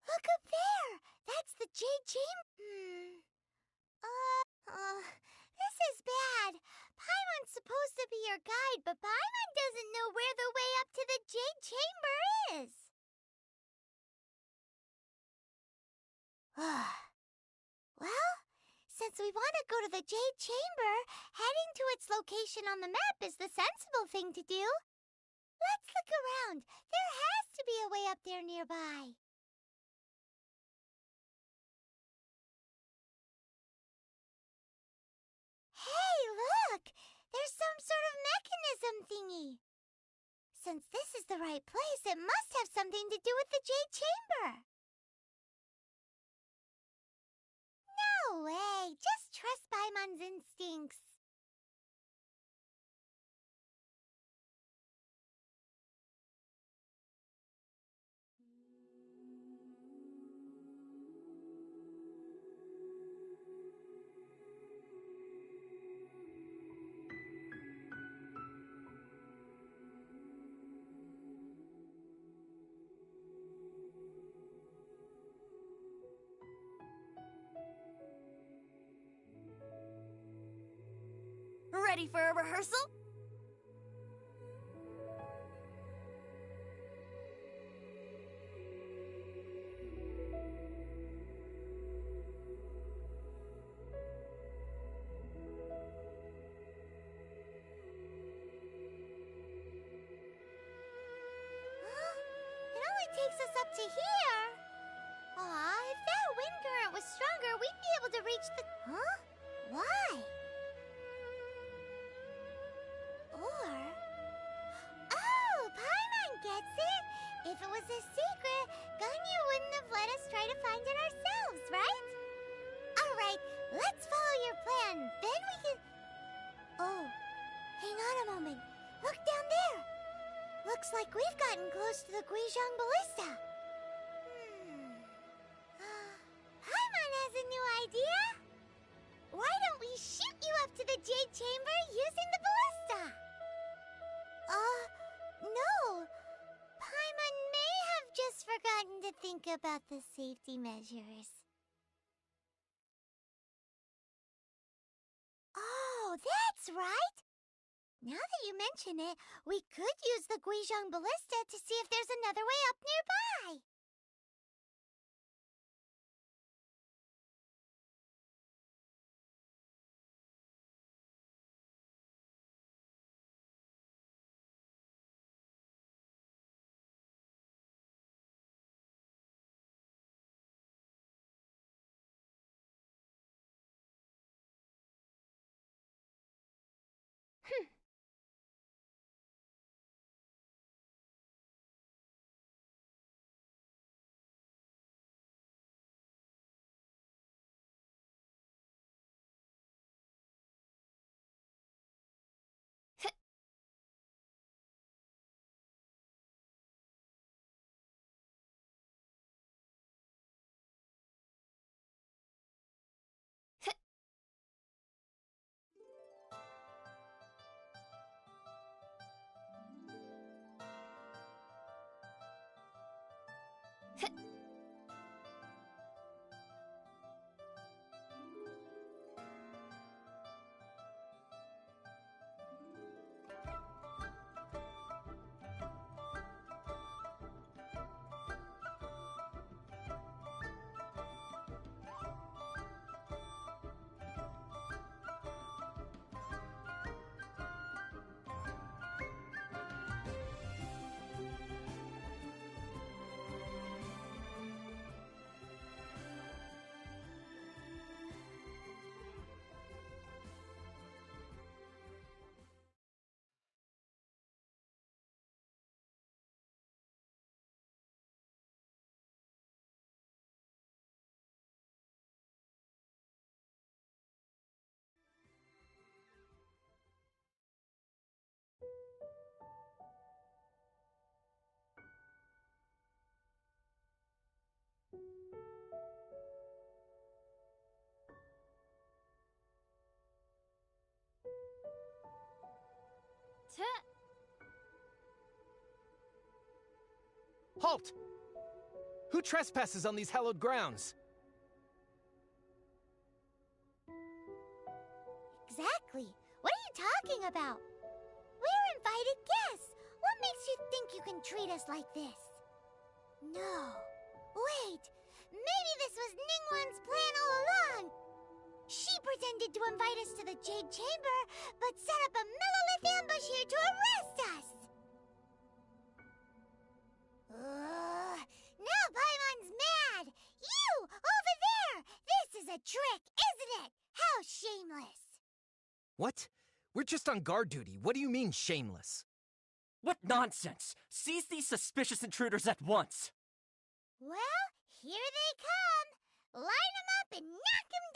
Look up there! That's the Jade Chamber. This is bad. Paimon's supposed to be your guide, but Paimon doesn't know where the way up to the Jade Chamber is. Well, since we want to go to the Jade Chamber, heading to its location on the map is the sensible thing to do. Let's look around. There has to be a way up there nearby. Hey, look! There's some sort of mechanism thingy. Since this is the right place, it must have something to do with the Jade Chamber. No way! Just trust Paimon's instincts. Ready for a rehearsal? It only takes us up to here. Aw, if that wind current was stronger, we'd be able to reach the... Huh? Why? Or... Oh, Paimon gets it! If it was a secret, Ganyu wouldn't have let us try to find it ourselves, right? Alright, let's follow your plan. Then we can... Oh, hang on a moment. Look down there. Looks like we've gotten close to the Guizhong Ballista. Paimon has a new idea. Why don't we shoot you up to the Jade Chamber using the ballista? No. Paimon may have just forgotten to think about the safety measures. Oh, that's right! Now that you mention it, we could use the Guizhong Ballista to see if there's another way up nearby! Halt! Who trespasses on these hallowed grounds? Exactly. What are you talking about? We're invited guests. What makes you think you can treat us like this? No. Wait. Maybe this was Ningguang's plan all along. She pretended to invite us to the Jade Chamber, but set up a Millilith ambush here to arrest us. Now Paimon's mad! You! Over there! This is a trick, isn't it? How shameless! What? We're just on guard duty. What do you mean, shameless? What nonsense! Seize these suspicious intruders at once! Well, here they come! Line them up and knock them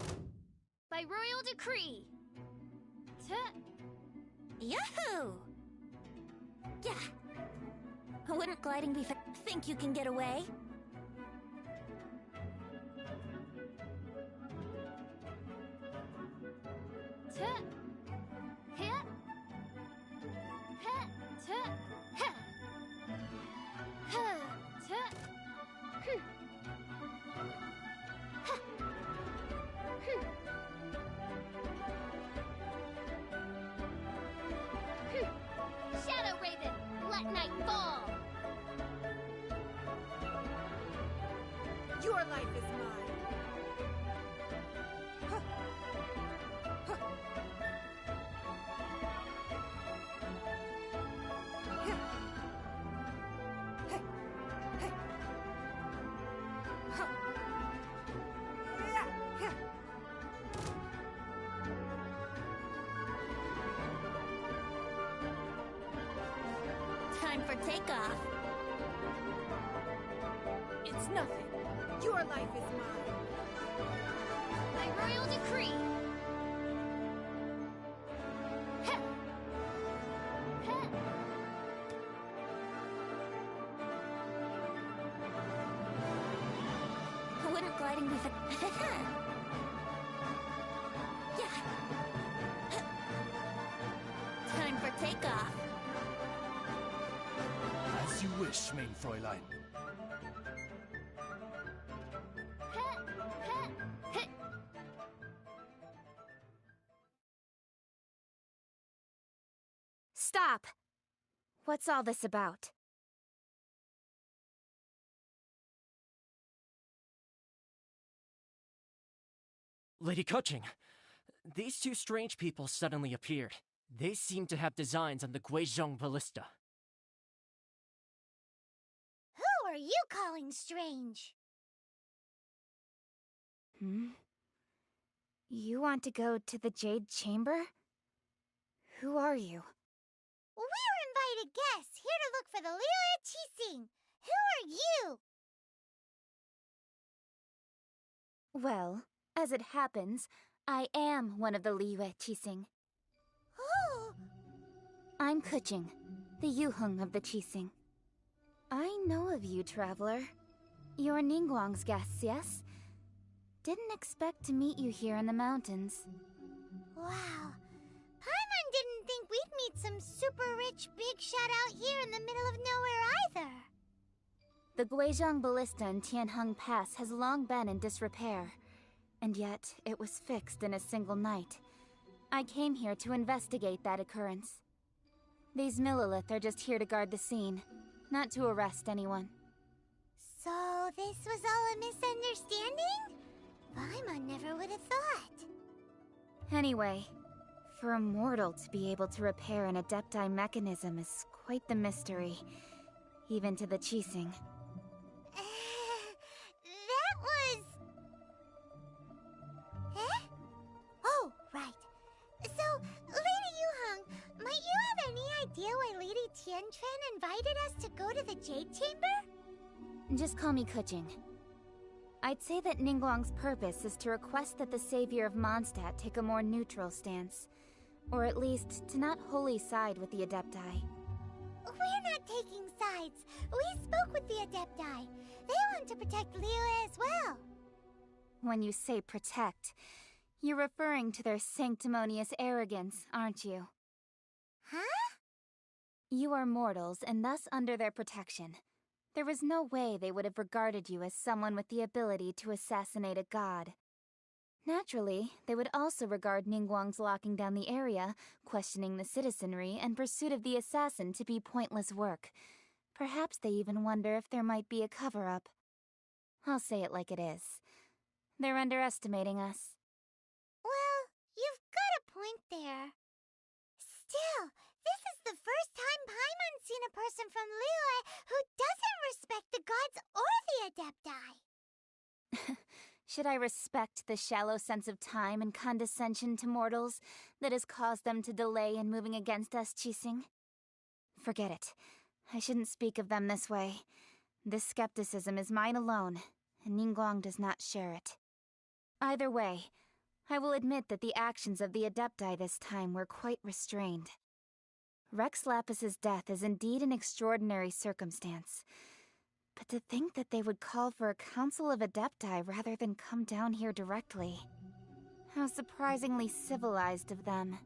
down! By royal decree. Yahoo! Yeah. Wouldn't gliding be think you can get away? Shadow Raven, let night fall! Your life is mine. Time for takeoff. It's nothing. Your life is mine. By royal decree. Heh. Heh. Wouldn't gliding be Yeah. Time for takeoff. As you wish, mein Fräulein. Heh. Heh. Heh. Stop! What's all this about? Lady Kuching, these two strange people suddenly appeared. They seem to have designs on the Guizhong Ballista. Who are you calling strange? You want to go to the Jade Chamber? Who are you? We're invited guests here to look for the Liyue Qixing. Who are you? Well, as it happens, I am one of the Liyue Qixing. Oh! I'm Kuching, the Yuheng of the Qixing. I know of you, traveler. You're Ningguang's guests, yes? Didn't expect to meet you here in the mountains. Wow. Paimon didn't think we'd meet some super rich big shot out here in the middle of nowhere either. The Guizhong Ballista in Tianheng Pass has long been in disrepair, and yet it was fixed in a single night. I came here to investigate that occurrence. These Millilith are just here to guard the scene, not to arrest anyone. So this was all a misunderstanding? Paimon never would have thought. Anyway, for a mortal to be able to repair an Adepti mechanism is quite the mystery, even to the Qixing. That was... Eh? Oh, right. So, Lady Yuheng, might you have any idea why Lady Tianquan invited us to go to the Jade Chamber? Just call me Kuching. I'd say that Ningguang's purpose is to request that the savior of Mondstadt take a more neutral stance. Or at least, to not wholly side with the Adepti. We're not taking sides. We spoke with the Adepti. They want to protect Liyue as well. When you say protect, you're referring to their sanctimonious arrogance, aren't you? Huh? You are mortals, and thus under their protection. There was no way they would have regarded you as someone with the ability to assassinate a god. Naturally, they would also regard Ningguang's locking down the area, questioning the citizenry, and pursuit of the assassin to be pointless work. Perhaps they even wonder if there might be a cover-up. I'll say it like it is. They're underestimating us. Well, you've got a point there. Still, this is the first time Paimon's seen a person from Liyue who doesn't respect the gods or the Adepti. Should I respect the shallow sense of time and condescension to mortals that has caused them to delay in moving against us, Qixing? Forget it. I shouldn't speak of them this way. This skepticism is mine alone, and Ningguang does not share it. Either way, I will admit that the actions of the Adepti this time were quite restrained. Rex Lapis's death is indeed an extraordinary circumstance. But to think that they would call for a council of Adepti rather than come down here directly. How surprisingly civilized of them.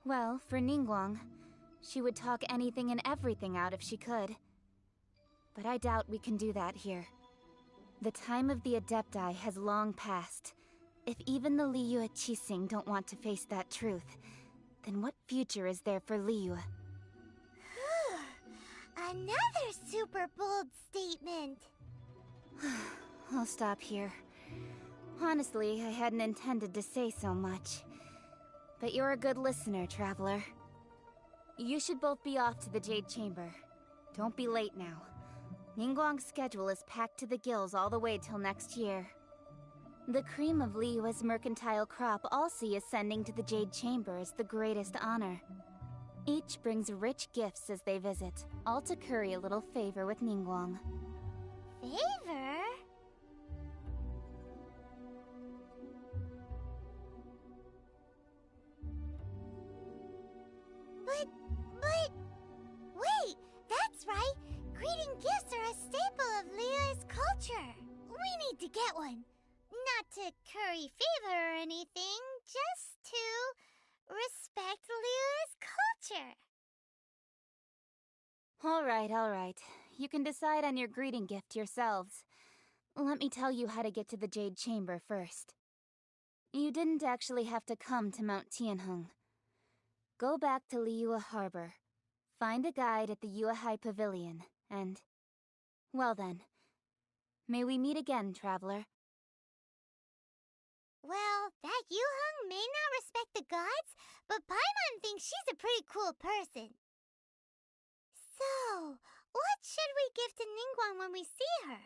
Well, for Ningguang, she would talk anything and everything out if she could. But I doubt we can do that here. The time of the Adepti has long passed. If even the Liyue Qixing don't want to face that truth, then what future is there for Liyue? Another super bold statement! I'll stop here. Honestly, I hadn't intended to say so much. But you're a good listener, traveler. You should both be off to the Jade Chamber. Don't be late now. Ningguang's schedule is packed to the gills all the way till next year. The cream of Liyue's mercantile crop all see ascending to the Jade Chamber as the greatest honor. Each brings rich gifts as they visit, all to curry a little favor with Ningguang. Favor? But... Wait, that's right! Greeting gifts are a staple of Liyue's culture. We need to get one. Not to curry favor or anything, just to respect Liyue's culture. All right. You can decide on your greeting gift yourselves. Let me tell you how to get to the Jade Chamber first. You didn't actually have to come to Mount Tianheng. Go back to Liyue Harbor. Find a guide at the Yuehai Pavilion, and... well then. May we meet again, traveler. Well, that Yuheng may not respect the gods, but Paimon thinks she's a pretty cool person. So, what should we give to Ningguang when we see her?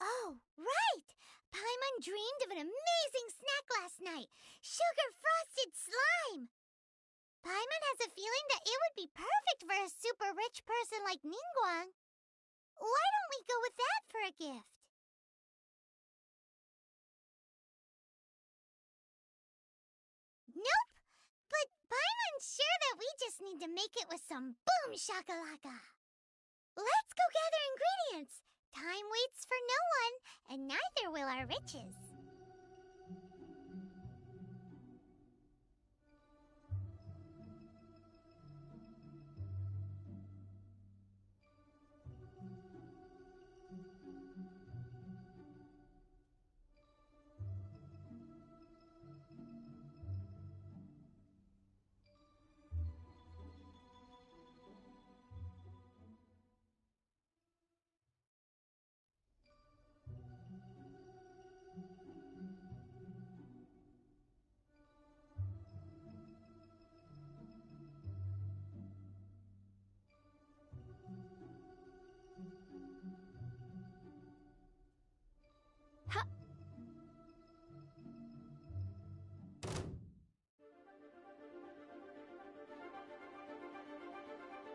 Oh, right! Paimon dreamed of an amazing snack last night! Sugar-frosted slime! Paimon has a feeling that it would be perfect for a super rich person like Ningguang. Why don't we go with that for a gift? Nope! But Paimon's sure that we just need to make it with some boom shakalaka. Let's go gather ingredients. Time waits for no one, and neither will our riches.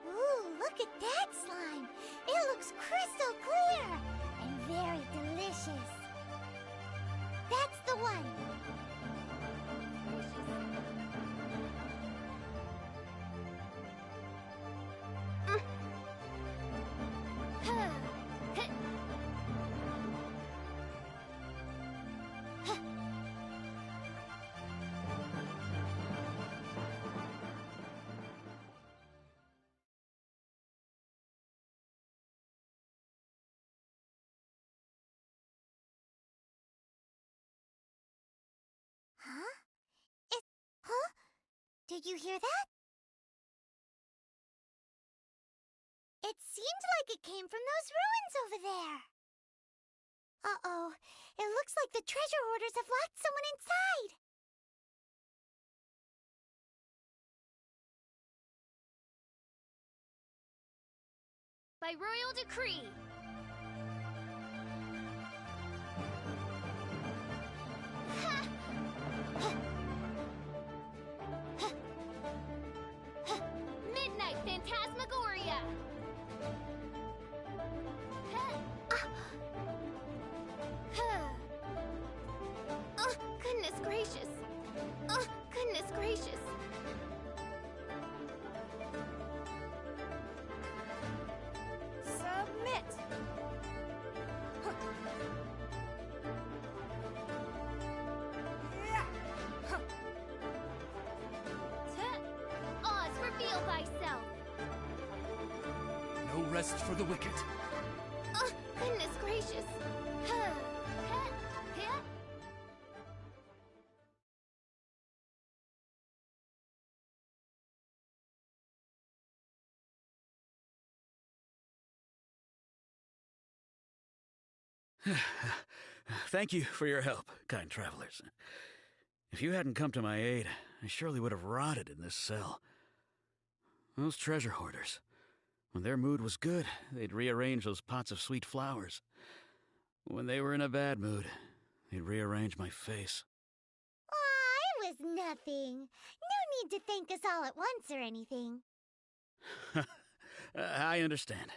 Ooh, look at that slime! It looks crystal clear and very delicious. That's the one. Huh? Huh? Did you hear that? It seemed like it came from those ruins over there. Uh-oh. It looks like the treasure hoarders have locked someone inside. By royal decree. Midnight Phantasmagoria! Oh, goodness gracious! Oh, goodness gracious! Submit! Oz, reveal thyself! No rest for the wicked. Oh, goodness gracious! Thank you for your help, kind travelers. If you hadn't come to my aid, I surely would have rotted in this cell. Those treasure hoarders. When their mood was good, they'd rearrange those pots of sweet flowers. When they were in a bad mood, they'd rearrange my face. Aw, it was nothing. No need to thank us all at once or anything. I understand.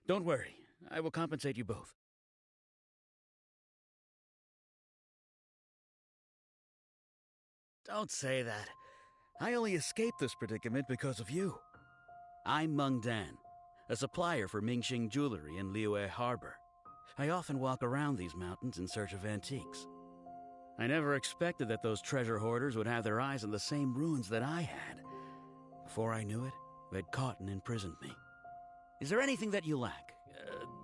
Don't worry. I will compensate you both. Don't say that. I only escaped this predicament because of you. I'm Meng Dan, a supplier for Mingxing Jewelry in Liyue Harbor. I often walk around these mountains in search of antiques. I never expected that those treasure hoarders would have their eyes on the same ruins that I had. Before I knew it, they'd caught and imprisoned me. Is there anything that you lack?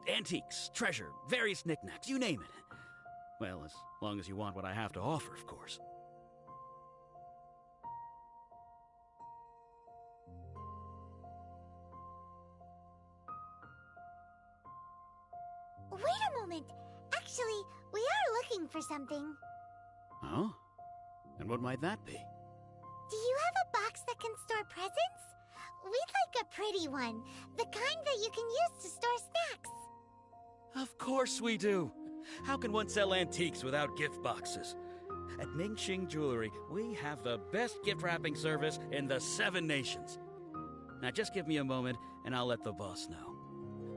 Antiques, treasure, various knickknacks, you name it. Well, as long as you want what I have to offer, of course. Wait a moment. Actually, we are looking for something. Oh? And what might that be? Do you have a box that can store presents? We'd like a pretty one. The kind that you can use to store snacks. Of course we do. How can one sell antiques without gift boxes? At Mingxing Jewelry, we have the best gift wrapping service in the 7 nations. Now just give me a moment and I'll let the boss know.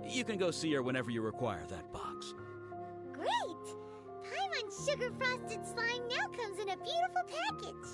You can go see her whenever you require that box. Great! Paimon Sugar Frosted Slime now comes in a beautiful package.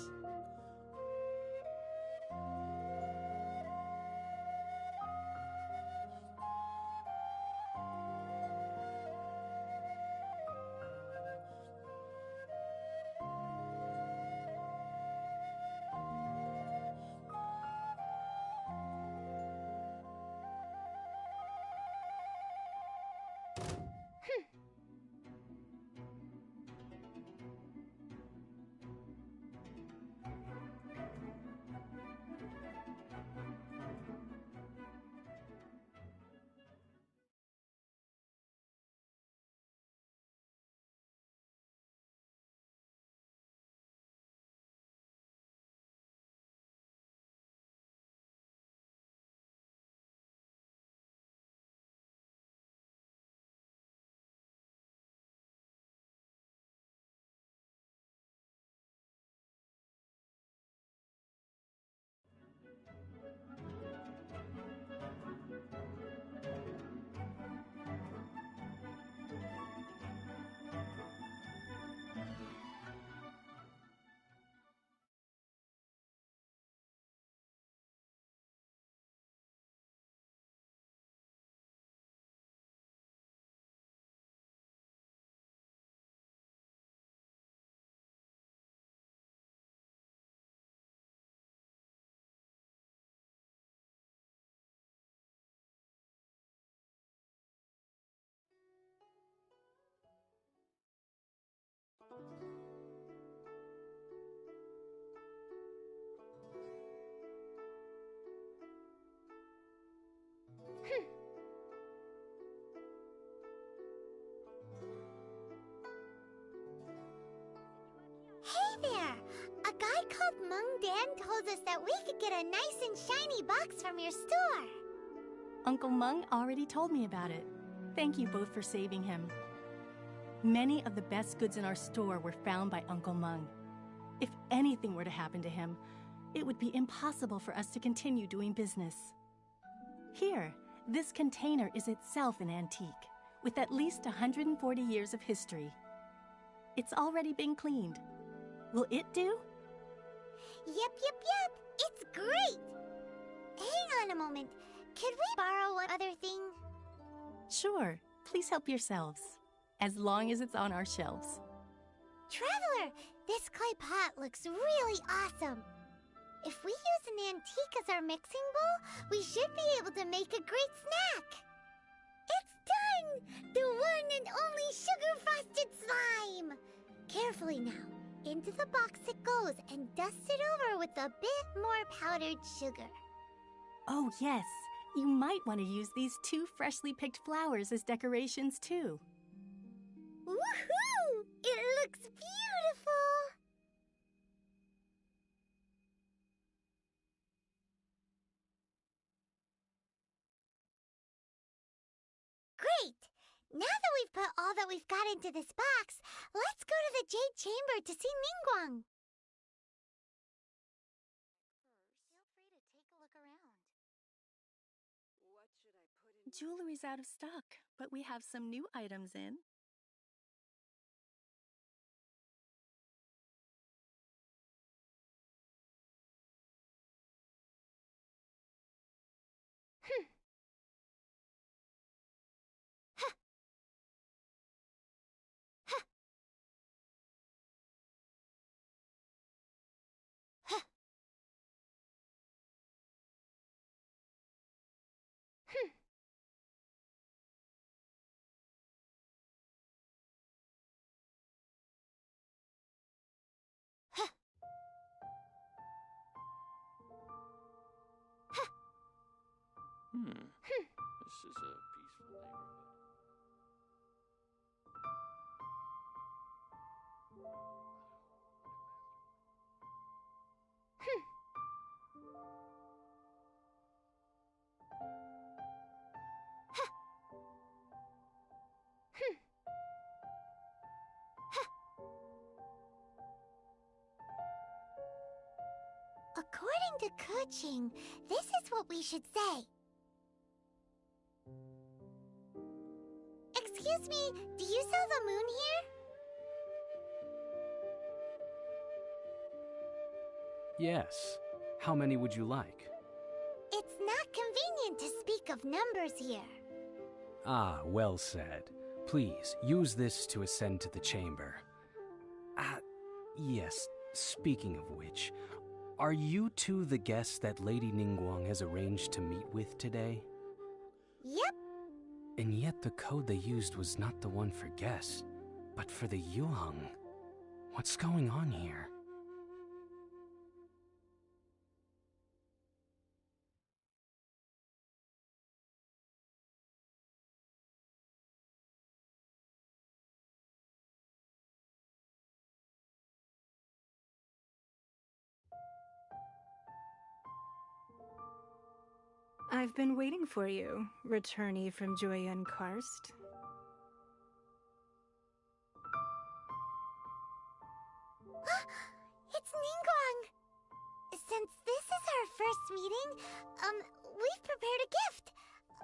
Hey there! A guy called Meng Dan told us that we could get a nice and shiny box from your store. Uncle Meng already told me about it. Thank you both for saving him. Many of the best goods in our store were found by Uncle Meng. If anything were to happen to him, it would be impossible for us to continue doing business. Here, this container is itself an antique, with at least 140 years of history. It's already been cleaned. Will it do? Yep. It's great! Hang on a moment. Could we borrow one other thing? Sure. Please help yourselves. As long as it's on our shelves. Traveler, this clay pot looks really awesome. If we use an antique as our mixing bowl, we should be able to make a great snack. It's done! The one and only sugar-frosted slime! Carefully now. Into the box it goes and dust it over with a bit more powdered sugar. Oh, yes. You might want to use these 2 freshly picked flowers as decorations, too. Woohoo! It looks beautiful! Now that we've put all that we've got into this box, let's go to the Jade Chamber to see Ningguang. Feel free to take a look around. What should I put in? Jewelry's out of stock, but we have some new items in. This is a peaceful neighborhood. According to Kuching, this is what we should say. Excuse me, do you sell the moon here? Yes. How many would you like? It's not convenient to speak of numbers here. Ah, well said. Please, use this to ascend to the chamber. Yes, speaking of which, are you two the guests that Lady Ningguang has arranged to meet with today? Yep. And yet the code they used was not the one for guests, but for the Yuheng. What's going on here? I've been waiting for you, returnee from Jueyun Karst. It's Ningguang! Since this is our first meeting, we've prepared a gift.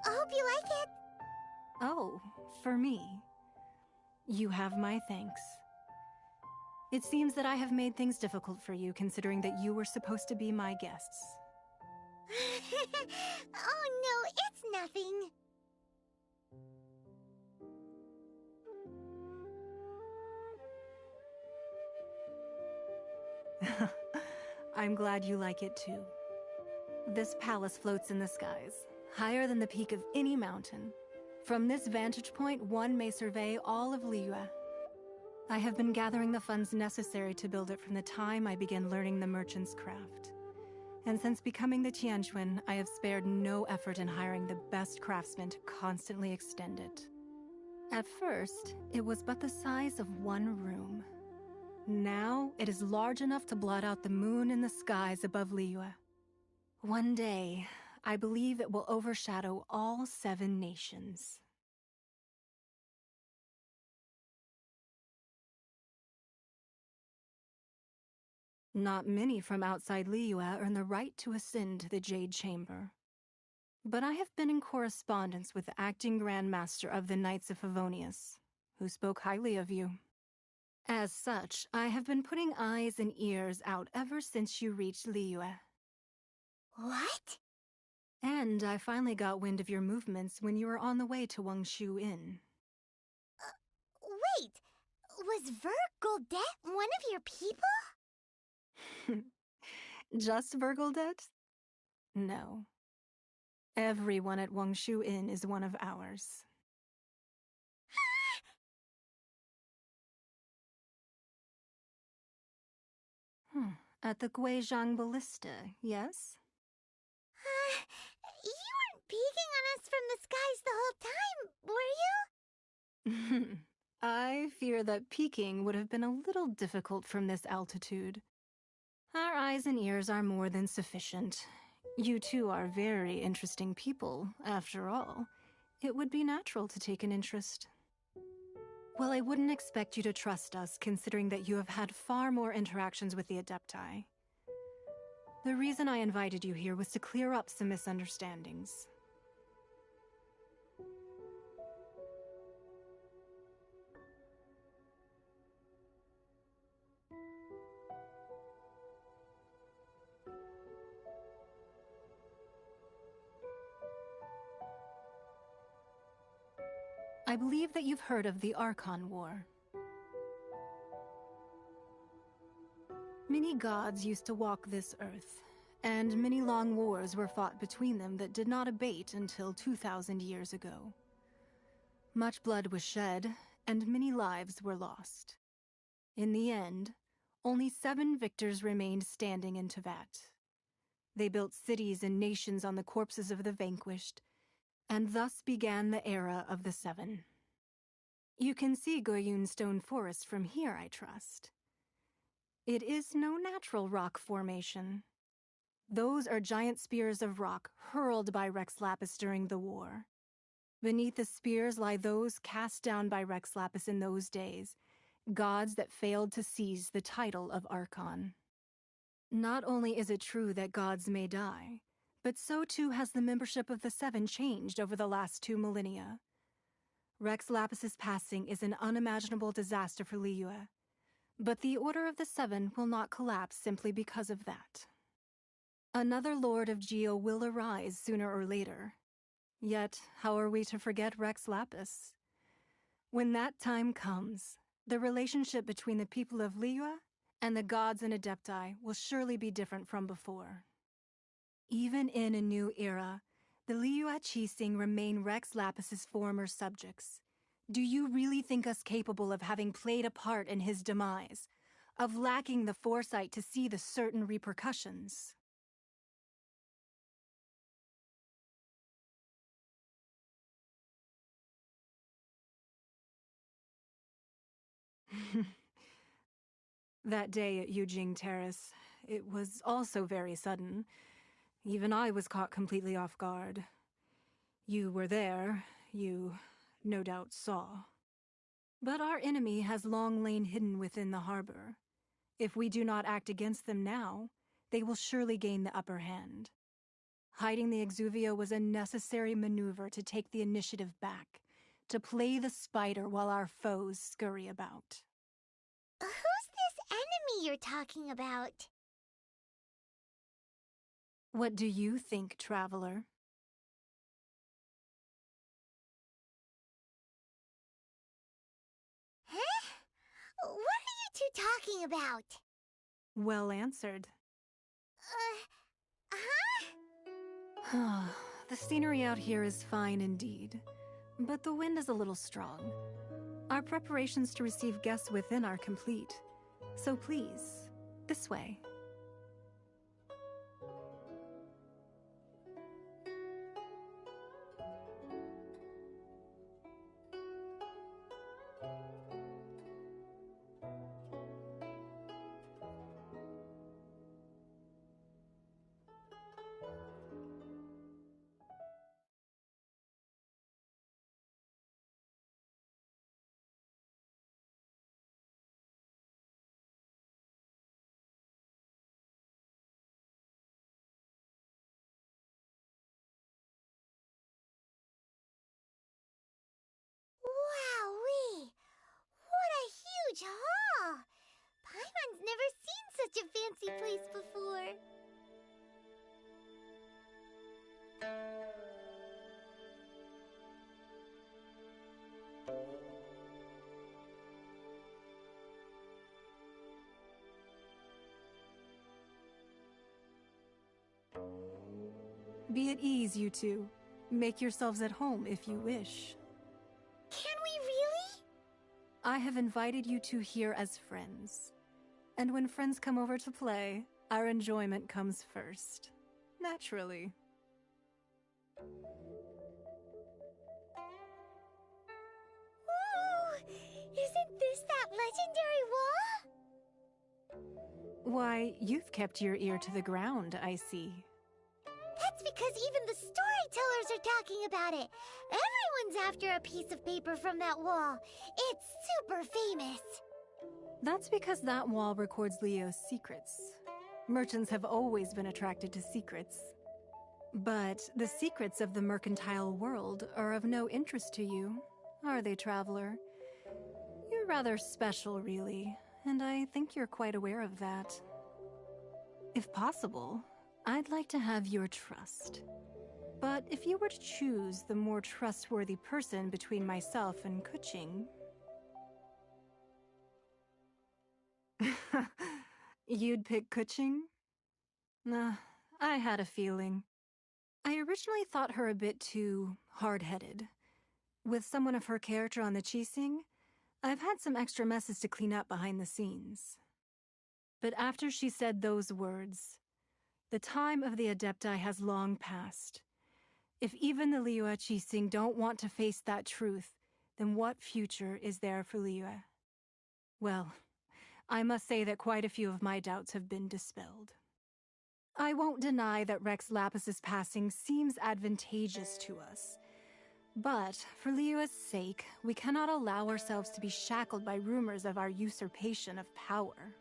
I hope you like it. Oh, for me. You have my thanks. It seems that I have made things difficult for you, considering that you were supposed to be my guests. Oh no, it's nothing. I'm glad you like it too. This palace floats in the skies, higher than the peak of any mountain. From this vantage point, one may survey all of Liyue. I have been gathering the funds necessary to build it from the time I began learning the merchant's craft. And since becoming the Tianquan, I have spared no effort in hiring the best craftsmen to constantly extend it. At first, it was but the size of one room. Now, it is large enough to blot out the moon in the skies above Liyue. One day, I believe it will overshadow all 7 nations. Not many from outside Liyue earn the right to ascend to the Jade Chamber. But I have been in correspondence with the acting Grand Master of the Knights of Favonius, who spoke highly of you. As such, I have been putting eyes and ears out ever since you reached Liyue. What? And I finally got wind of your movements when you were on the way to Wangshu Inn. Wait, was Vergoldet one of your people? Just Vergoldet? No. Everyone at Wangshu Inn is one of ours. At the Guizhang Ballista, yes? You weren't peeking on us from the skies the whole time, were you? I fear that peeking would have been a little difficult from this altitude. Our eyes and ears are more than sufficient. You two are very interesting people, after all. It would be natural to take an interest. Well, I wouldn't expect you to trust us, considering that you have had far more interactions with the Adepti. The reason I invited you here was to clear up some misunderstandings. I believe that you've heard of the Archon War. Many gods used to walk this earth, and many long wars were fought between them that did not abate until 2,000 years ago. Much blood was shed, and many lives were lost. In the end, only 7 victors remained standing in Tevat. They built cities and nations on the corpses of the vanquished, and thus began the era of the 7. You can see Goyun Stone Forest from here, I trust. It is no natural rock formation. Those are giant spears of rock hurled by Rex Lapis during the war. Beneath the spears lie those cast down by Rex Lapis in those days, gods that failed to seize the title of Archon. Not only is it true that gods may die, but so too has the membership of the 7 changed over the last 2 millennia. Rex Lapis's passing is an unimaginable disaster for Liyue, but the Order of the 7 will not collapse simply because of that. Another Lord of Geo will arise sooner or later. Yet, how are we to forget Rex Lapis? When that time comes, the relationship between the people of Liyue and the gods and Adepti will surely be different from before. Even in a new era, the Liyue Qixing remain Rex Lapis's former subjects. Do you really think us capable of having played a part in his demise, of lacking the foresight to see the certain repercussions? That day at Yujing Terrace, it was also very sudden. Even I was caught completely off guard. You were there, you no doubt saw. But our enemy has long lain hidden within the harbor. If we do not act against them now, they will surely gain the upper hand. Hiding the Exuvia was a necessary maneuver to take the initiative back, to play the spider while our foes scurry about. Who's this enemy you're talking about? What do you think, traveler? Huh? What are you two talking about? Well answered. Huh? The scenery out here is fine indeed, but the wind is a little strong. Our preparations to receive guests within are complete, so please, this way. Wowee! What a huge hall! Paimon's never seen such a fancy place before. Be at ease, you two. Make yourselves at home if you wish. Can we really? I have invited you two here as friends. And when friends come over to play, our enjoyment comes first. Naturally. Whoa! Isn't this that legendary wall? Why, you've kept your ear to the ground, I see. That's because even the storytellers are talking about it. Everyone's after a piece of paper from that wall. It's super famous. That's because that wall records Leo's secrets. Merchants have always been attracted to secrets. But the secrets of the mercantile world are of no interest to you, are they, traveler? You're rather special, really, and I think you're quite aware of that. If possible, I'd like to have your trust. But if you were to choose the more trustworthy person between myself and Kuching... You'd pick Kuching? Nah, I had a feeling. I originally thought her a bit too hard-headed. With someone of her character on the Qixing, I've had some extra messes to clean up behind the scenes. But after she said those words, the time of the Adepti has long passed. If even the Liyue Qixing don't want to face that truth, then what future is there for Liyue? Well, I must say that quite a few of my doubts have been dispelled. I won't deny that Rex Lapis's passing seems advantageous to us. But, for Liyue's sake, we cannot allow ourselves to be shackled by rumors of our usurpation of power.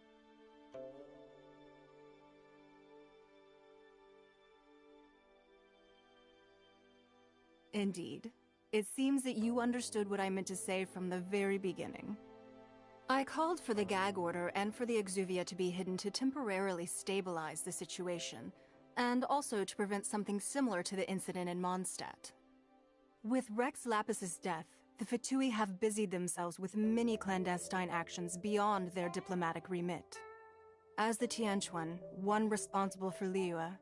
Indeed. It seems that you understood what I meant to say from the very beginning. I called for the gag order and for the Exuvia to be hidden to temporarily stabilize the situation, and also to prevent something similar to the incident in Mondstadt. With Rex Lapis's death, the Fatui have busied themselves with many clandestine actions beyond their diplomatic remit. As the Tianquan, one responsible for Liyue,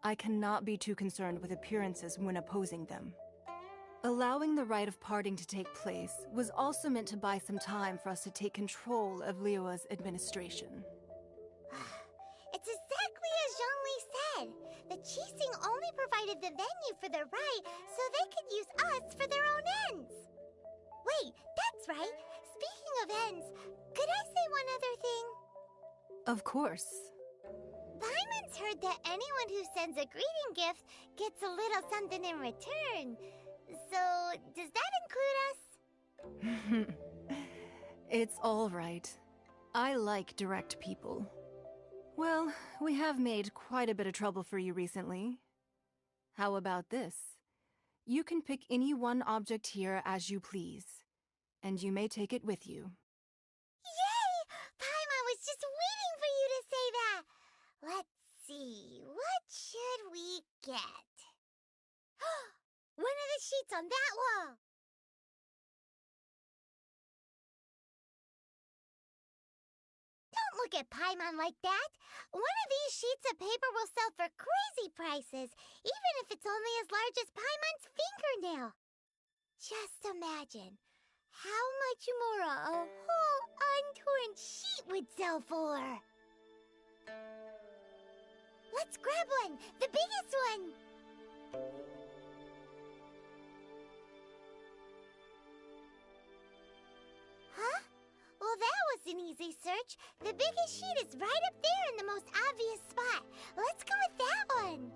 I cannot be too concerned with appearances when opposing them. Allowing the rite of parting to take place was also meant to buy some time for us to take control of Liyue's administration. It's exactly as Zhongli said. The Qixing only provided the venue for their rite so they could use us for their own ends. Wait, that's right. Speaking of ends, could I say one other thing? Of course. Paimon's heard that anyone who sends a greeting gift gets a little something in return. So, does that include us? It's all right. I like direct people. Well, we have made quite a bit of trouble for you recently. How about this? You can pick any one object here as you please, and you may take it with you. Yay! Paimon was just waiting for you to say that! Let's see, what should we get? One of the sheets on that wall! Don't look at Paimon like that! One of these sheets of paper will sell for crazy prices, even if it's only as large as Paimon's fingernail. Just imagine how much more a whole untorn sheet would sell for. Let's grab one, the biggest one! Huh? Well, that was an easy search. The biggest sheet is right up there in the most obvious spot. Let's go with that one.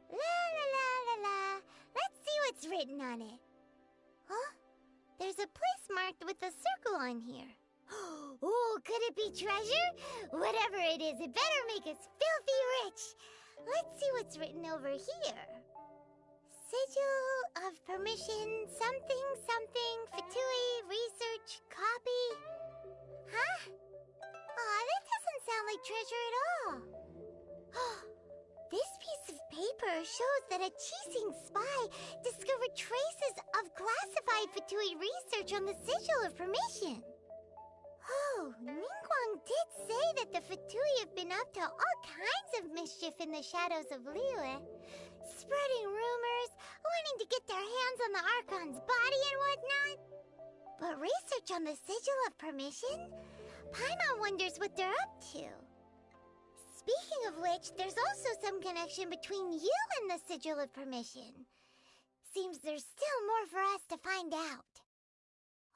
La la la la la. Let's see what's written on it. Huh? There's a place marked with a circle on here. Oh, could it be treasure? Whatever it is, it better make us filthy rich. Let's see what's written over here. Sigil of permission, something, something, Fatui, research, copy. Huh? Aw, that doesn't sound like treasure at all. This piece of paper shows that a Qixing spy discovered traces of classified Fatui research on the Sigil of permission. Oh, Ningguang did say that the Fatui have been up to all kinds of mischief in the shadows of Liyue. Spreading rumors, wanting to get their hands on the Archon's body and whatnot. But research on the Sigil of Permission? Paimon wonders what they're up to. Speaking of which, there's also some connection between you and the Sigil of Permission. Seems there's still more for us to find out.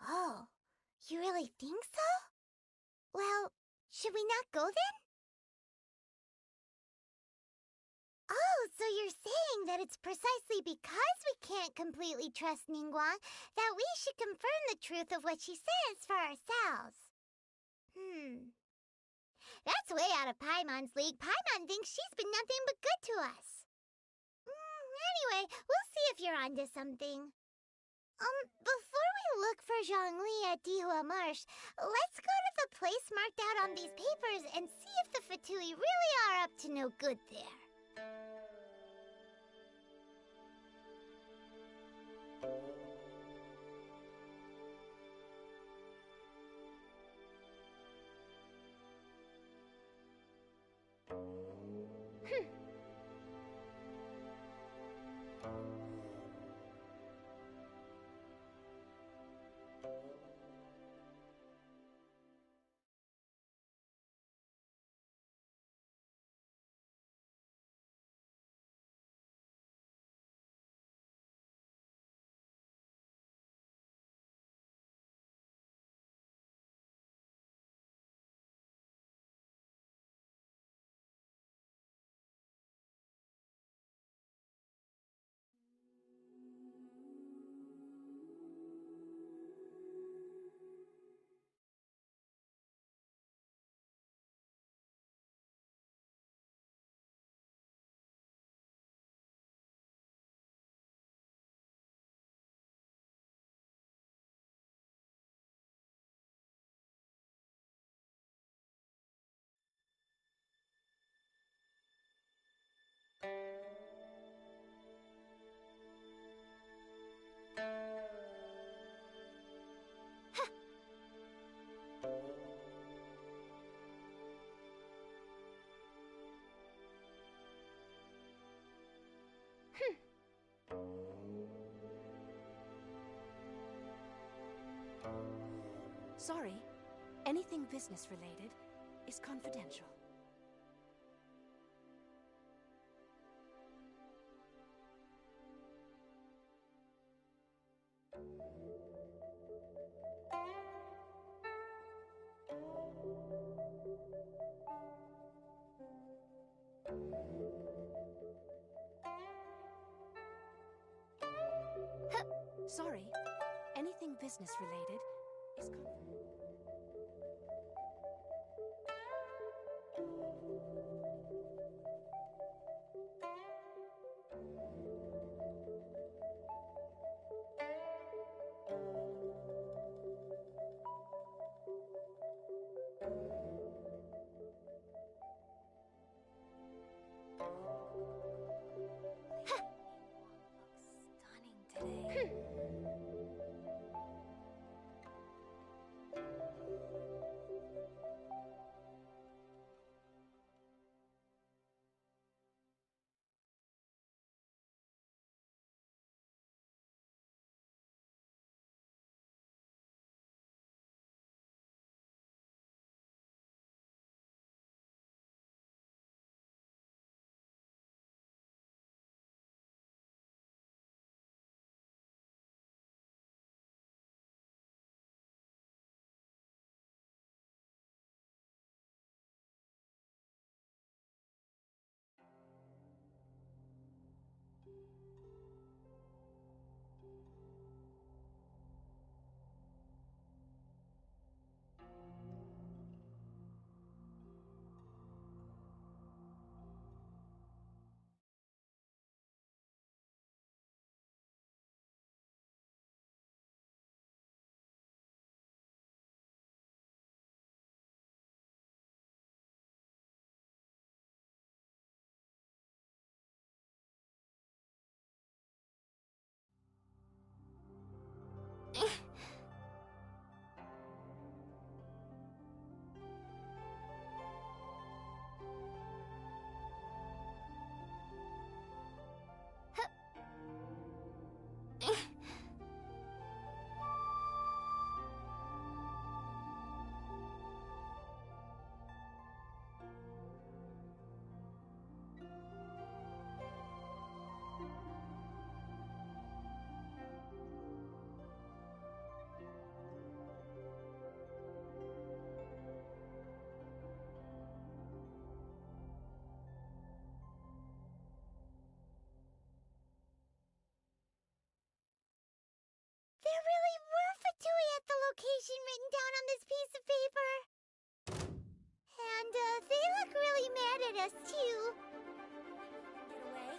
Oh, you really think so? Well, should we not go then? So you're saying that it's precisely because we can't completely trust Ningguang that we should confirm the truth of what she says for ourselves. That's way out of Paimon's league. Paimon thinks she's been nothing but good to us. Anyway, we'll see if you're onto something. Before we look for Zhongli at Dihua Marsh, let's go to the place marked out on these papers and see if the Fatui really are up to no good there. Sorry, anything business related is confidential. Sorry, anything business related is confidential. Stunning today. There really were Fatui at the location written down on this piece of paper. And, they look really mad at us, too. Get away.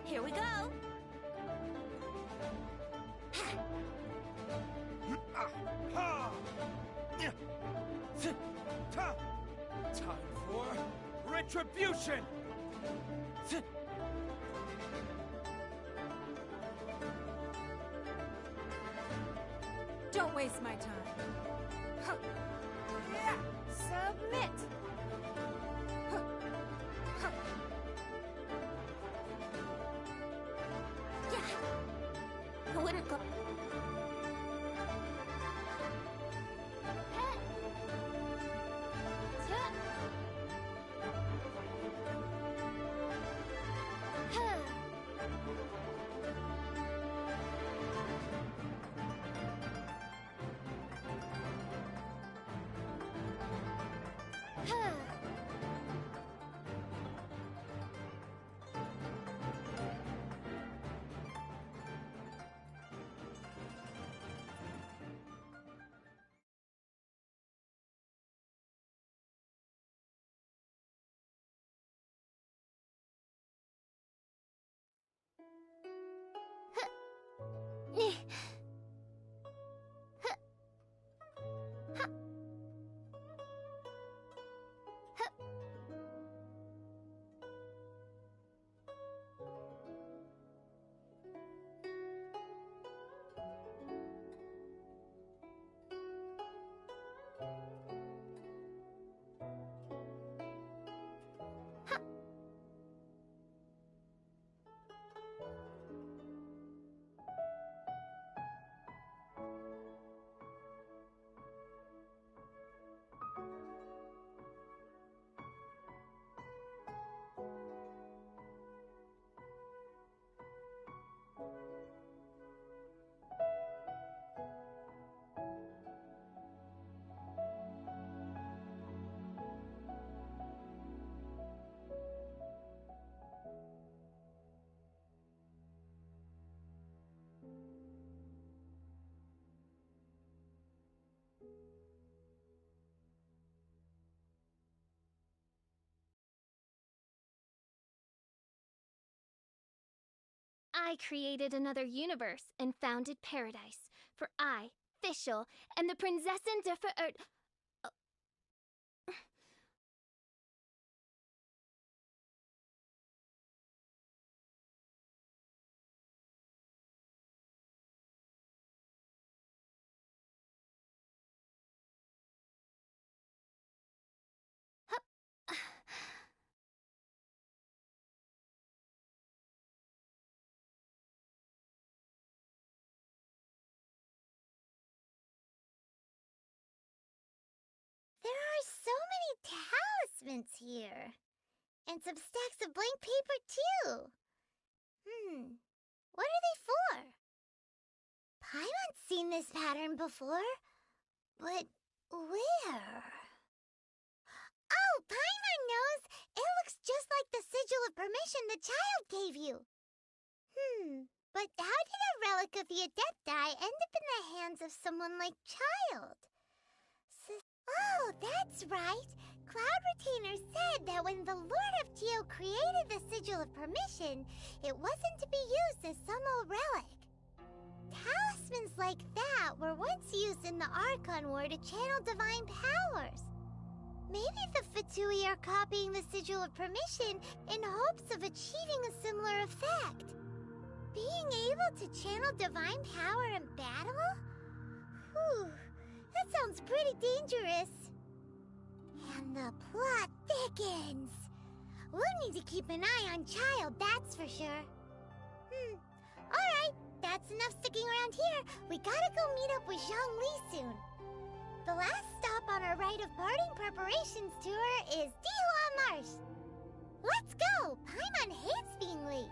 Here we go. Time for retribution! Don't waste my time. Submit. Yeah. I wouldn't go. I created another universe and founded paradise. For I, Fischl, am the Prinzessin der Verirrt... There are so many talismans here. And some stacks of blank paper, too. What are they for? Paimon's seen this pattern before. But where? Oh, Paimon knows! It looks just like the sigil of permission the child gave you. But how did a relic of the Adepti end up in the hands of someone like Child? Oh, that's right. Cloud Retainer said that when the Lord of Geo created the Sigil of Permission, it wasn't to be used as some old relic. Talismans like that were once used in the Archon War to channel divine powers. Maybe the Fatui are copying the Sigil of Permission in hopes of achieving a similar effect. Being able to channel divine power in battle? Whew, that sounds pretty dangerous. And the plot thickens. We'll need to keep an eye on Child, that's for sure. Alright, that's enough sticking around here. We gotta go meet up with Zhongli soon. The last stop on our rite of parting preparations tour is Dihua Marsh. Let's go! Paimon hates being late.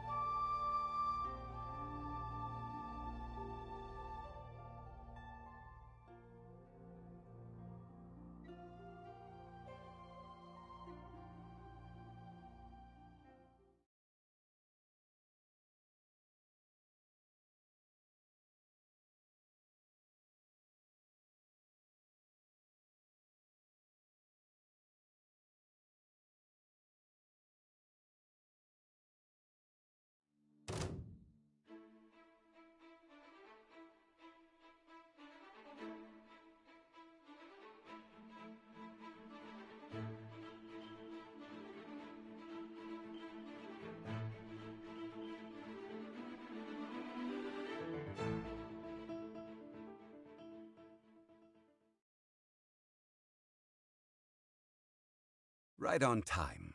Right on time.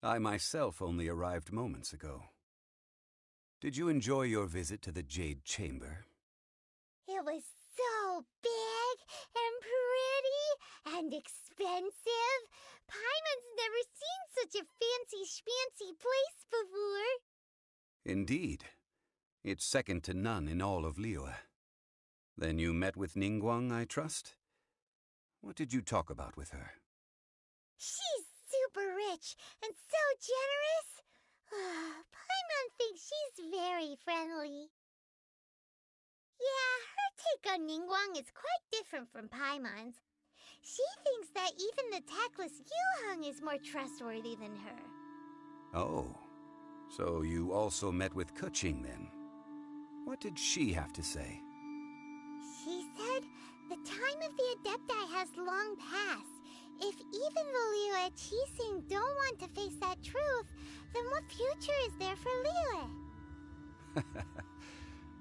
I myself only arrived moments ago. Did you enjoy your visit to the Jade Chamber? It was so big and pretty and expensive. Paimon's never seen such a fancy-schmancy place before. Indeed. It's second to none in all of Liyue. Then you met with Ningguang, I trust? What did you talk about with her? She's super rich and so generous. Paimon thinks she's very friendly. Yeah, her take on Ningguang is quite different from Paimon's. She thinks that even the tactless Yuheng is more trustworthy than her. Oh, so you also met with Keqing then? What did she have to say? She said the time of the Adepti has long passed. If even the Liyue Qixing don't want to face that truth, then what future is there for Liyue?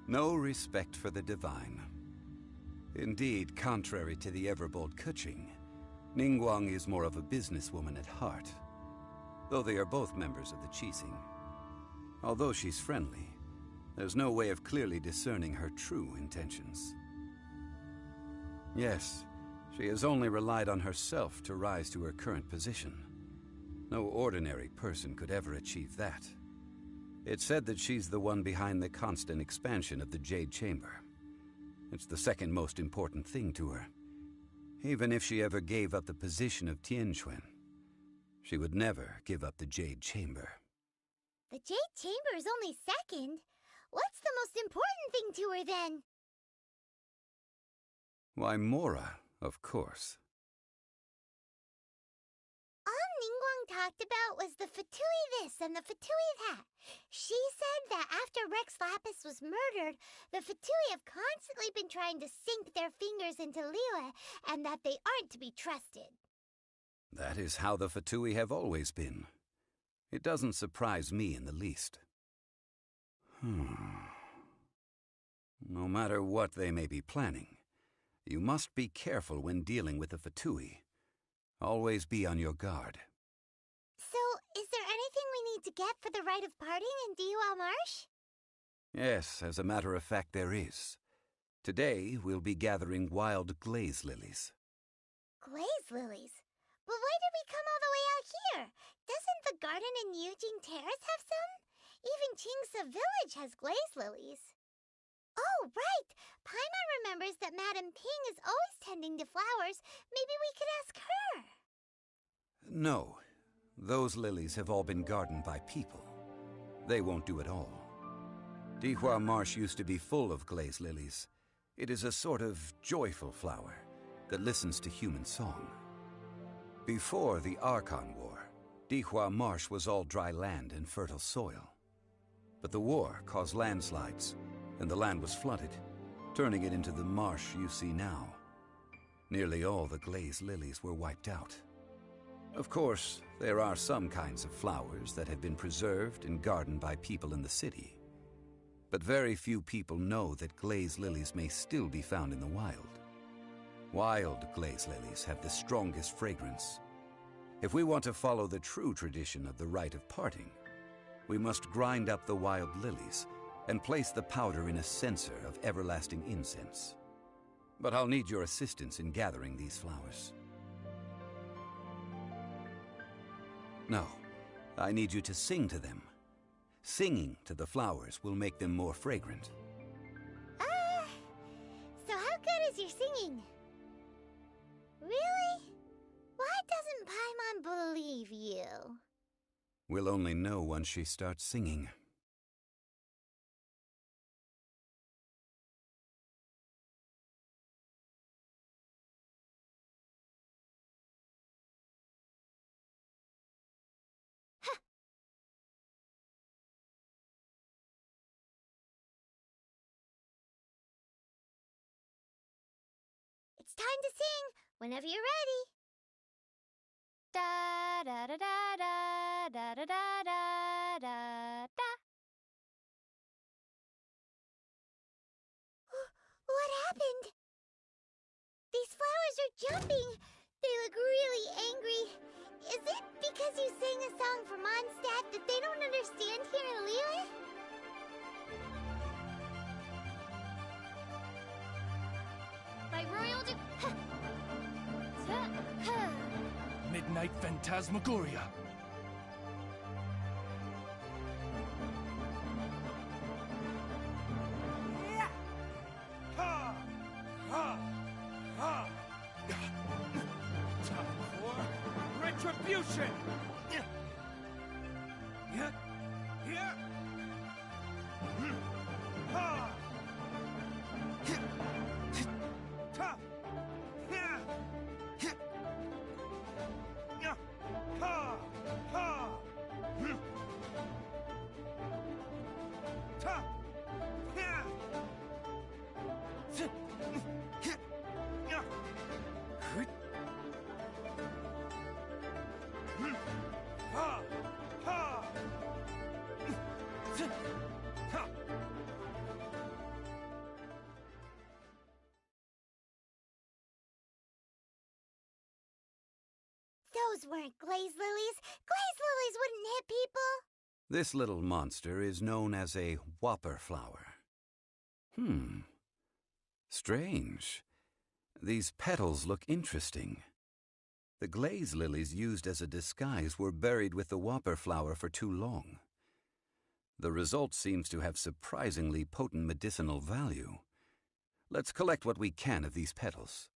No respect for the divine. Indeed, contrary to the ever-bold Keqing, Ningguang is more of a businesswoman at heart, though they are both members of the Qixing. Although she's friendly, there's no way of clearly discerning her true intentions. Yes, she has only relied on herself to rise to her current position. No ordinary person could ever achieve that. It's said that she's the one behind the constant expansion of the Jade Chamber. It's the second most important thing to her. Even if she ever gave up the position of Tianquan, she would never give up the Jade Chamber. The Jade Chamber is only second. What's the most important thing to her then? Why, Mora, of course. All Ningguang talked about was the Fatui this and the Fatui that. She said that after Rex Lapis was murdered, the Fatui have constantly been trying to sink their fingers into Liyue, and that they aren't to be trusted. That is how the Fatui have always been. It doesn't surprise me in the least. No matter what they may be planning, you must be careful when dealing with the Fatui. Always be on your guard. So, is there anything we need to get for the rite of parting in Dihua Marsh? Yes, as a matter of fact, there is. Today, we'll be gathering wild glaze lilies. Glaze lilies? But why did we come all the way out here? Doesn't the garden in Yujing Terrace have some? Even Qingse Village has glaze lilies. Oh, right! Paimon remembers that Madame Ping is always tending to flowers. Maybe we could ask her. No. Those lilies have all been gardened by people. They won't do it all. Dihua Marsh used to be full of glaze lilies. It is a sort of joyful flower that listens to human song. Before the Archon War, Dihua Marsh was all dry land and fertile soil. But the war caused landslides, and the land was flooded, turning it into the marsh you see now. Nearly all the glaze lilies were wiped out. Of course, there are some kinds of flowers that have been preserved and gardened by people in the city. But very few people know that glaze lilies may still be found in the wild. Wild glaze lilies have the strongest fragrance. If we want to follow the true tradition of the rite of parting, we must grind up the wild lilies and place the powder in a censer of everlasting incense. But I'll need your assistance in gathering these flowers. No, I need you to sing to them. Singing to the flowers will make them more fragrant. So how good is your singing? Really? Why doesn't Paimon believe you? We'll only know once she starts singing. It's time to sing whenever you're ready. Da da da da da da da da da da da. What happened? These flowers are jumping. They look really angry. Is it because you sang a song for Mondstadt that they don't understand here in Liyue? By royal Midnight Phantasmagoria. Ha! Ha! Ha! Time for retribution! Yeah! Yeah! Ha! Ta! Yeah! Yeah! Ha! Ha! Ta! Yeah! Ha! Ha! Those weren't glaze lilies. Glaze lilies wouldn't hit people. This little monster is known as a whopper flower. Strange. These petals look interesting. The glaze lilies used as a disguise were buried with the whopper flower for too long. The result seems to have surprisingly potent medicinal value. Let's collect what we can of these petals.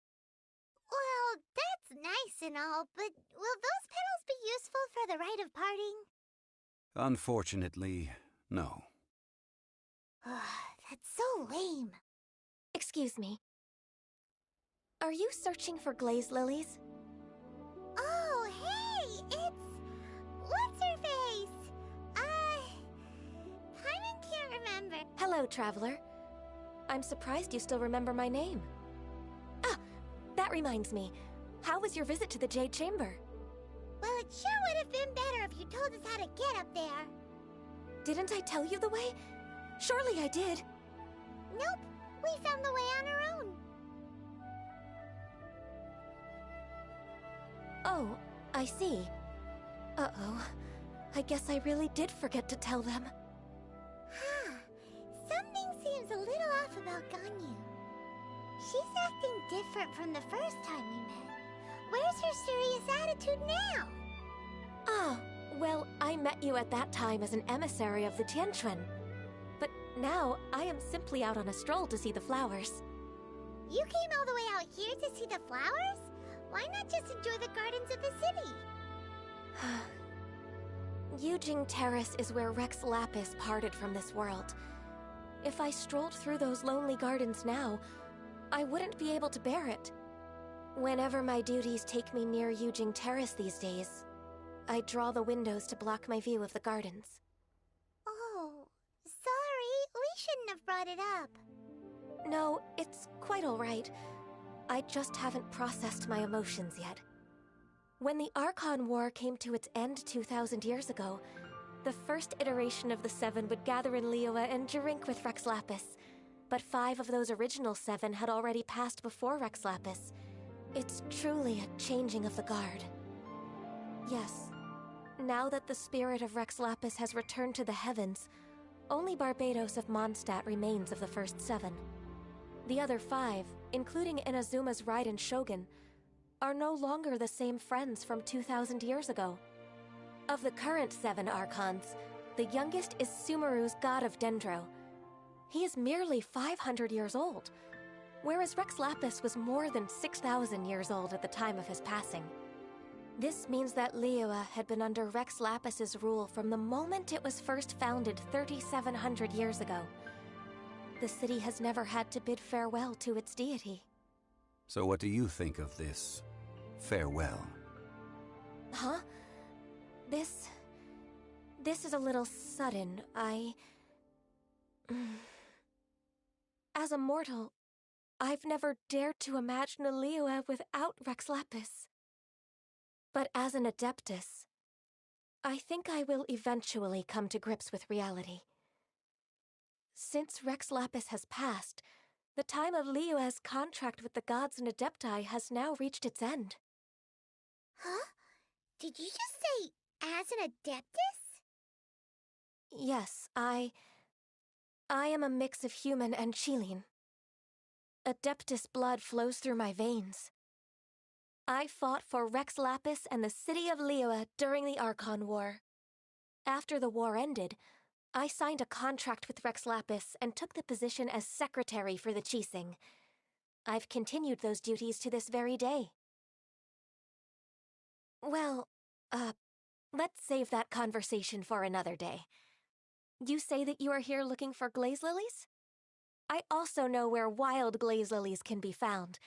Well, that's nice and all, but will those petals be useful for the rite of parting? Unfortunately, no. That's so lame. Excuse me. Are you searching for glaze lilies? Oh, hey! It's... What's-her-face? Paimon can't remember. Hello, traveler. I'm surprised you still remember my name. Ah, that reminds me. How was your visit to the Jade Chamber? Well, it sure would have been better if you told us how to get up there. Didn't I tell you the way? Surely I did. Nope, we found the way on our own. Oh, I see. Uh-oh. I guess I really did forget to tell them. Something seems a little off about Ganyu. She's acting different from the first time we met. Where's her serious attitude now? Ah, well, I met you at that time as an emissary of the Tianquan. But now, I am simply out on a stroll to see the flowers. You came all the way out here to see the flowers? Why not just enjoy the gardens of the city? Yujing Terrace is where Rex Lapis parted from this world. If I strolled through those lonely gardens now, I wouldn't be able to bear it. Whenever my duties take me near Yujing Terrace these days, I draw the windows to block my view of the gardens. Oh, sorry. We shouldn't have brought it up. No, it's quite all right. I just haven't processed my emotions yet. When the Archon War came to its end 2,000 years ago, the first iteration of the Seven would gather in Liyue and drink with Rex Lapis. But 5 of those original 7 had already passed before Rex Lapis. It's truly a changing of the guard. Yes. Now that the spirit of Rex Lapis has returned to the heavens, only Barbados of Mondstadt remains of the first 7. The other 5, including Inazuma's Raiden Shogun, are no longer the same friends from 2,000 years ago. Of the current 7 Archons, the youngest is Sumeru's god of Dendro. He is merely 500 years old, whereas Rex Lapis was more than 6,000 years old at the time of his passing. This means that Liyue had been under Rex Lapis's rule from the moment it was first founded 3,700 years ago. The city has never had to bid farewell to its deity. So what do you think of this farewell? Huh? This is a little sudden. As a mortal, I've never dared to imagine a Liyue without Rex Lapis. But as an Adeptus, I think I will eventually come to grips with reality. Since Rex Lapis has passed, the time of Liyue's contract with the gods and Adepti has now reached its end. Huh? Did you just say, as an Adeptus? Yes, I am a mix of human and Chilean. Adeptus blood flows through my veins. I fought for Rex Lapis and the city of Liyue during the Archon War. After the war ended, I signed a contract with Rex Lapis and took the position as secretary for the Qixing. I've continued those duties to this very day. Well, let's save that conversation for another day. You say that you are here looking for glaze lilies? I also know where wild glaze lilies can be found.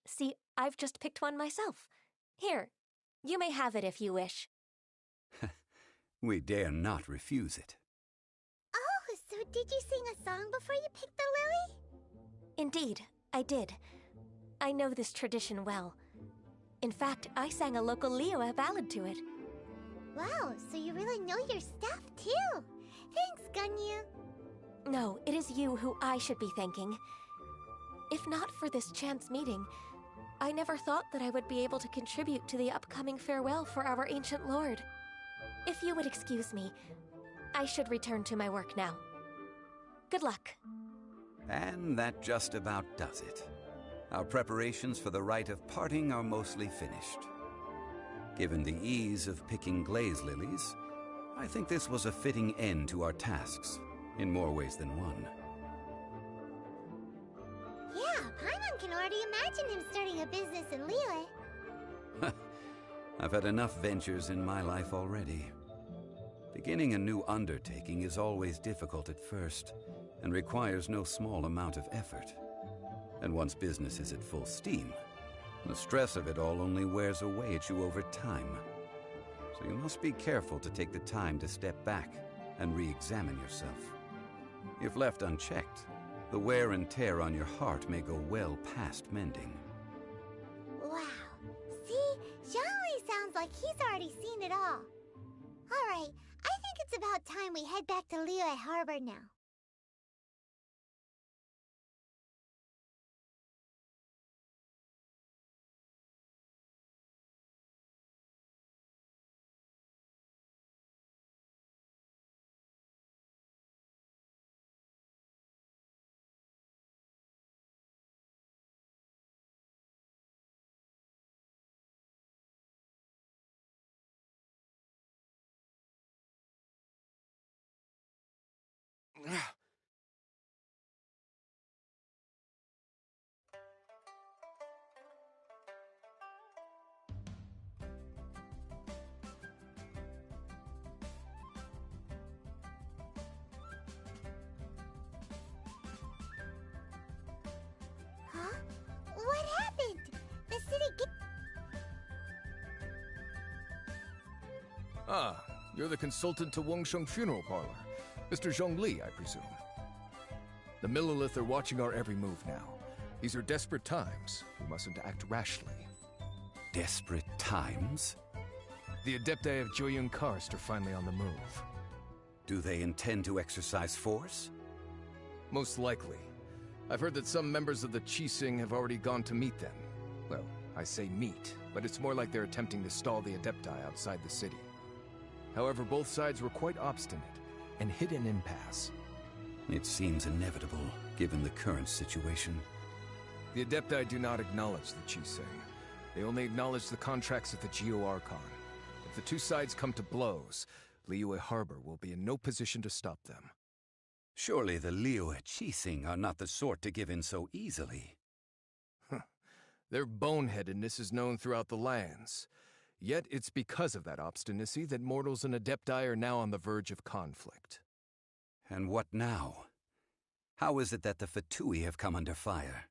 See, I've just picked one myself. Here, you may have it if you wish. We dare not refuse it. Oh, so did you sing a song before you picked the lily? Indeed, I did. I know this tradition well. In fact, I sang a local Liyue ballad to it. Wow, so you really know your stuff, too. Thanks, Gunyu. No, it is you who I should be thanking. If not for this chance meeting, I never thought that I would be able to contribute to the upcoming farewell for our ancient lord. If you would excuse me, I should return to my work now. Good luck. And that just about does it. Our preparations for the rite of parting are mostly finished. Given the ease of picking glaze lilies, I think this was a fitting end to our tasks, in more ways than one. Yeah, Paimon can already imagine him starting a business in Liyue. I've had enough ventures in my life already. Beginning a new undertaking is always difficult at first, and requires no small amount of effort. And once business is at full steam, the stress of it all only wears away at you over time. So you must be careful to take the time to step back and re-examine yourself. If left unchecked, the wear and tear on your heart may go well past mending. Wow. See? Zhongli sounds like he's already seen it all. Alright, I think it's about time we head back to Liyue Harbor now. Huh? What happened? The city Ah, you're the consultant to Wengsheng Funeral Parlor. Mr. Zhongli, I presume. The Millilith are watching our every move now. These are desperate times. We mustn't act rashly. Desperate times? The Adepti of Joyun Karst are finally on the move. Do they intend to exercise force? Most likely. I've heard that some members of the Qixing have already gone to meet them. Well, I say meet, but it's more like they're attempting to stall the Adepti outside the city. However, both sides were quite obstinate and hit an impasse. It seems inevitable, given the current situation. The Adepti do not acknowledge the Chiseng. They only acknowledge the contracts of the Geo-Archon. If the two sides come to blows, Liyue Harbor will be in no position to stop them. Surely the Liyue Chiseng are not the sort to give in so easily. Their boneheadedness is known throughout the lands. Yet it's because of that obstinacy that mortals and Adepti are now on the verge of conflict. And what now? How is it that the Fatui have come under fire?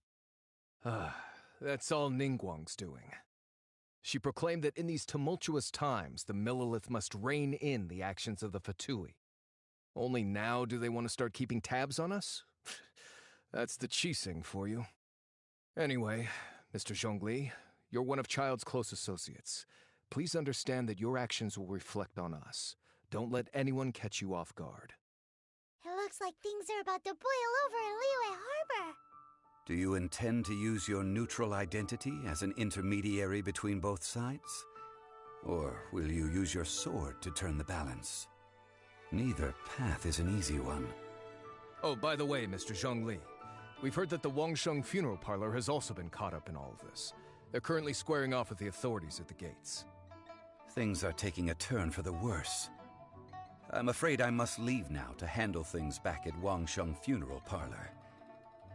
That's all Ningguang's doing. She proclaimed that in these tumultuous times, the Millelith must rein in the actions of the Fatui. Only now do they want to start keeping tabs on us? That's the Chiseng for you. Anyway, Mr. Zhongli, you're one of Child's close associates. Please understand that your actions will reflect on us. Don't let anyone catch you off guard. It looks like things are about to boil over in Liyue Harbor. Do you intend to use your neutral identity as an intermediary between both sides? Or will you use your sword to turn the balance? Neither path is an easy one. Oh, by the way, Mr. Zhongli, we've heard that the Wangsheng funeral parlor has also been caught up in all of this. They're currently squaring off with the authorities at the gates. Things are taking a turn for the worse. I'm afraid I must leave now to handle things back at Wangsheng funeral parlor.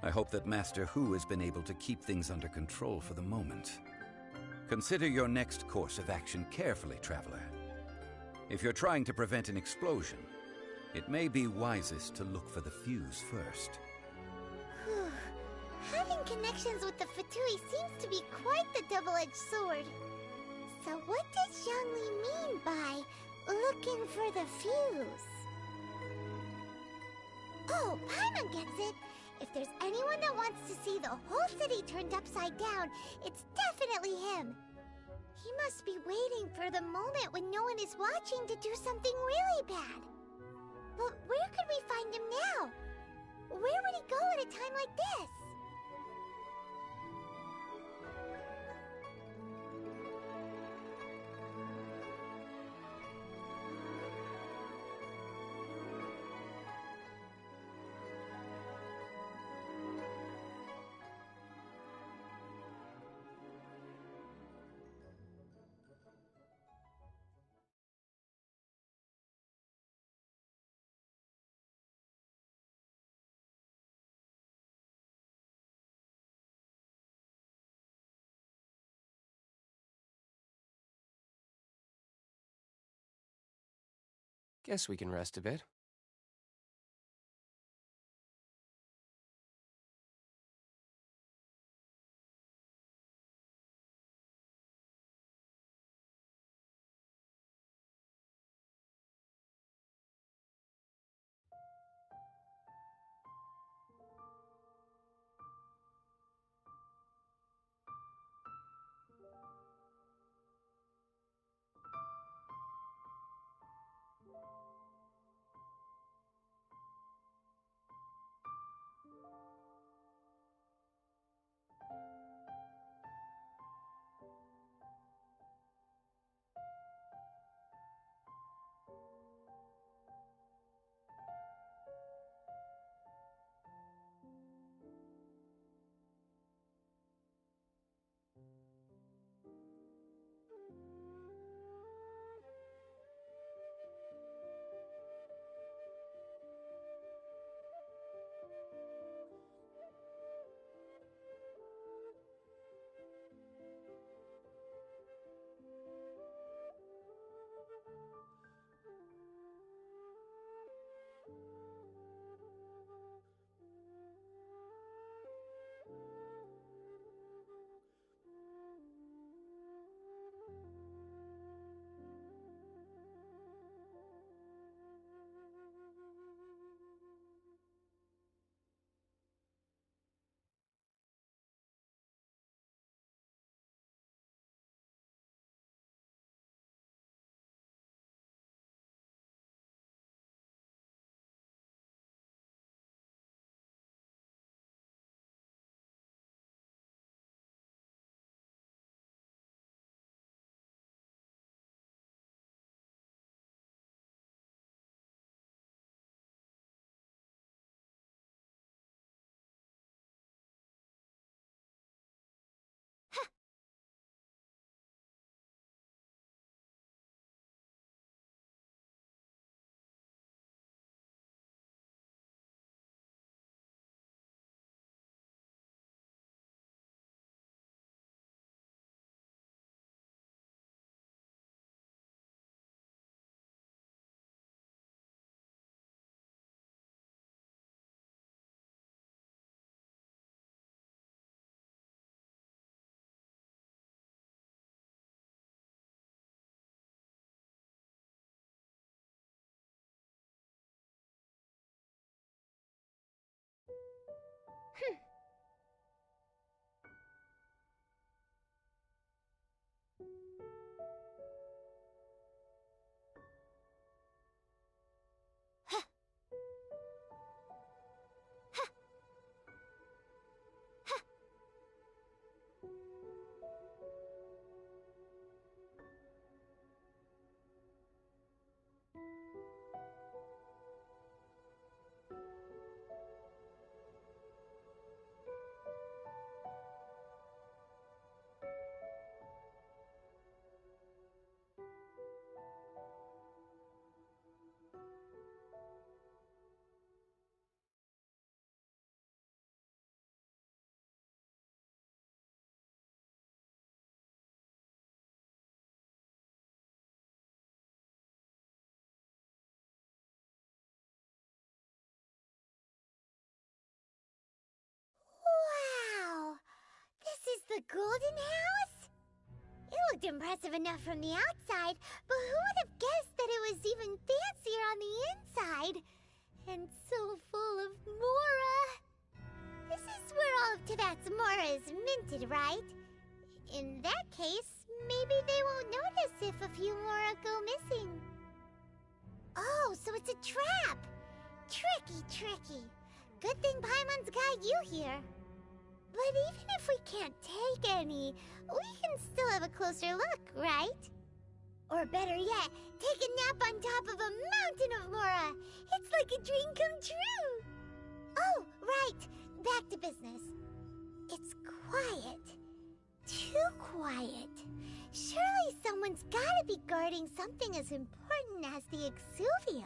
I hope that Master Hu has been able to keep things under control for the moment. Consider your next course of action carefully, Traveler. If you're trying to prevent an explosion, it may be wisest to look for the fuse first. Having connections with the Fatui seems to be quite the double-edged sword. So what does Zhongli mean by looking for the fuse? Oh, Paimon gets it! If there's anyone that wants to see the whole city turned upside down, it's definitely him. He must be waiting for the moment when no one is watching to do something really bad. But where could we find him now? Where would he go at a time like this? Guess we can rest a bit. The golden house? It looked impressive enough from the outside, but who would have guessed that it was even fancier on the inside? And so full of Mora. This is where all of Teyvat's Mora is minted, right? In that case, maybe they won't notice if a few Mora go missing. Oh, so it's a trap! Tricky, tricky. Good thing Paimon's got you here. But even if we can't take any, we can still have a closer look, right? Or better yet, take a nap on top of a mountain of Mora. It's like a dream come true. Oh, right. Back to business. It's quiet. Too quiet. Surely someone's gotta be guarding something as important as the Exuvia.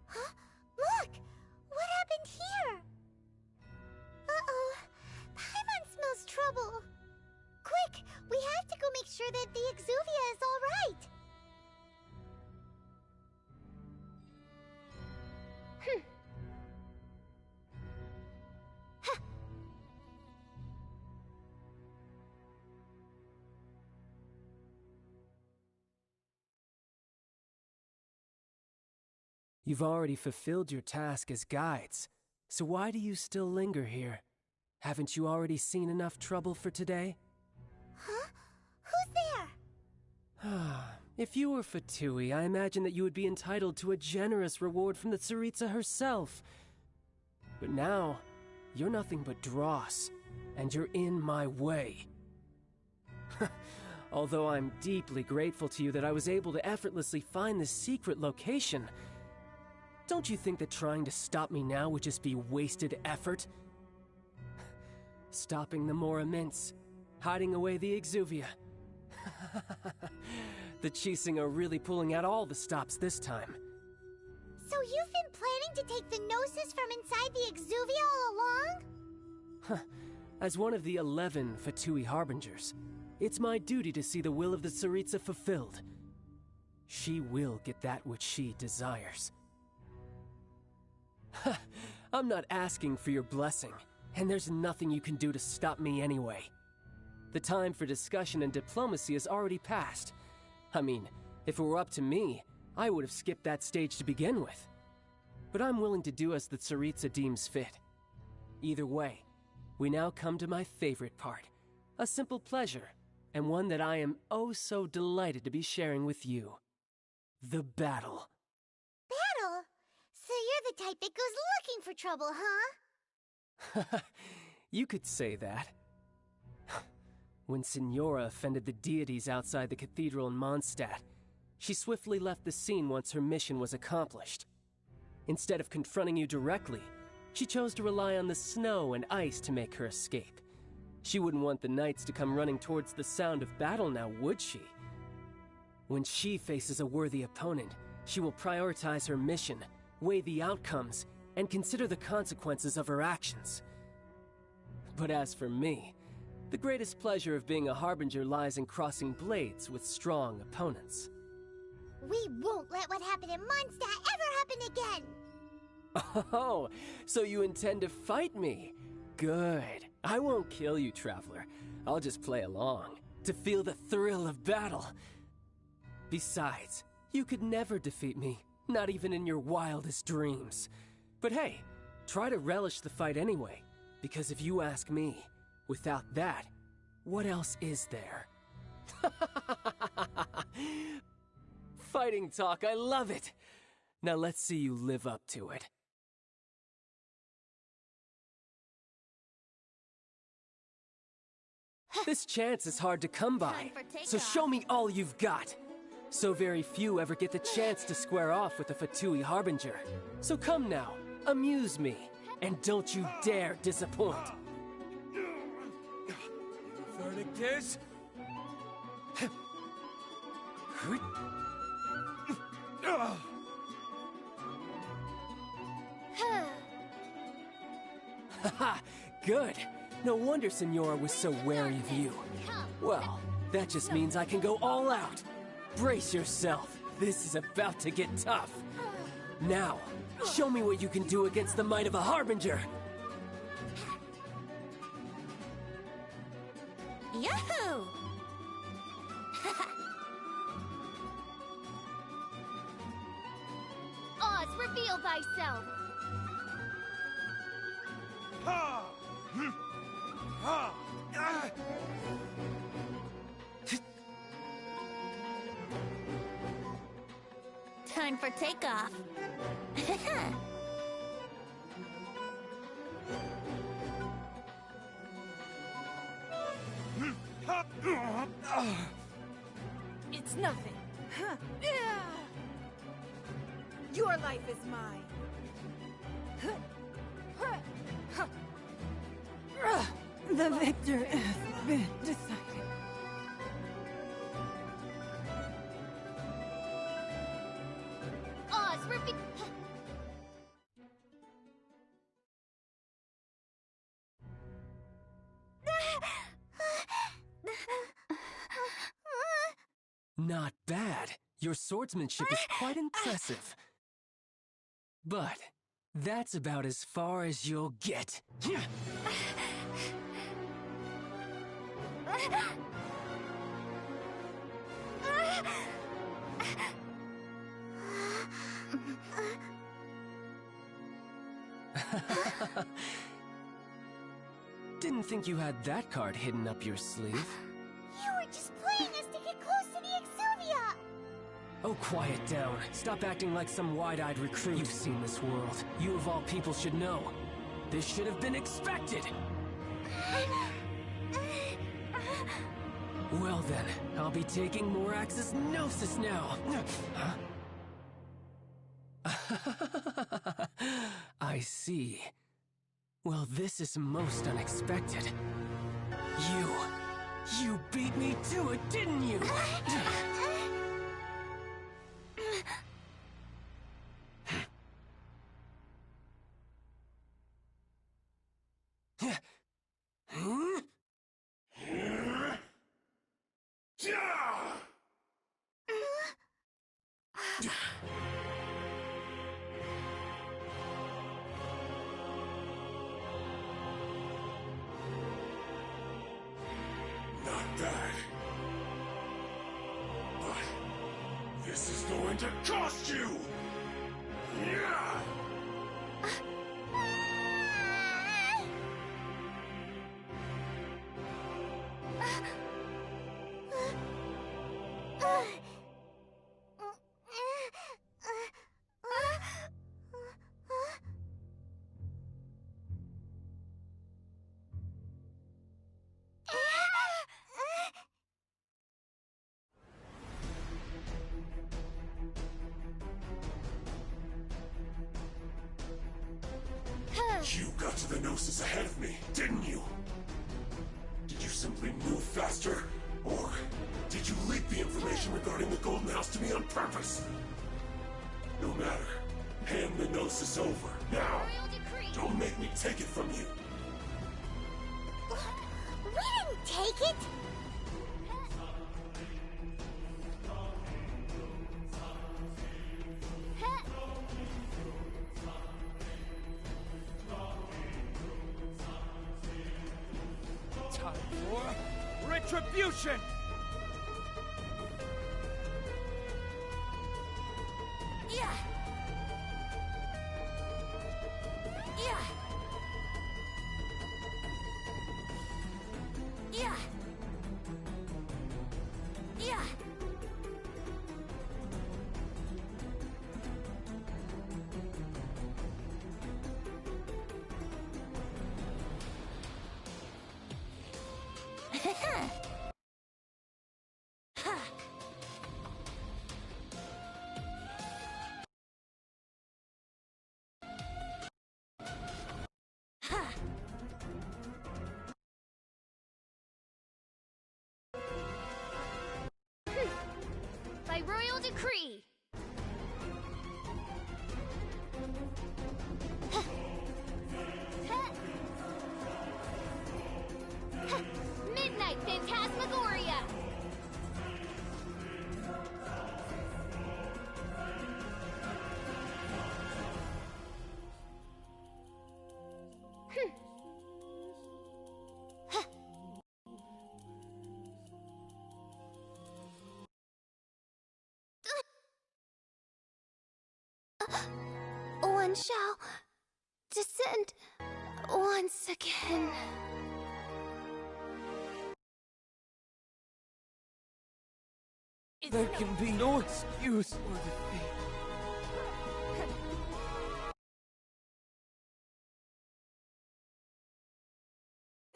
Huh? Look! What happened here? Uh-oh. Paimon smells trouble. Quick! We have to go make sure that the Exuvia is all right. You've already fulfilled your task as guides, so why do you still linger here? Haven't you already seen enough trouble for today? Huh? Who's there? If you were Fatui, I imagine that you would be entitled to a generous reward from the Tsaritsa herself. But now, you're nothing but dross, and you're in my way. Although I'm deeply grateful to you that I was able to effortlessly find this secret location, don't you think that trying to stop me now would just be wasted effort? Stopping the Mora Mints, hiding away the Exuvia. The Chising are really pulling out all the stops this time. So you've been planning to take the Gnosis from inside the Exuvia all along? As one of the 11 Fatui Harbingers, it's my duty to see the will of the Tsaritsa fulfilled. She will get that which she desires. I'm not asking for your blessing, and there's nothing you can do to stop me anyway. The time for discussion and diplomacy has already passed. I mean, if it were up to me, I would have skipped that stage to begin with. But I'm willing to do as the Tsaritsa deems fit. Either way, we now come to my favorite part. A simple pleasure, and one that I am oh so delighted to be sharing with you. The battle. Battle? So you're the type that goes looking for trouble, huh? You could say that. When Signora offended the deities outside the cathedral in Mondstadt, she swiftly left the scene once her mission was accomplished. Instead of confronting you directly, she chose to rely on the snow and ice to make her escape. She wouldn't want the knights to come running towards the sound of battle now, would she? When she faces a worthy opponent, she will prioritize her mission, weigh the outcomes, and consider the consequences of her actions. But as for me, the greatest pleasure of being a Harbinger lies in crossing blades with strong opponents. We won't let what happened in Mondstadt ever happen again! Oh, so you intend to fight me? Good. I won't kill you, Traveler. I'll just play along, to feel the thrill of battle. Besides, you could never defeat me, not even in your wildest dreams. But hey, try to relish the fight anyway, because if you ask me, without that, what else is there? Fighting talk, I love it! Now let's see you live up to it. This chance is hard to come by, so show me all you've got. So very few ever get the chance to square off with a Fatui Harbinger. So come now, amuse me, and don't you dare disappoint. Verdict is... Haha, good. No wonder Signora was so wary of you. Well, that just means I can go all out. Brace yourself. This is about to get tough. Now, show me what you can do against the might of a Harbinger. Yahoo! Oz, reveal thyself! Ha! Ha! Ah! Time for takeoff. It's nothing. Your life is mine. The victor has been decided. Oz, reveal... Not bad. Your swordsmanship is quite impressive. But that's about as far as you'll get. Didn't think you had that card hidden up your sleeve. You were just playing us to get close to the Exuvia! Oh, quiet down. Stop acting like some wide-eyed recruit. You've seen this world. You of all people should know. This should have been expected! Well then, I'll be taking Morax's Gnosis now! I see. Well, this is most unexpected. You beat me to it, didn't you? Not bad. But this is going to cost you! Yeah! You got to the Gnosis ahead of me, didn't you? Did you simply move faster? Or did you leak the information regarding the Golden House to me on purpose? No matter. Hand the Gnosis over, now! Don't make me take it from you! We didn't take it! Time for retribution! Yeah! Yeah! Yeah! Yeah! By royal decree! Midnight Phantasmagoria! shall descend once again. There can be no excuse for defeat.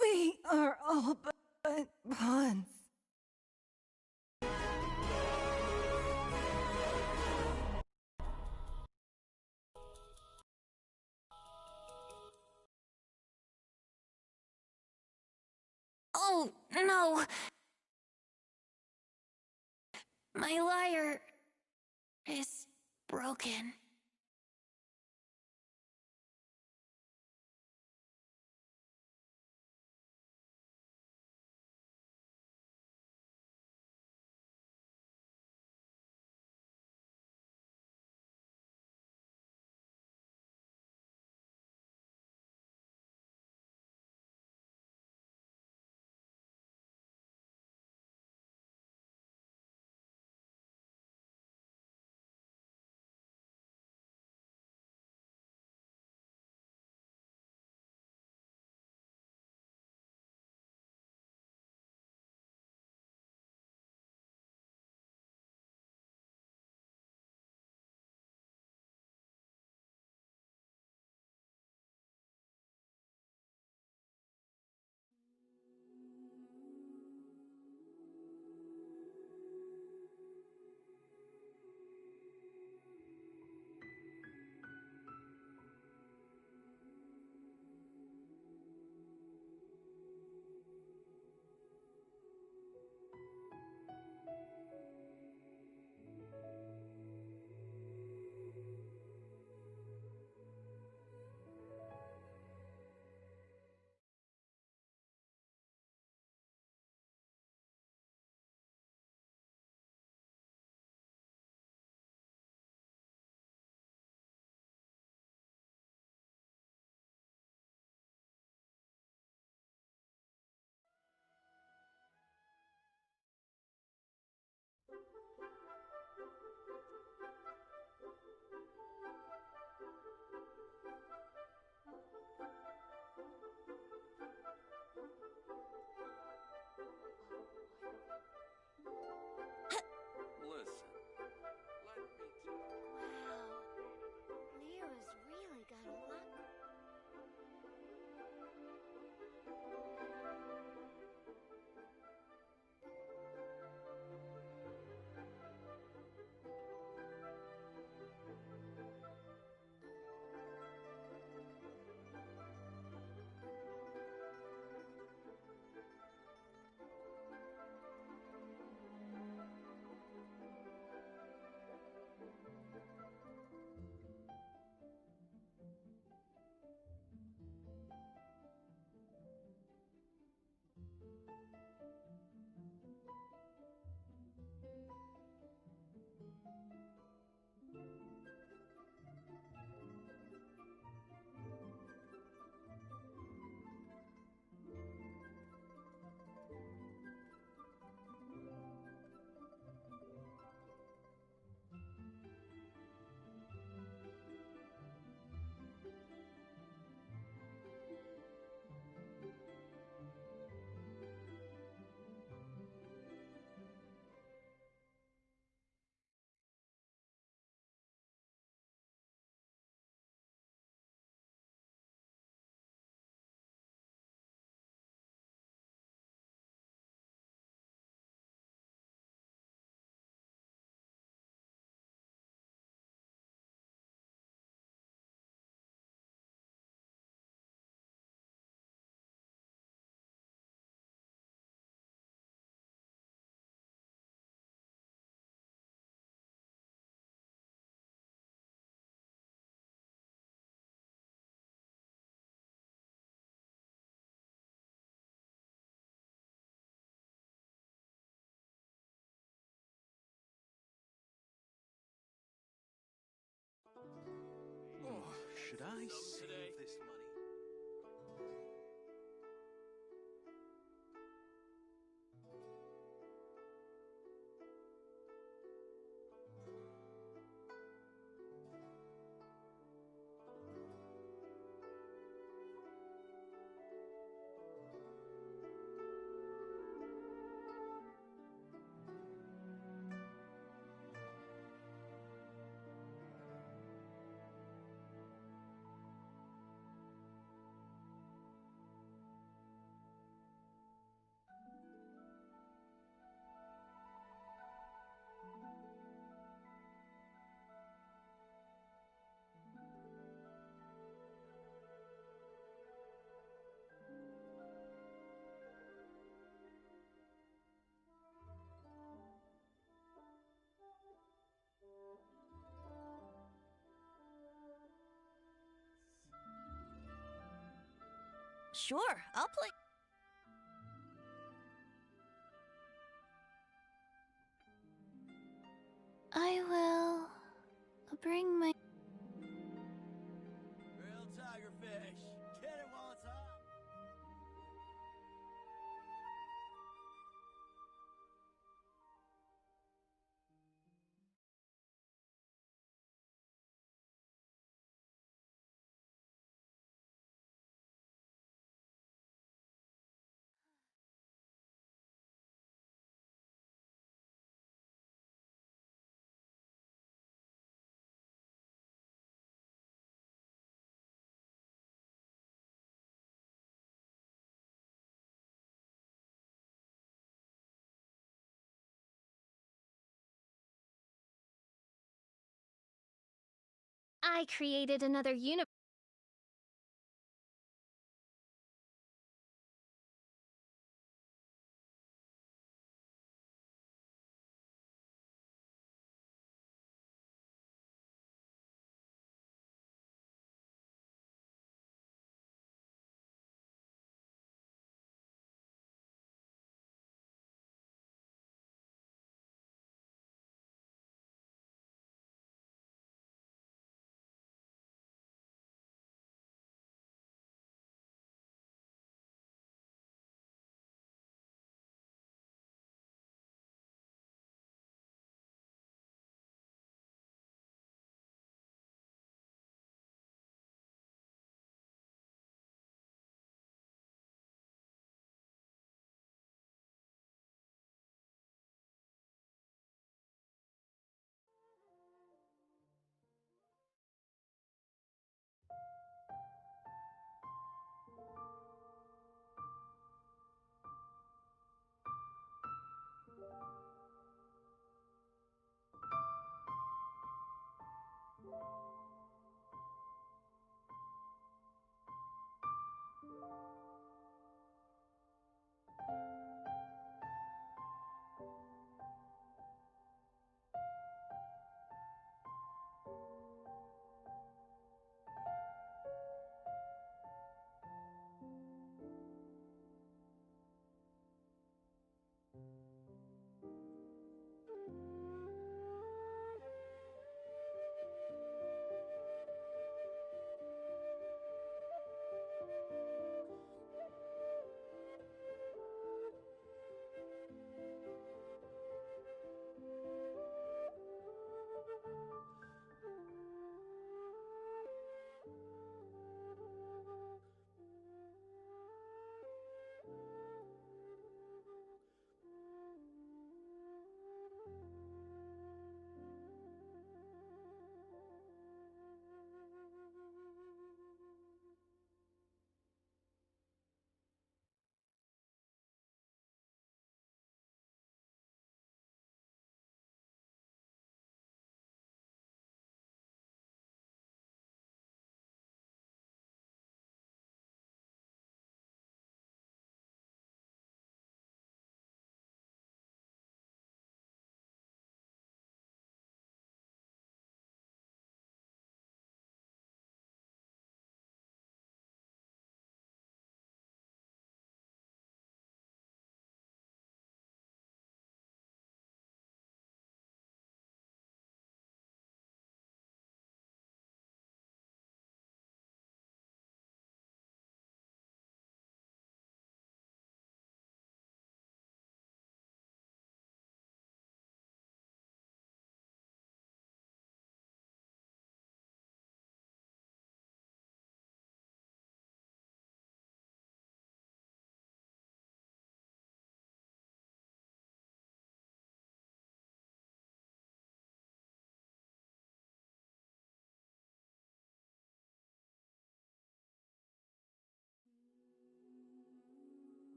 We are all but pawns. Oh, no. My lyre is broken. Oh, should I save this money? Sure, I'll play. I will bring my. Real tigerfish. Get it while it's hot. I created another universe.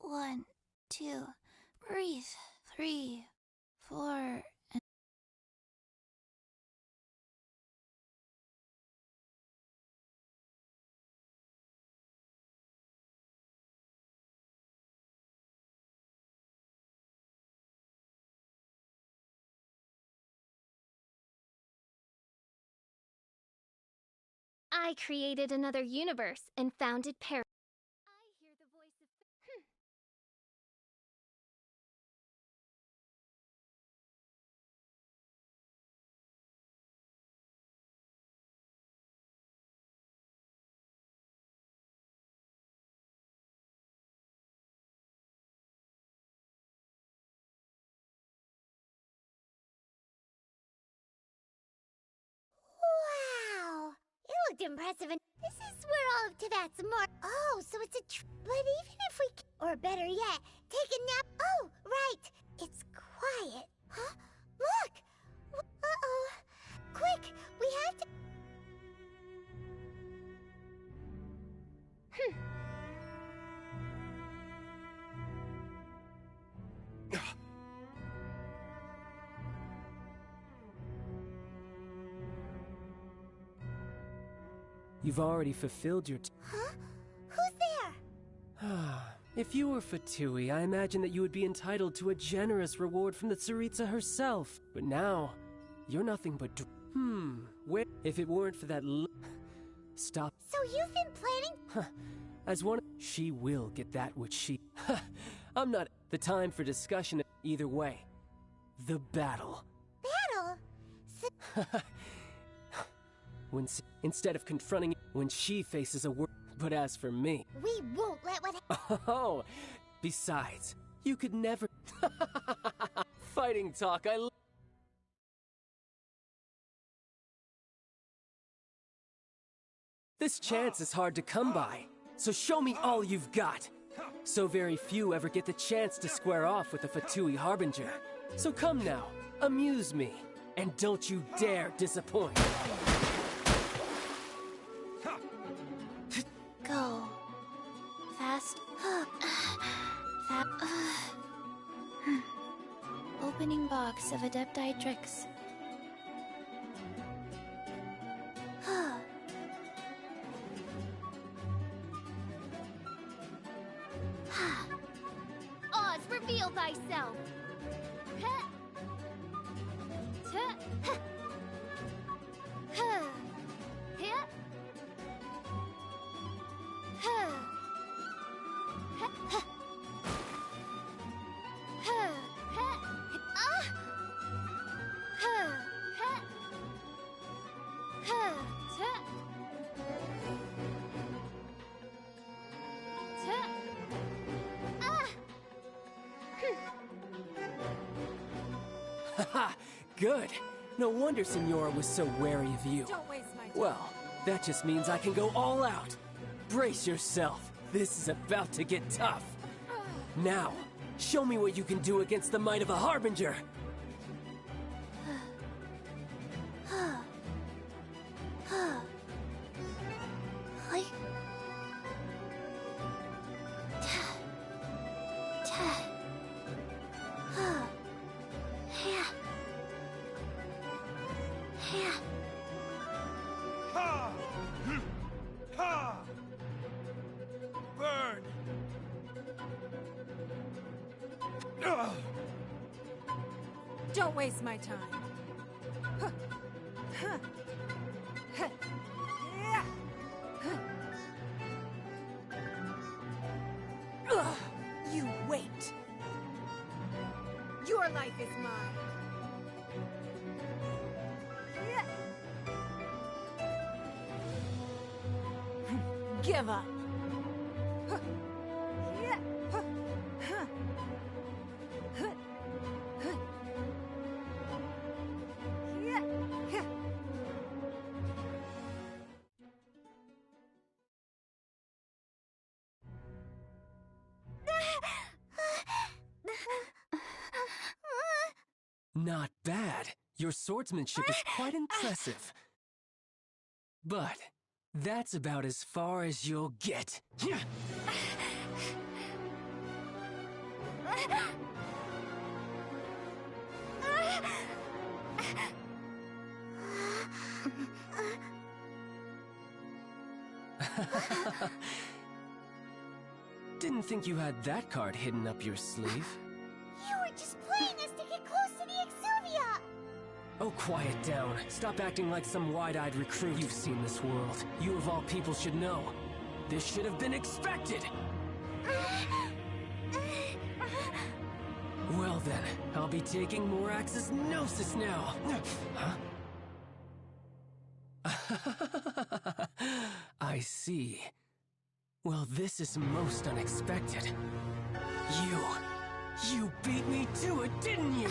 1, 2, breathe. 3, 4, and... I created another universe and founded Paris. I hear the voice of... Wow! It looked impressive and this is where all of Tibet's more... Oh, so it's a but even if we... Or better yet, take a nap... Oh, right! It's quiet. Huh? Look! Uh-oh. Quick, we have to... You've already fulfilled your... Huh? Who's there? If you were Fatui, I imagine that you would be entitled to a generous reward from the Tsaritsa herself. But now, you're nothing but... where... If it weren't for that Stop. So you've been planning... As one... She will get that which she... I'm not... The time for discussion either way. The battle. Battle? Instead of confronting... When she faces a word... But as for me... We won't let what... Oh! Besides, you could never... Fighting talk, This chance is hard to come by, so show me all you've got. So very few ever get the chance to square off with a Fatui Harbinger. So come now, amuse me, and don't you dare disappoint. Go. Fast. Opening box of Adepti tricks. Oz, reveal thyself. Haha, good. No wonder Senora was so wary of you. Don't waste my time. Well, that just means I can go all out. Brace yourself. This is about to get tough. Now, show me what you can do against the might of a Harbinger. Burn! Don't waste my time. You wait. Your life is mine. Give up. Not bad. Your swordsmanship is quite impressive. But that's about as far as you'll get. Didn't think you had that card hidden up your sleeve. You were just playing us to get close to the Exuvia! Oh, quiet down. Stop acting like some wide-eyed recruit. You've seen this world. You of all people should know. This should have been expected! Well then, I'll be taking Morax's Gnosis now! Huh? I see. Well, this is most unexpected. You beat me to it, didn't you?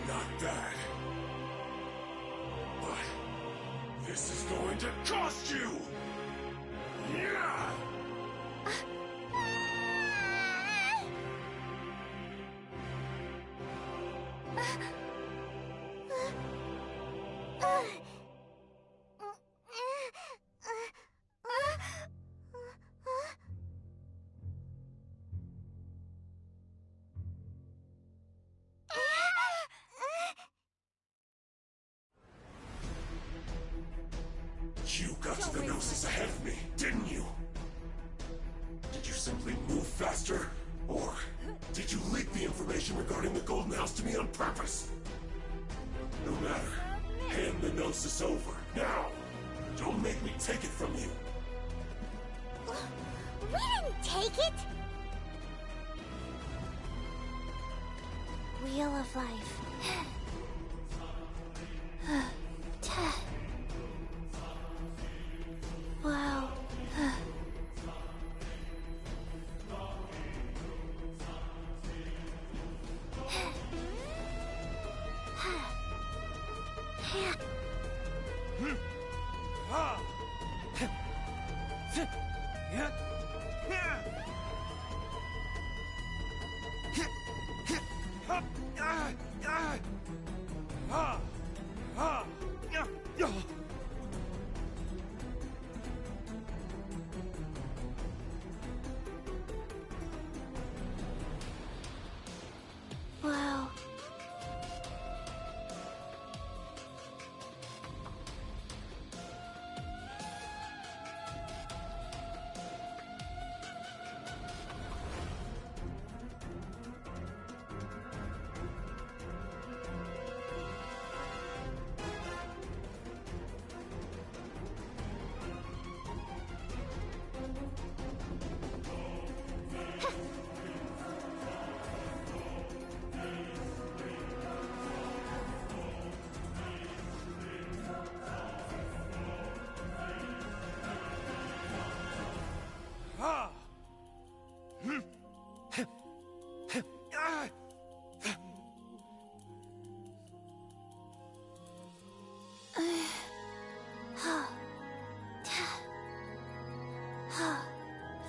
Not that. But this is going to cost you! Yeah! You got to the Gnosis ahead of me, didn't you? Did you simply move faster? Or did you leak the information regarding the Golden House to me on purpose? No matter. Hand the Gnosis over, now! Don't make me take it from you! We didn't take it! Wheel of Life. Wow. Wow.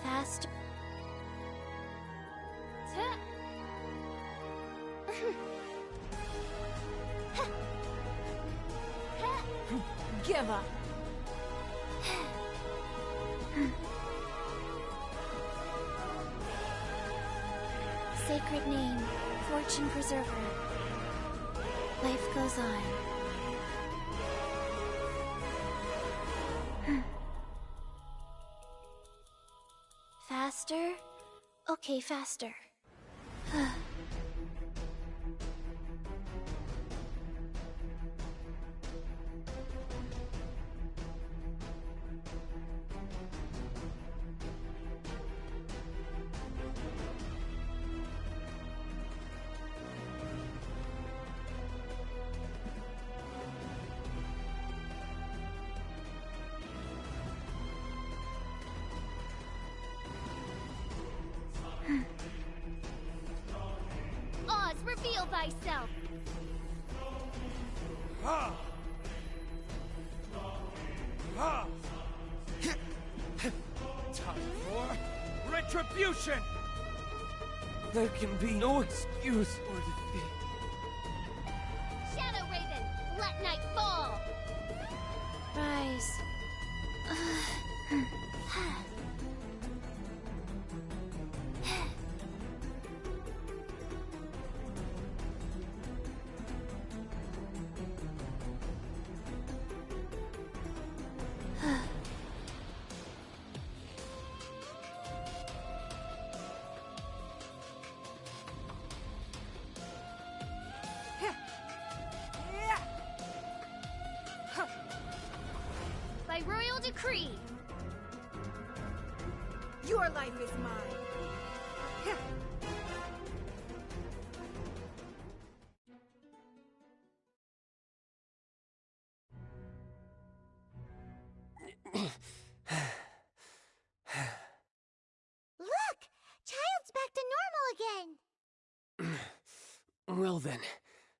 Faster. Give up. Sacred name, Fortune Preserver. Life goes on. Faster? Okay, faster. Oz, reveal thyself! Time for retribution! There can be no excuse for defeat. Shadow Raven, let night fall! Rise. By royal decree! Your life is mine. Look! Child's back to normal again! Well then,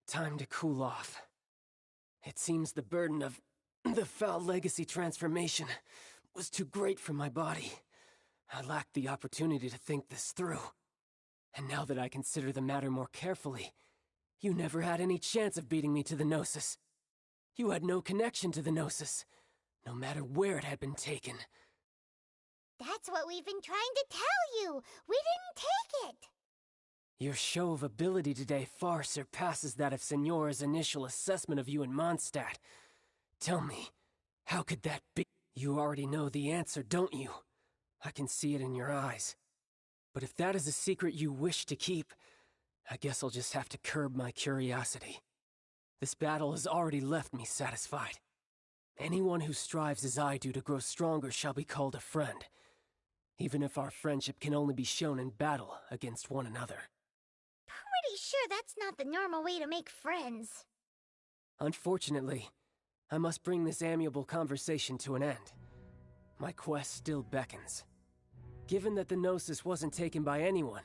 time to cool off. It seems the burden of the foul legacy transformation was too great for my body. I lacked the opportunity to think this through. And now that I consider the matter more carefully, you never had any chance of beating me to the Gnosis. You had no connection to the Gnosis, no matter where it had been taken. That's what we've been trying to tell you! We didn't take it! Your show of ability today far surpasses that of Signora's initial assessment of you in Mondstadt. Tell me, how could that be? You already know the answer, don't you? I can see it in your eyes. But if that is a secret you wish to keep, I guess I'll just have to curb my curiosity. This battle has already left me satisfied. Anyone who strives as I do to grow stronger shall be called a friend, even if our friendship can only be shown in battle against one another. Pretty sure that's not the normal way to make friends. Unfortunately, I must bring this amiable conversation to an end. My quest still beckons. Given that the Gnosis wasn't taken by anyone,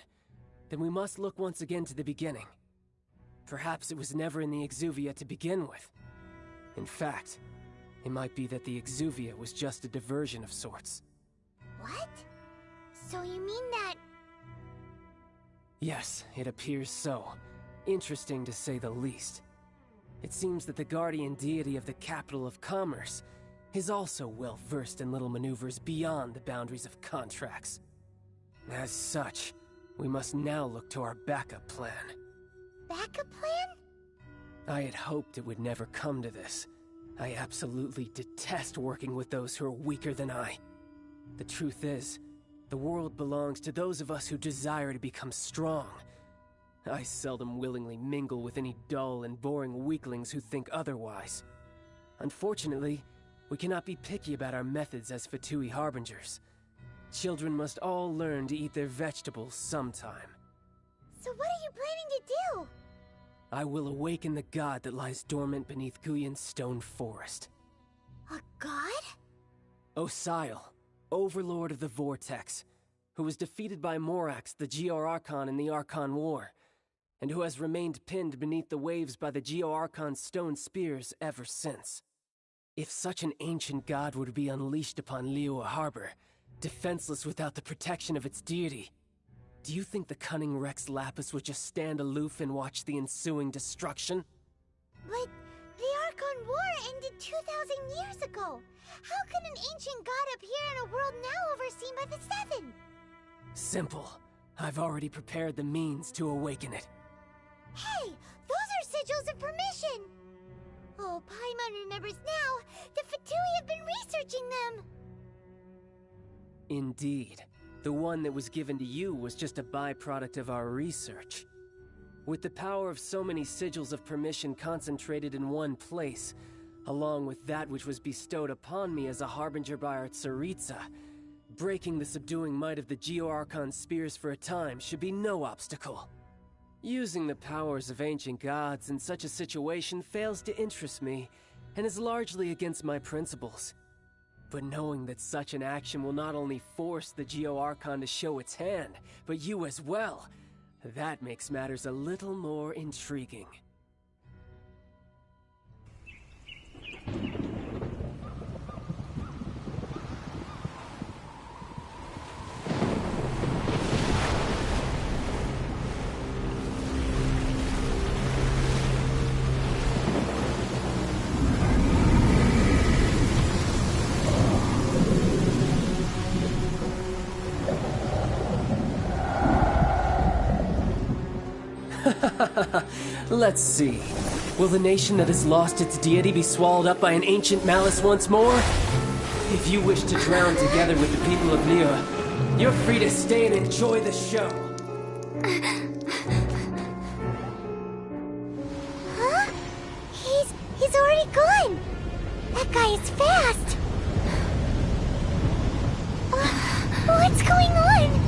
then we must look once again to the beginning. Perhaps it was never in the Exuvia to begin with. In fact, it might be that the Exuvia was just a diversion of sorts. What? So you mean that... Yes, it appears so. Interesting to say the least. It seems that the guardian deity of the capital of commerce is also well versed in little maneuvers beyond the boundaries of contracts. As such, we must now look to our backup plan. Backup plan? I had hoped it would never come to this. I absolutely detest working with those who are weaker than I. The truth is, the world belongs to those of us who desire to become strong. I seldom willingly mingle with any dull and boring weaklings who think otherwise. Unfortunately, we cannot be picky about our methods as Fatui Harbingers. Children must all learn to eat their vegetables sometime. So what are you planning to do? I will awaken the god that lies dormant beneath Guyon's stone forest. A god? Osial, overlord of the Vortex, who was defeated by Morax, the Geo-Archon in the Archon War, and who has remained pinned beneath the waves by the Geo-Archon's stone spears ever since. If such an ancient god were to be unleashed upon Liyue Harbor, defenseless without the protection of its deity, do you think the cunning Rex Lapis would just stand aloof and watch the ensuing destruction? But the Archon War ended 2,000 years ago. How can an ancient god appear in a world now overseen by the Seven? Simple. I've already prepared the means to awaken it. Hey, those are sigils of permission! Oh, Paimon remembers now. The Fatui have been researching them. Indeed. The one that was given to you was just a byproduct of our research. With the power of so many sigils of permission concentrated in one place, along with that which was bestowed upon me as a harbinger by our Tsaritsa, breaking the subduing might of the Geo-Archon spears for a time should be no obstacle. Using the powers of ancient gods in such a situation fails to interest me, and is largely against my principles. But knowing that such an action will not only force the Geo-Archon to show its hand, but you as well, that makes matters a little more intriguing. Let's see. Will the nation that has lost its deity be swallowed up by an ancient malice once more? If you wish to drown together with the people of Liyue, you're free to stay and enjoy the show. Huh? He's already gone. That guy is fast. What's going on?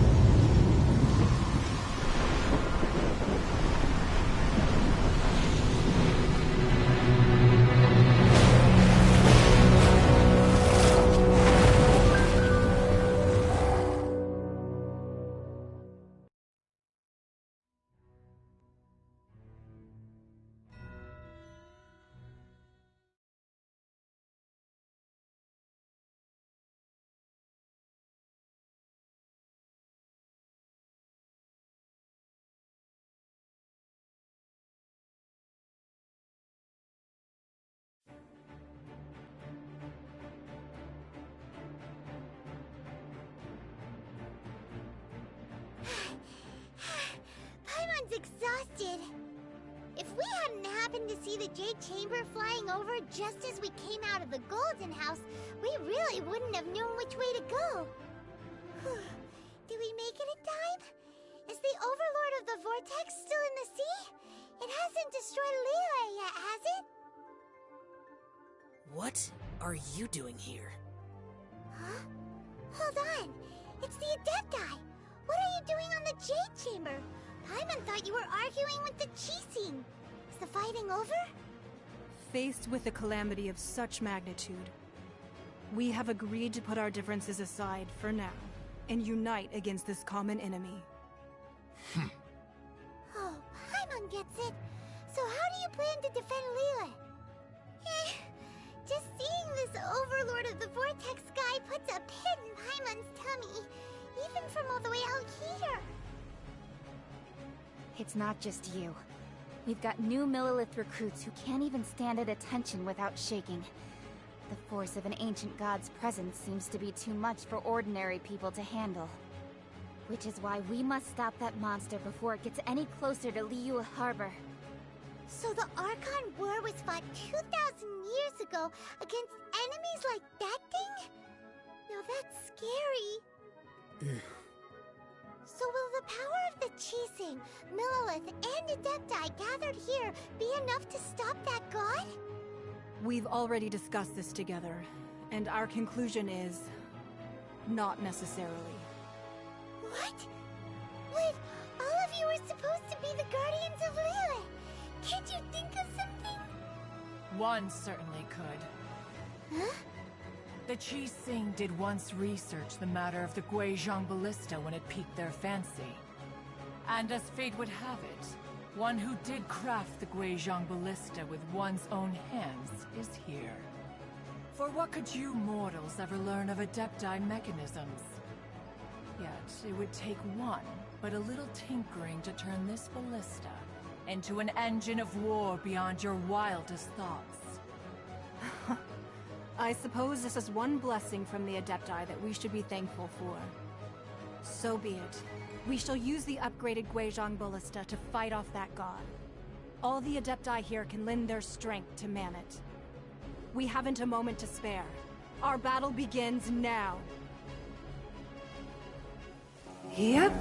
Paimon's exhausted. If we hadn't happened to see the Jade Chamber flying over just as we came out of the Golden House, we really wouldn't have known which way to go. Did we make it in time? Is the Overlord of the Vortex still in the sea? It hasn't destroyed Liyue yet, has it? What are you doing here? Huh? Hold on. It's the Adepti. What are you doing on the Jade Chamber? Paimon thought you were arguing with the Qixing. Is the fighting over? Faced with a calamity of such magnitude, we have agreed to put our differences aside for now and unite against this common enemy. Oh, Paimon gets it. So how do you plan to defend Liyue? Just seeing this Overlord of the Vortex guy puts a pit in Paimon's tummy, even from all the way out here. It's not just you. We've got new Millelith recruits who can't even stand at attention without shaking. The force of an ancient god's presence seems to be too much for ordinary people to handle. Which is why we must stop that monster before it gets any closer to Liyue Harbor. So the Archon War was fought 2,000 years ago against enemies like that thing? Now that's scary. So will the power of the Qixing, Millelith, and Adepti gathered here be enough to stop that god? We've already discussed this together, and our conclusion is... not necessarily. What? Wait, all of you were supposed to be the Guardians of Liyue. Can't you think of something? One certainly could. Huh? The Qixing did once research the matter of the Guizhong Ballista when it piqued their fancy. And as fate would have it, one who did craft the Guizhong Ballista with one's own hands is here. For what could you mortals ever learn of Adepti mechanisms? Yet, it would take one, but a little tinkering to turn this ballista into an engine of war beyond your wildest thoughts. I suppose this is one blessing from the Adepti that we should be thankful for. So be it. We shall use the upgraded Guizhong Ballista to fight off that god. All the Adepti here can lend their strength to man it. We haven't a moment to spare. Our battle begins now. Yep.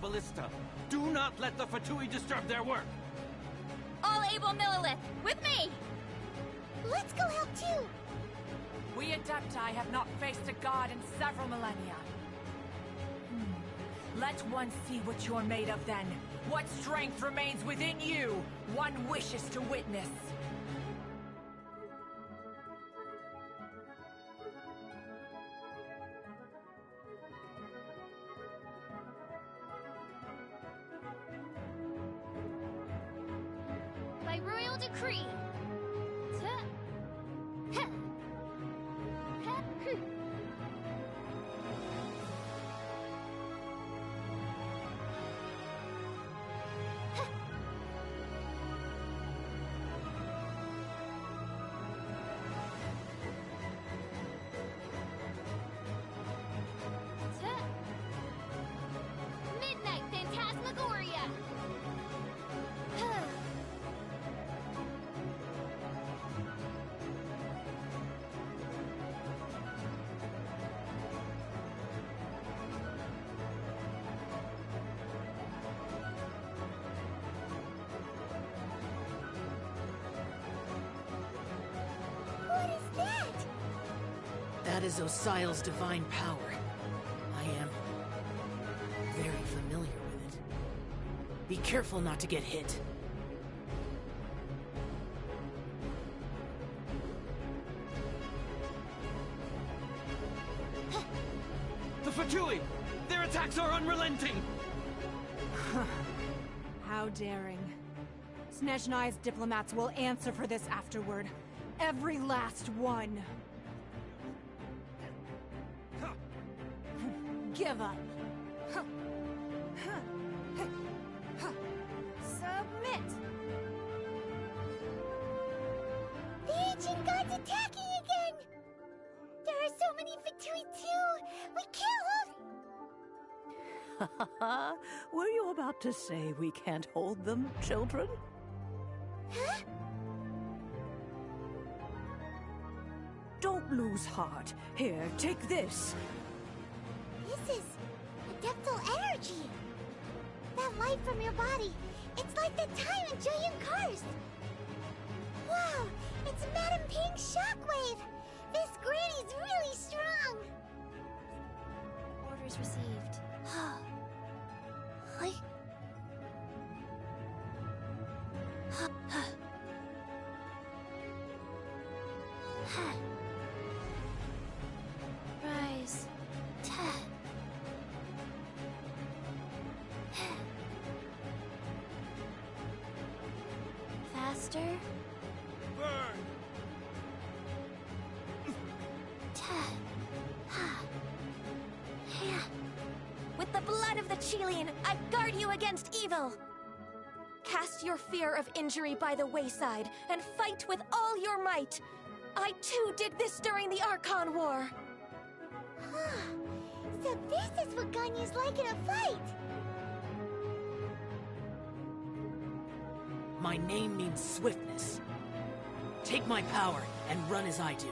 Ballista. Do not let the Fatui disturb their work. All able Millilith, with me! Let's go help too! We Adepti have not faced a god in several millennia. Let one see what you're made of then. What strength remains within you, one wishes to witness. By royal decree. Midnight Phantasmagoria. What is that? That is Osial's divine power. I am very familiar with it. Be careful not to get hit. The Fatui! Their attacks are unrelenting! How daring. Snezhnai's diplomats will answer for this afterward. Every last one. Give up. Submit. The ancient god's attacking again! There are so many Fatui too! We can't hold... Were you about to say we can't hold them, children? Huh? Don't lose heart. Here, take this. This is adeptal energy. That light from your body, it's like the time in Julian Karst. Wow, it's Madame Ping's shockwave. This granny's really strong. Orders received. Hi. Rise. Faster. Burn! With the blood of the Chilean, I guard you against evil! Cast your fear of injury by the wayside, and fight with all your might! I too did this during the Archon War! So this is what Ganyu's like in a fight! My name means swiftness. Take my power and run as I do.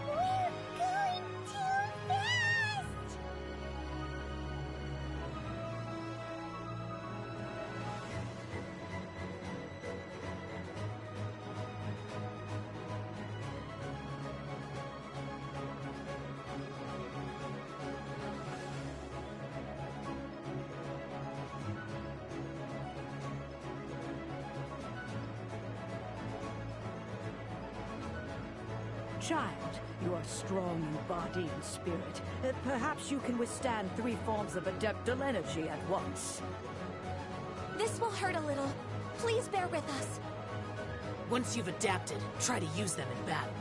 We're going too fast! Child, you are strong in body and spirit. Perhaps you can withstand 3 forms of adeptal energy at once. This will hurt a little. Please bear with us. Once you've adapted, try to use them in battle.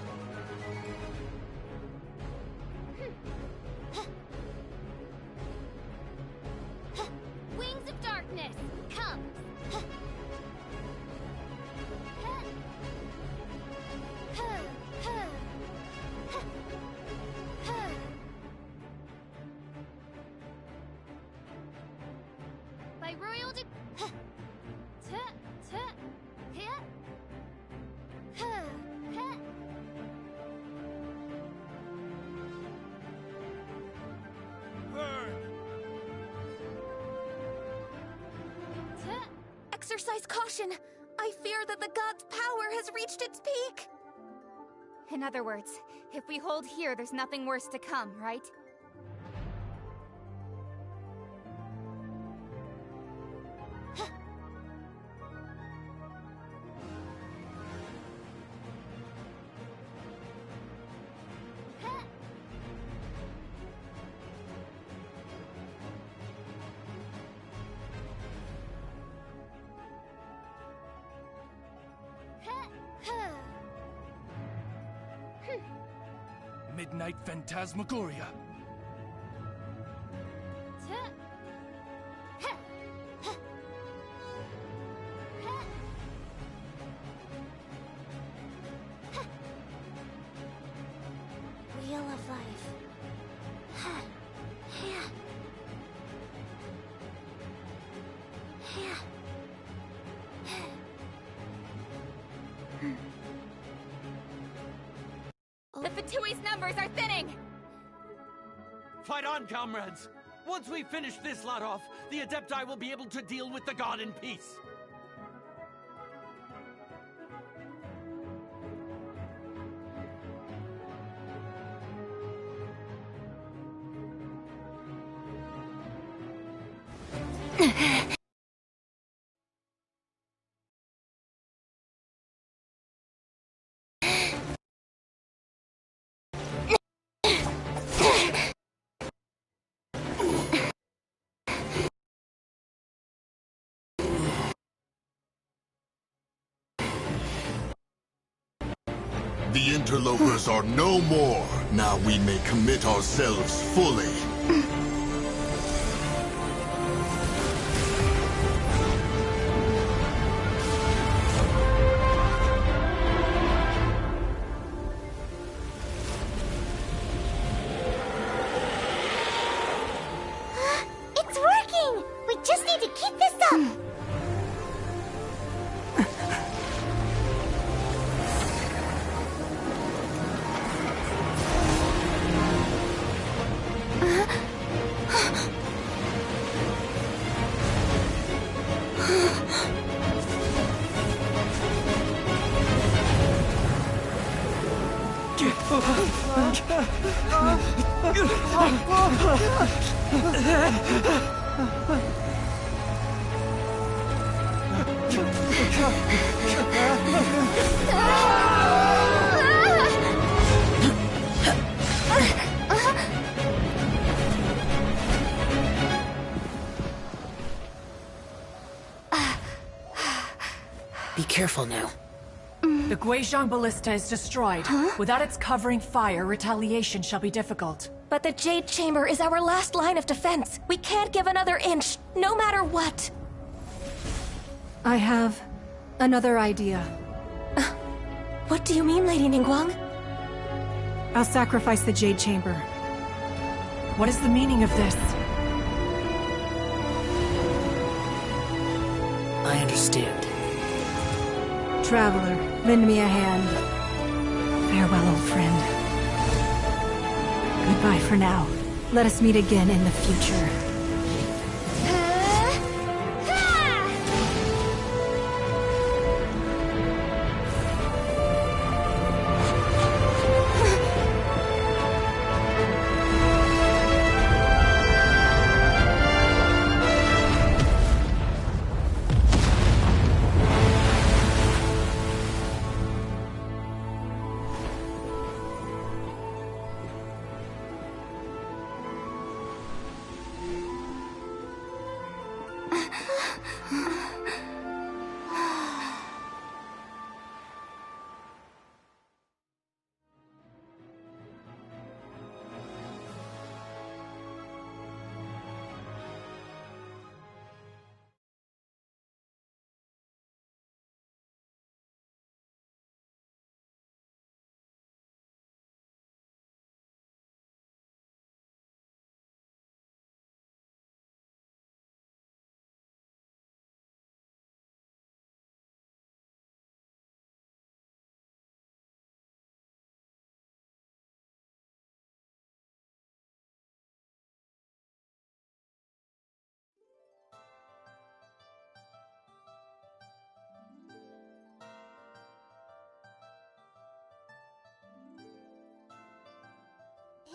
Wings of darkness, come! By royal Burn! Exercise caution! I fear that the god's power has reached its peak! In other words, if we hold here, there's nothing worse to come, right? Midnight Phantasmagoria. Wheel of Life. The Fatui's numbers are thinning! Fight on, comrades! Once we finish this lot off, the Adepti will be able to deal with the god in peace. The interlopers are no more. Now we may commit ourselves fully. It's working! We just need to keep this up! Be careful now. The Guizhong Ballista is destroyed. Without its covering fire, retaliation shall be difficult. But the Jade Chamber is our last line of defense. We can't give another inch, no matter what. I have another idea. What do you mean, Lady Ningguang? I'll sacrifice the Jade Chamber. What is the meaning of this? I understand. Traveler, lend me a hand. Farewell, old friend. Goodbye for now. Let us meet again in the future.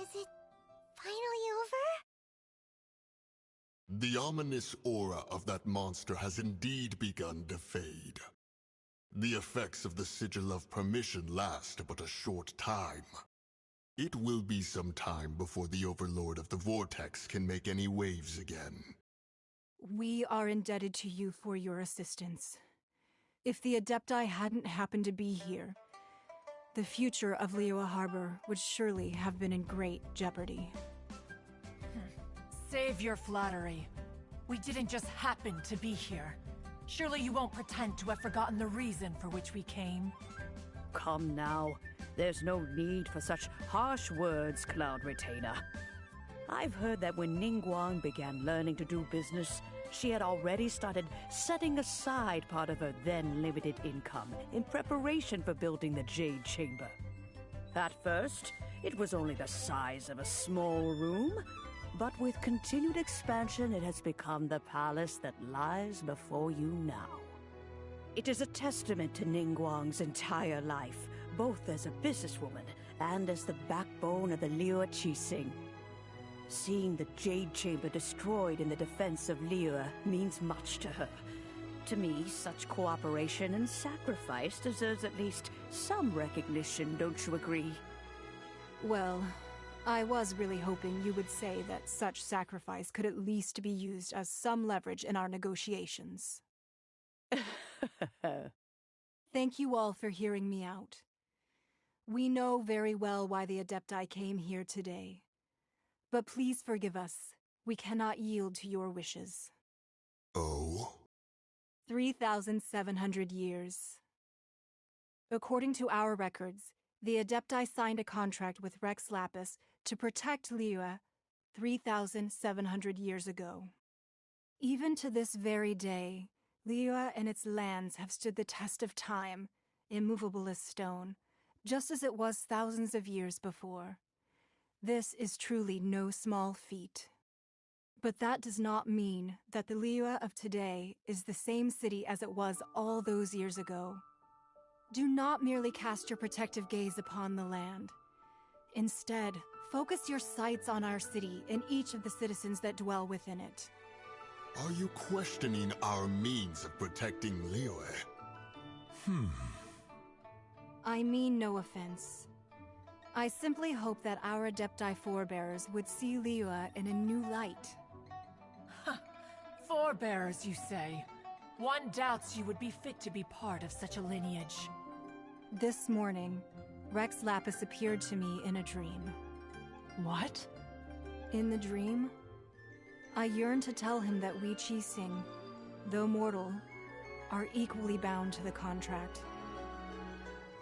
Is it finally over? The ominous aura of that monster has indeed begun to fade. The effects of the Sigil of Permission last but a short time. It will be some time before the Overlord of the Vortex can make any waves again. We are indebted to you for your assistance. If the Adepti hadn't happened to be here, the future of Liyue Harbor would surely have been in great jeopardy. Save your flattery. We didn't just happen to be here. Surely you won't pretend to have forgotten the reason for which we came. Come now. There's no need for such harsh words, Cloud Retainer. I've heard that when Ningguang began learning to do business, she had already started setting aside part of her then limited income in preparation for building the Jade Chamber. At first, it was only the size of a small room, but with continued expansion, it has become the palace that lies before you now. It is a testament to Ningguang's entire life, both as a businesswoman and as the backbone of the Liyue Qixing. Seeing the Jade Chamber destroyed in the defense of Liyue means much to her. To me, such cooperation and sacrifice deserves at least some recognition, don't you agree? Well, I was really hoping you would say that such sacrifice could at least be used as some leverage in our negotiations. Thank you all for hearing me out. We know very well why the Adepti came here today. But please forgive us. We cannot yield to your wishes. Oh? 3,700 years. According to our records, the Adepti signed a contract with Rex Lapis to protect Liyue 3,700 years ago. Even to this very day, Liyue and its lands have stood the test of time, immovable as stone, just as it was thousands of years before. This is truly no small feat. But that does not mean that the Liyue of today is the same city as it was all those years ago. Do not merely cast your protective gaze upon the land. Instead, focus your sights on our city and each of the citizens that dwell within it. Are you questioning our means of protecting Liyue? I mean no offense. I simply hope that our Adepti forebears would see Liyue in a new light. Forebears, you say? One doubts you would be fit to be part of such a lineage. This morning, Rex Lapis appeared to me in a dream. What? In the dream, I yearned to tell him that we Qixing, though mortal, are equally bound to the contract.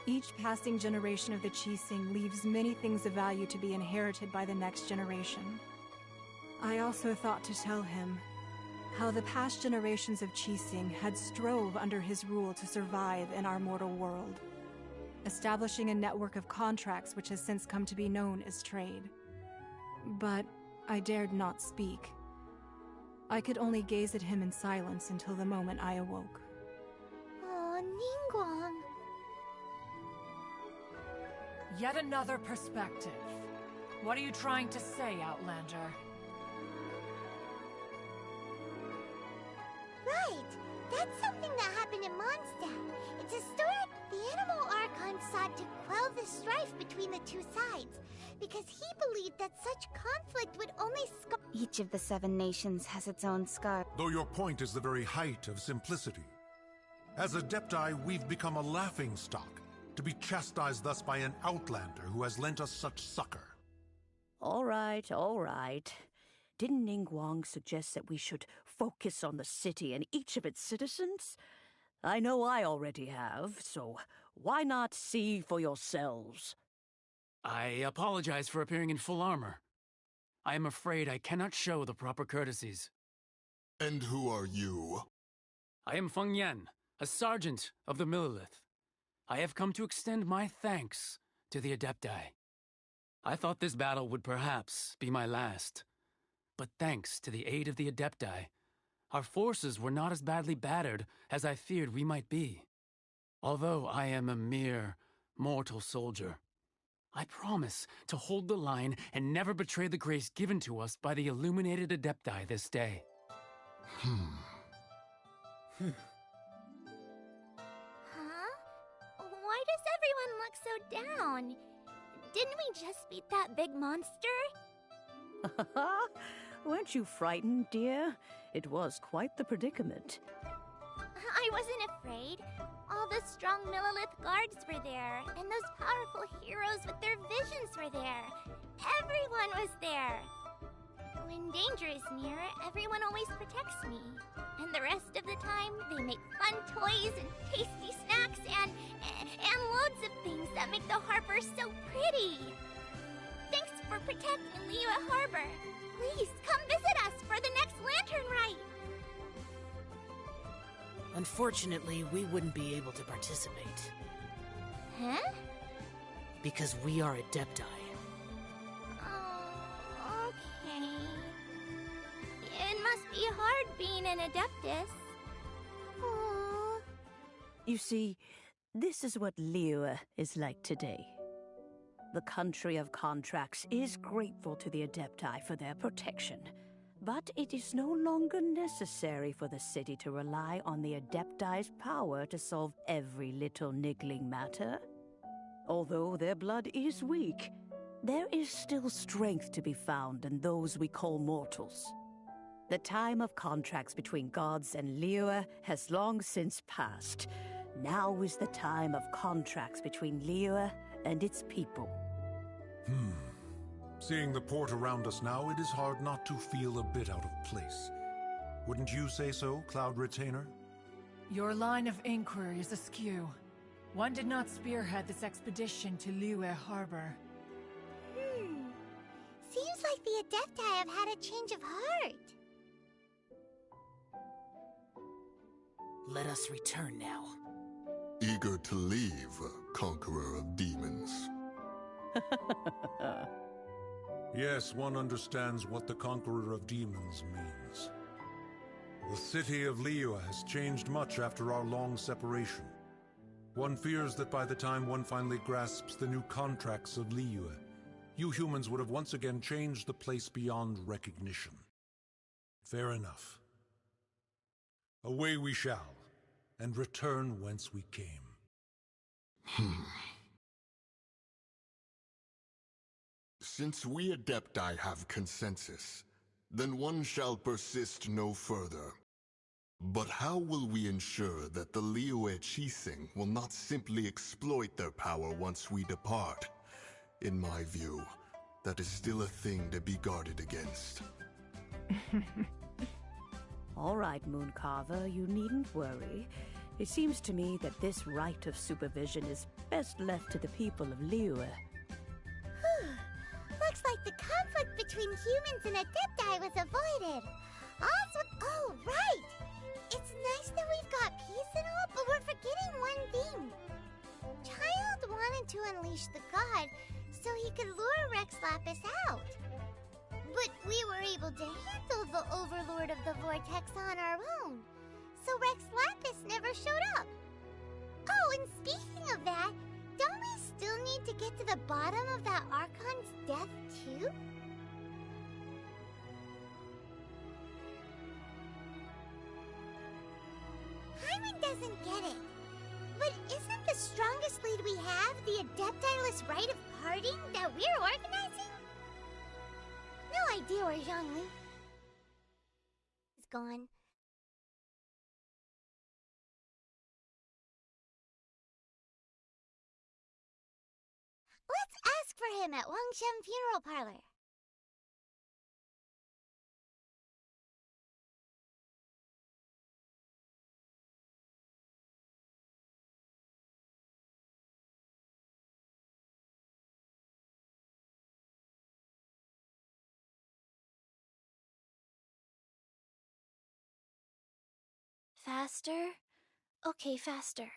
Each passing generation of the Qixing leaves many things of value to be inherited by the next generation. I also thought to tell him how the past generations of Qixing had strove under his rule to survive in our mortal world, establishing a network of contracts which has since come to be known as trade. But I dared not speak. I could only gaze at him in silence until the moment I awoke. Oh, Ningguang. Yet another perspective. What are you trying to say, Outlander? Right! That's something that happened in Mondstadt. It's historic. The Animal Archon sought to quell the strife between the two sides, because he believed that such conflict would only scar— Each of the 7 nations has its own scar. Though your point is the very height of simplicity. As Adepti, we've become a laughingstock, to be chastised thus by an outlander who has lent us such succor. All right, all right. Didn't Ningguang suggest that we should focus on the city and each of its citizens? I know I already have, so why not see for yourselves? I apologize for appearing in full armor. I am afraid I cannot show the proper courtesies. And who are you? I am Feng Yan, a sergeant of the Millelith. I have come to extend my thanks to the Adepti. I thought this battle would perhaps be my last. But thanks to the aid of the Adepti, our forces were not as badly battered as I feared we might be. Although I am a mere mortal soldier, I promise to hold the line and never betray the grace given to us by the illuminated Adepti this day. Huh? Why does everyone look so down? Didn't we just beat that big monster? Weren't you frightened, dear? It was quite the predicament. I wasn't afraid. All the strong Millelith guards were there, and those powerful heroes with their visions were there. Everyone was there. When danger is near, everyone always protects me. And the rest of the time, they make fun toys and tasty snacks and loads of things that make the harbor so pretty. Thanks for protecting Liyue Harbor. Please, come visit us for the next lantern rite. Unfortunately, we wouldn't be able to participate. Huh? Because we are Adepti. Oh, okay. It must be hard being an Adeptus. Aww. You see, this is what Liyue is like today. The country of contracts is grateful to the Adepti for their protection, but it is no longer necessary for the city to rely on the Adepti's power to solve every little niggling matter. Although their blood is weak, there is still strength to be found in those we call mortals. The time of contracts between gods and Liyue has long since passed. Now is the time of contracts between Liyue and its people. Seeing the port around us now, it is hard not to feel a bit out of place. Wouldn't you say so, Cloud Retainer? Your line of inquiry is askew. One did not spearhead this expedition to Liyue Harbor. Seems like the Adepti have had a change of heart. Let us return now. Eager to leave, Conqueror of Demons. Yes, one understands what the Conqueror of Demons means. The city of Liyue has changed much after our long separation. One fears that by the time one finally grasps the new contracts of Liyue, you humans would have once again changed the place beyond recognition. Fair enough. Away we shall, and return whence we came. Since we Adepti have consensus, then one shall persist no further. But how will we ensure that the Liyue Qixing will not simply exploit their power once we depart? In my view, that is still a thing to be guarded against. All right, Mooncarver, you needn't worry. It seems to me that this right of supervision is best left to the people of Liyue. Looks like the conflict between humans and Adepti was avoided. Oh, right! It's nice that we've got peace and all, but we're forgetting one thing. Child wanted to unleash the god so he could lure Rex Lapis out. But we were able to handle the Overlord of the Vortex on our own, so Rex Lapis never showed up. Oh, and speaking of that, don't we still need to get to the bottom of that Archon's death, too? Hyman doesn't get it. But isn't the strongest lead we have the Adepti-less rite of parting that we're organizing? No idea where Zhongli is gone. Let's ask for him at Wangshen Funeral Parlor. Faster? Okay, faster.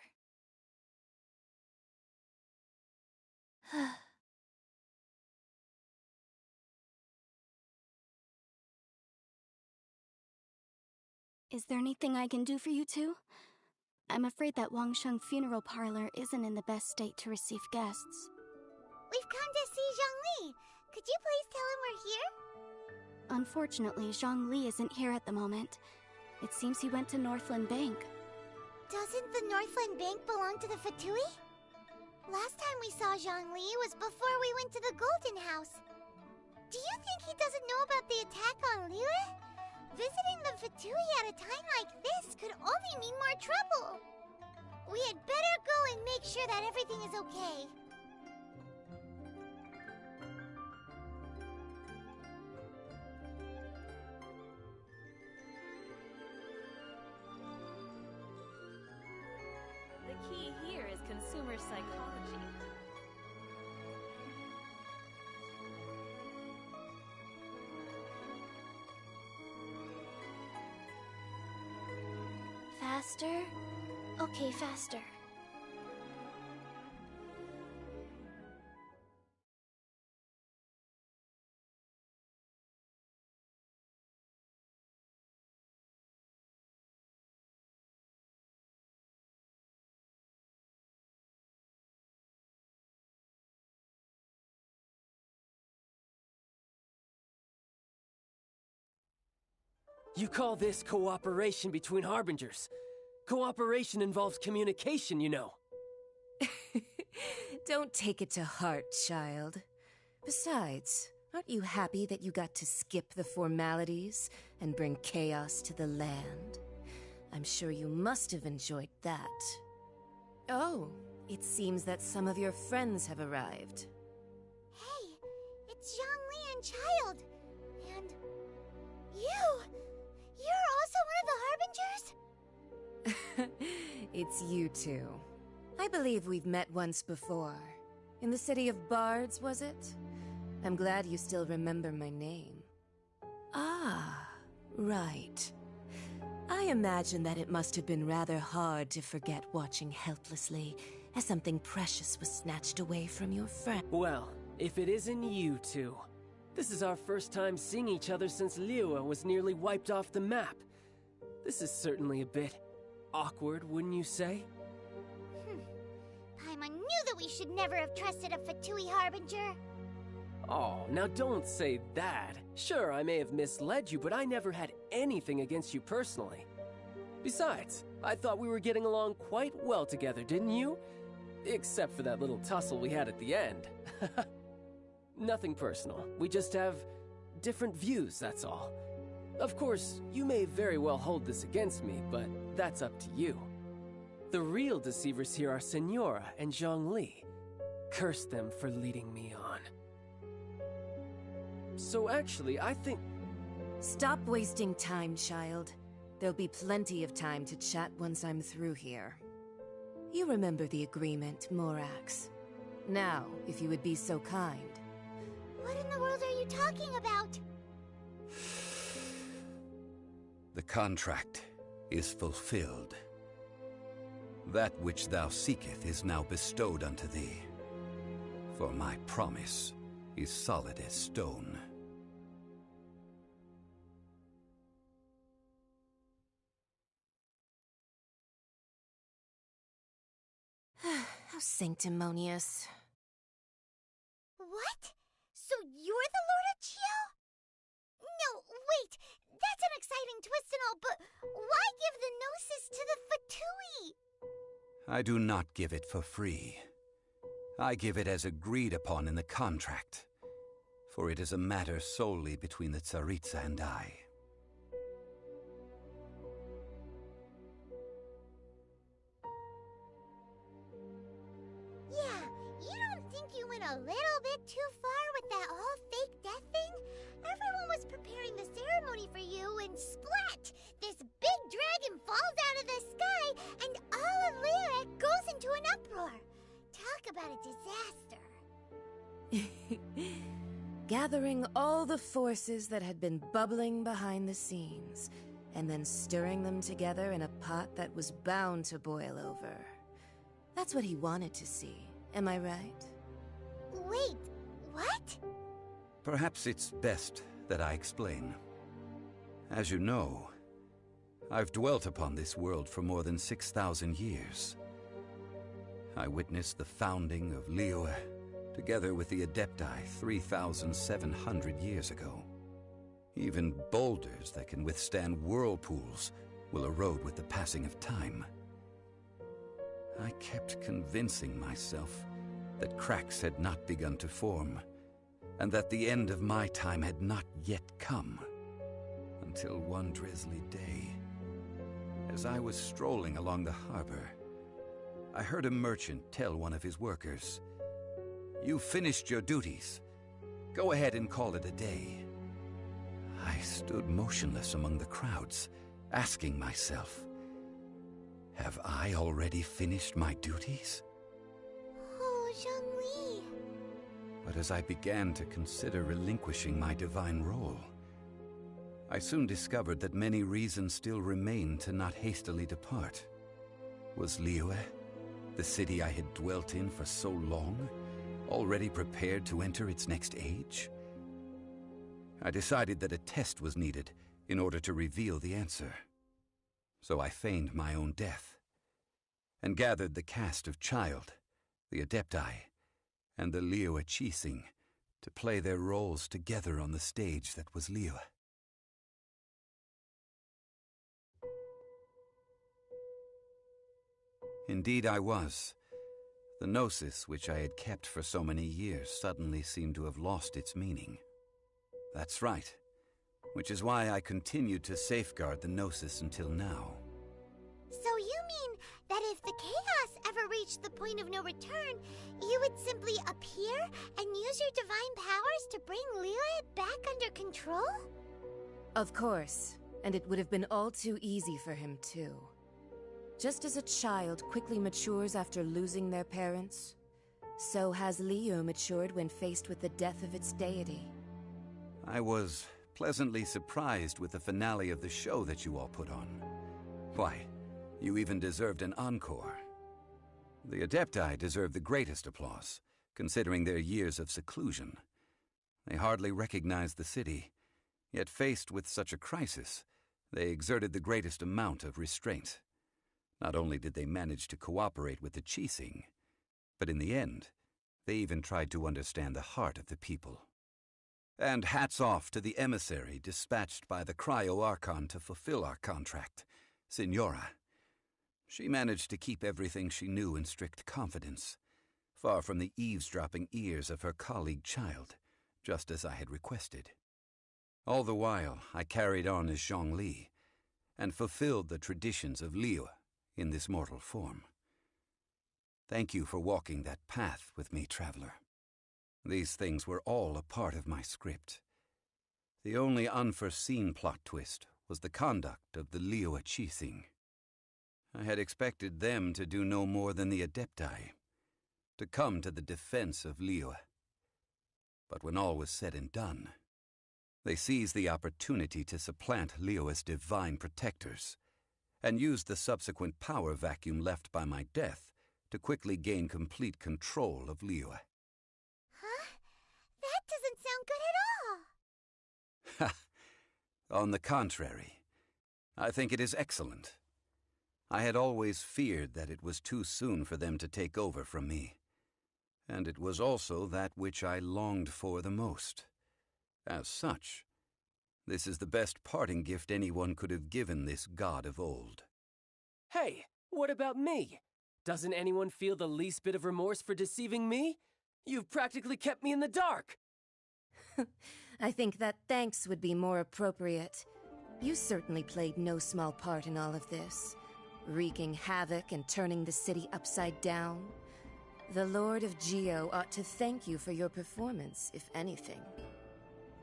Is there anything I can do for you two? I'm afraid that Wangsheng Funeral Parlor isn't in the best state to receive guests. We've come to see Zhongli. Could you please tell him we're here? Unfortunately, Zhongli isn't here at the moment. It seems he went to Northland Bank. Doesn't the Northland Bank belong to the Fatui? Last time we saw Zhongli was before we went to the Golden House. Do you think he doesn't know about the attack on Liyue? Visiting the Fatui at a time like this could only mean more trouble. We had better go and make sure that everything is okay. The key here is consumer psychology. Faster? Okay, faster. You call this cooperation between Harbingers? Cooperation involves communication, you know. Don't take it to heart, child. Besides, aren't you happy that you got to skip the formalities and bring chaos to the land? I'm sure you must have enjoyed that. Oh, it seems that some of your friends have arrived. Hey, it's Zhongli and Child. And you! You're also one of the Harbingers? It's you two. I believe we've met once before. In the city of Bards, was it? I'm glad you still remember my name. Ah, right. I imagine that it must have been rather hard to forget watching helplessly as something precious was snatched away from your friend. Well, if it isn't you two. This is our first time seeing each other since Liyue was nearly wiped off the map. This is certainly a bit awkward, wouldn't you say? Paimon knew that we should never have trusted a Fatui Harbinger. Oh, now don't say that. Sure, I may have misled you, but I never had anything against you personally. Besides, I thought we were getting along quite well together, didn't you? Except for that little tussle we had at the end. Nothing personal. We just have different views, that's all. Of course, you may very well hold this against me, but that's up to you. The real deceivers here are Senora and Zhongli. Curse them for leading me on. So actually, I think... Stop wasting time, child. There'll be plenty of time to chat once I'm through here. You remember the agreement, Morax. Now, if you would be so kind. What in the world are you talking about? The contract is fulfilled. That which thou seeketh is now bestowed unto thee. For my promise is solid as stone. How sanctimonious. What? So you're the Lord of Chio? No, wait! That's an exciting twist and all, but why give the Gnosis to the Fatui? I do not give it for free. I give it as agreed upon in the contract, for it is a matter solely between the Tsaritsa and I. Yeah, you don't think you went a little bit too far with that whole fake death thing? Everyone was preparing the ceremony for you, and splat! This big dragon falls out of the sky, and all of Liyue goes into an uproar. Talk about a disaster. Gathering all the forces that had been bubbling behind the scenes, and then stirring them together in a pot that was bound to boil over. That's what he wanted to see, am I right? Wait, what? Perhaps it's best that I explain. As you know, I've dwelt upon this world for more than 6,000 years. I witnessed the founding of Liyue, together with the Adepti 3,700 years ago. Even boulders that can withstand whirlpools will erode with the passing of time. I kept convincing myself that cracks had not begun to form, and that the end of my time had not yet come. Until one drizzly day, as I was strolling along the harbor, I heard a merchant tell one of his workers, "You've finished your duties. Go ahead and call it a day." I stood motionless among the crowds, asking myself, have I already finished my duties? Oh, Zhongli. But as I began to consider relinquishing my divine role, I soon discovered that many reasons still remained to not hastily depart. Was Liyue, the city I had dwelt in for so long, already prepared to enter its next age? I decided that a test was needed in order to reveal the answer. So I feigned my own death, and gathered the cast of Child, the Adepti, and the Liyue Qixing to play their roles together on the stage that was Liyue. Indeed I was. The gnosis which I had kept for so many years suddenly seemed to have lost its meaning. That's right, which is why I continued to safeguard the gnosis until now. So you mean that if the chaos ever reached the point of no return, you would simply appear and use your divine powers to bring Liyue back under control? Of course, and it would have been all too easy for him too. Just as a child quickly matures after losing their parents, so has Liyue matured when faced with the death of its deity. I was pleasantly surprised with the finale of the show that you all put on. Why, you even deserved an encore. The Adepti deserve the greatest applause, considering their years of seclusion. They hardly recognized the city, yet faced with such a crisis, they exerted the greatest amount of restraint. Not only did they manage to cooperate with the Qixing, but in the end, they even tried to understand the heart of the people. And hats off to the emissary dispatched by the Cryo-Archon to fulfill our contract, Signora. She managed to keep everything she knew in strict confidence, far from the eavesdropping ears of her colleague Child, just as I had requested. All the while, I carried on as Zhongli, and fulfilled the traditions of Liyue in this mortal form. Thank you for walking that path with me, traveler. These things were all a part of my script. The only unforeseen plot twist was the conduct of the Liyue Qixing. I had expected them to do no more than the Adepti, to come to the defense of Liyue. But when all was said and done, they seized the opportunity to supplant Liyue's divine protectors, and used the subsequent power vacuum left by my death to quickly gain complete control of Liyue. Huh? That doesn't sound good at all. On the contrary, I think it is excellent. I had always feared that it was too soon for them to take over from me, and it was also that which I longed for the most. As such, this is the best parting gift anyone could have given this god of old. Hey, what about me? Doesn't anyone feel the least bit of remorse for deceiving me? You've practically kept me in the dark. I think that thanks would be more appropriate. You certainly played no small part in all of this, wreaking havoc and turning the city upside down. The Lord of Geo ought to thank you for your performance, if anything.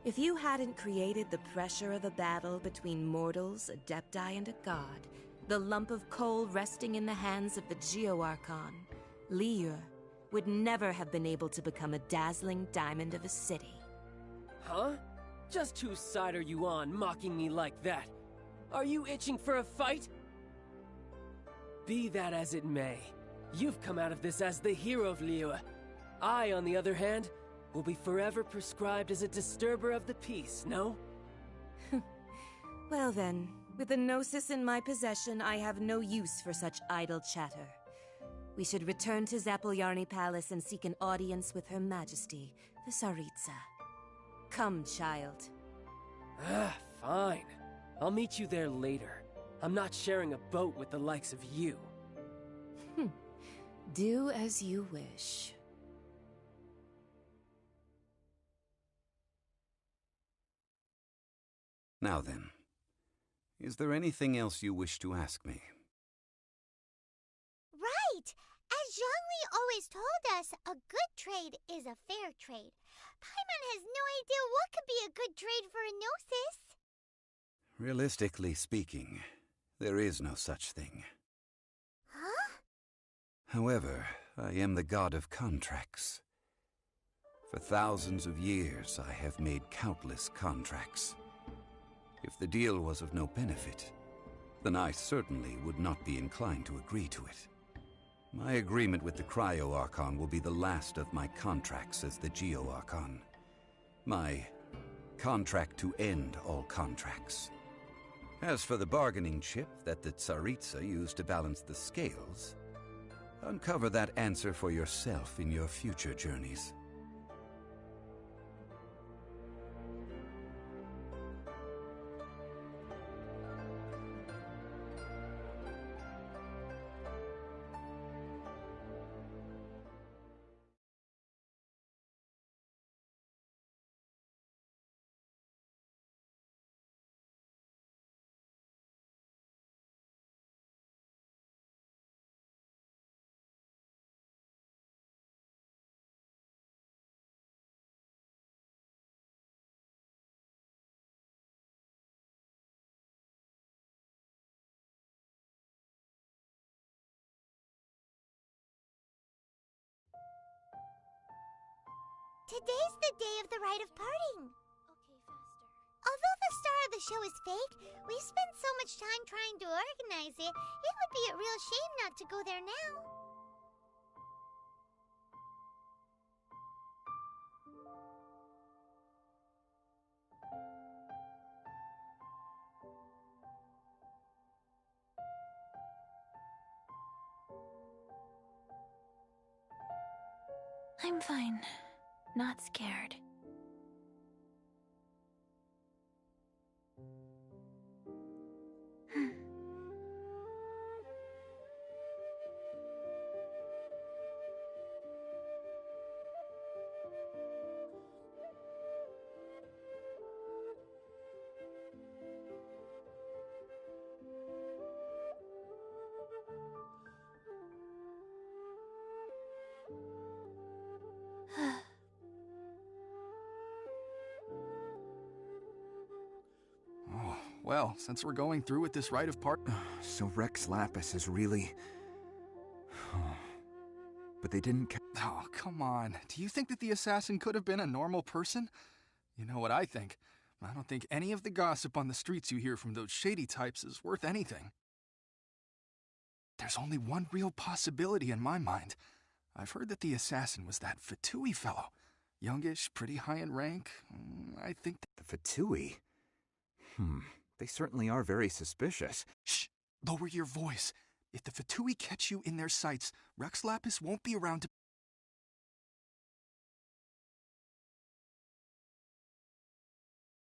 If you hadn't created the pressure of a battle between mortals, Adepti, and a god, the lump of coal resting in the hands of the Geo-Archon, Liyue would never have been able to become a dazzling diamond of a city. Huh? Just whose side are you on, mocking me like that? Are you itching for a fight? Be that as it may, you've come out of this as the hero of Liyue. I, on the other hand, will be forever prescribed as a disturber of the peace, no? Well then, with the Gnosis in my possession, I have no use for such idle chatter. We should return to Zappolyarny Palace and seek an audience with Her Majesty, the Tsaritsa. Come, child. Ah, fine. I'll meet you there later. I'm not sharing a boat with the likes of you. Do as you wish. Now then, is there anything else you wish to ask me? Right! As Zhongli always told us, a good trade is a fair trade. Paimon has no idea what could be a good trade for Enosis. Realistically speaking, there is no such thing. Huh? However, I am the god of contracts. For thousands of years, I have made countless contracts. If the deal was of no benefit, then I certainly would not be inclined to agree to it. My agreement with the Cryo-Archon will be the last of my contracts as the Geo-Archon. My contract to end all contracts. As for the bargaining chip that the Tsaritsa used to balance the scales, uncover that answer for yourself in your future journeys. Today's the day of the rite of parting. Although the star of the show is fake, we spent so much time trying to organize it, it would be a real shame not to go there now. I'm fine. Not scared. Well, since we're going through with this rite of part... So Rex Lapis is really... But they didn't... Oh, come on. Do you think that the assassin could have been a normal person? You know what I think. I don't think any of the gossip on the streets you hear from those shady types is worth anything. There's only one real possibility in my mind. I've heard that the assassin was that Fatui fellow. Youngish, pretty high in rank. I think that... The Fatui? They certainly are very suspicious. Shh! Lower your voice. If the Fatui catch you in their sights, Rex Lapis won't be around to...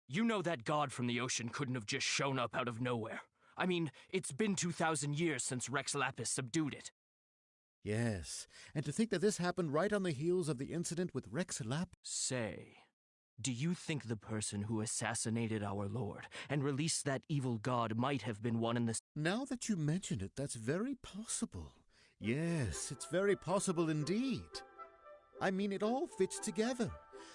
You know that god from the ocean couldn't have just shown up out of nowhere. I mean, it's been 2,000 years since Rex Lapis subdued it. Yes, and to think that this happened right on the heels of the incident with Rex Lapis. Say, do you think the person who assassinated our lord and released that evil god might have been one in the... Now that you mention it, that's very possible. Yes, it's very possible indeed. I mean, it all fits together.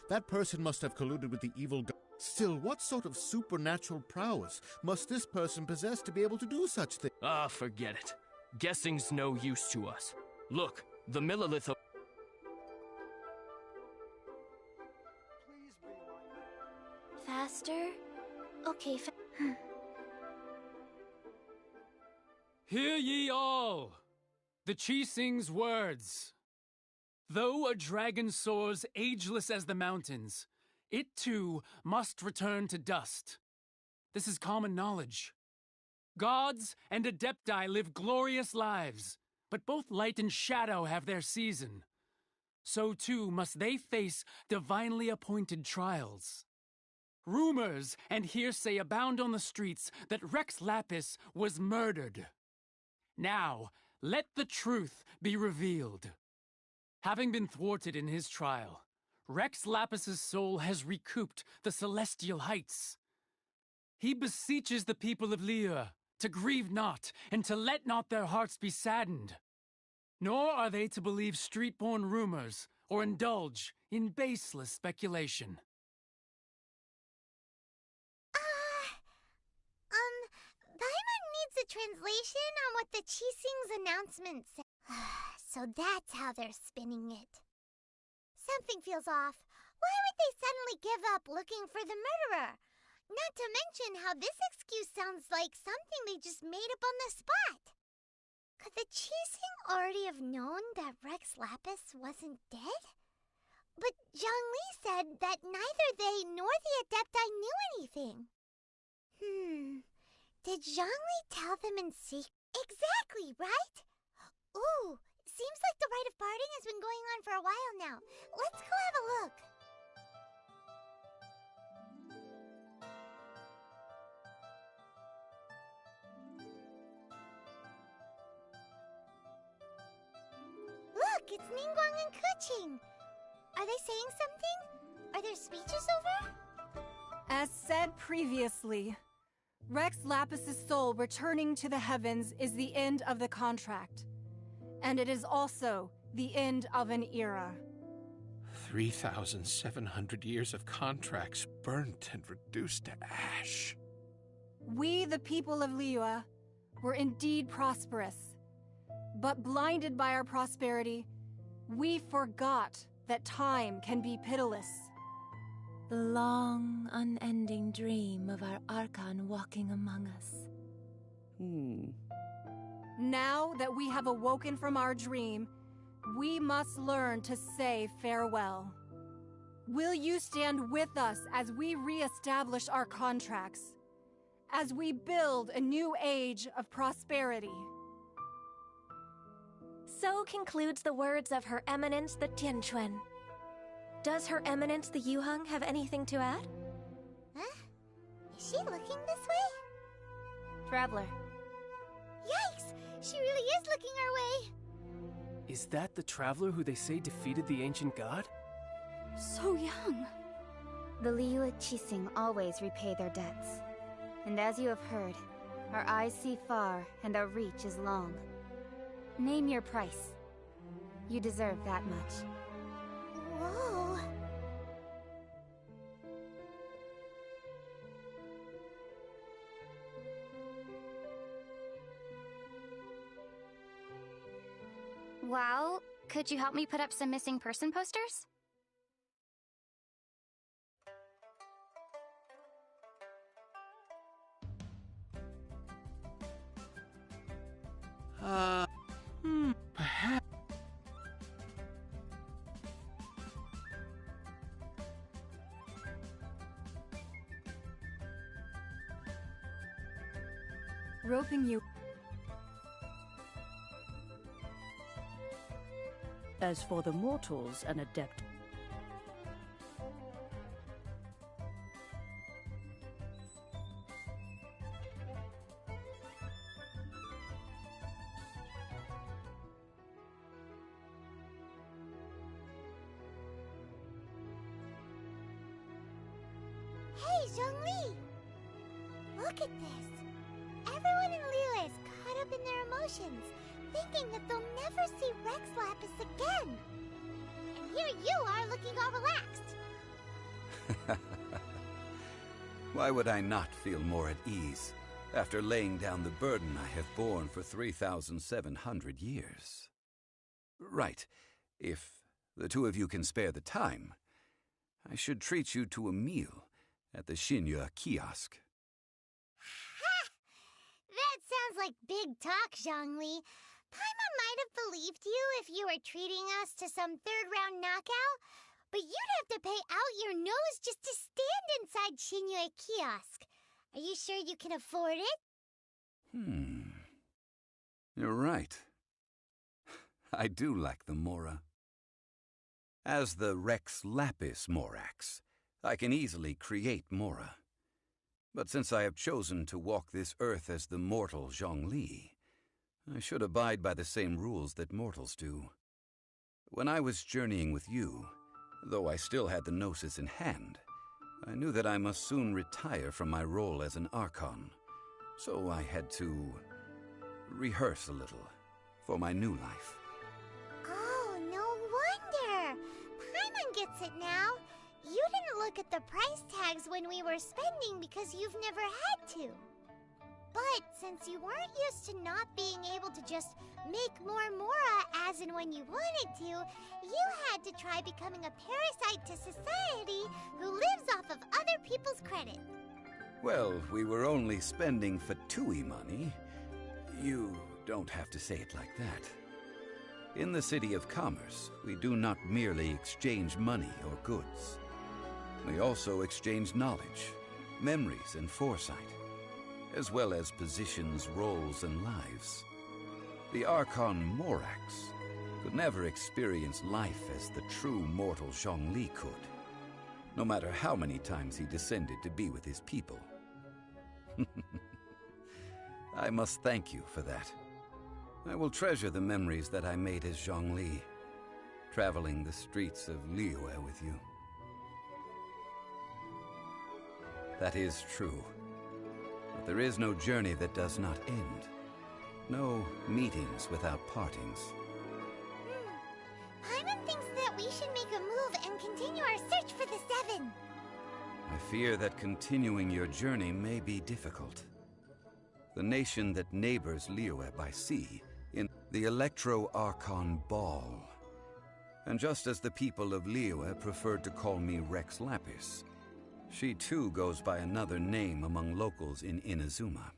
That person must have colluded with the evil god. Still, what sort of supernatural prowess must this person possess to be able to do such things? Ah, forget it. Guessing's no use to us. Look, the Millilith... Faster? Okay, Hear ye all! The Qixing's words. Though a dragon soars ageless as the mountains, it too must return to dust. This is common knowledge. Gods and Adepti live glorious lives, But both light and shadow have their season. So too must they face divinely appointed trials. Rumors and hearsay abound on the streets that Rex Lapis was murdered. Now, let the truth be revealed. Having been thwarted in his trial, Rex Lapis's soul has recouped the celestial heights. He beseeches the people of Liyue to grieve not and to let not their hearts be saddened. Nor are they to believe street-born rumors or indulge in baseless speculation. Paimon needs a translation on what the Qixing's announcement said. So that's how they're spinning it. Something feels off. Why would they suddenly give up looking for the murderer? Not to mention how this excuse sounds like something they just made up on the spot. Could the Qixing already have known that Rex Lapis wasn't dead? But Zhongli said that neither they nor the Adepti knew anything. Did Zhongli tell them in secret? Exactly, right? Ooh, seems like the rite of parting has been going on for a while now. Let's go have a look. Look, it's Ningguang and Keqing. Are they saying something? Are their speeches over? As said previously, Rex Lapis's soul returning to the heavens is the end of the contract. And it is also the end of an era. 3,700 years of contracts burnt and reduced to ash. We, the people of Liyue, were indeed prosperous. But blinded by our prosperity, we forgot that time can be pitiless. The long, unending dream of our Archon walking among us. Now that we have awoken from our dream, we must learn to say farewell. Will you stand with us as we re-establish our contracts? As we build a new age of prosperity? So concludes the words of Her Eminence the Tianquan. Does Her Eminence the Yuheng have anything to add? Huh? Is she looking this way? Traveler. Yikes! She really is looking our way! Is that the traveler who they say defeated the ancient god? So young. The Liyue Qixing always repay their debts. And as you have heard, our eyes see far and our reach is long. Name your price. You deserve that much. Whoa. Well, could you help me put up some missing person posters? Perhaps. Roping you. As for the mortals, an adept. Hey, Zhongli! Look at this. Everyone in Liyue is caught up in their emotions, thinking that they'll never see Rex Lapis again. And here you are looking all relaxed. Why would I not feel more at ease after laying down the burden I have borne for 3,700 years? Right. If the two of you can spare the time, I should treat you to a meal at the Xinyue kiosk. Ha! That sounds like big talk, Zhongli. Paimon might have believed you if you were treating us to some third-round knockout, but you'd have to pay out your nose just to stand inside Xinyue kiosk. Are you sure you can afford it? You're right. I do lack the Mora. As the Rex Lapis Morax, I can easily create Mora. But since I have chosen to walk this earth as the mortal Zhongli, I should abide by the same rules that mortals do. When I was journeying with you, though I still had the Gnosis in hand, I knew that I must soon retire from my role as an Archon, so I had to rehearse a little for my new life. Oh, no wonder! Paimon gets it now. You didn't look at the price tags when we were spending because you've never had to. But since you weren't used to not being able to just make more Mora as and when you wanted to, you had to try becoming a parasite to society who lives off of other people's credit. Well, we were only spending Fatui money. You don't have to say it like that. In the City of Commerce, we do not merely exchange money or goods. We also exchange knowledge, memories, and foresight, as well as positions, roles, and lives. The Archon Morax could never experience life as the true mortal Zhongli could, no matter how many times he descended to be with his people. I must thank you for that. I will treasure the memories that I made as Zhongli, traveling the streets of Liyue with you. That is true. But there is no journey that does not end. No meetings without partings. Paimon thinks that we should make a move and continue our search for the Seven. I fear that continuing your journey may be difficult. The nation that neighbors Liyue by sea in the Electro-Archon Ball. And just as the people of Liyue preferred to call me Rex Lapis, she too goes by another name among locals in Inazuma.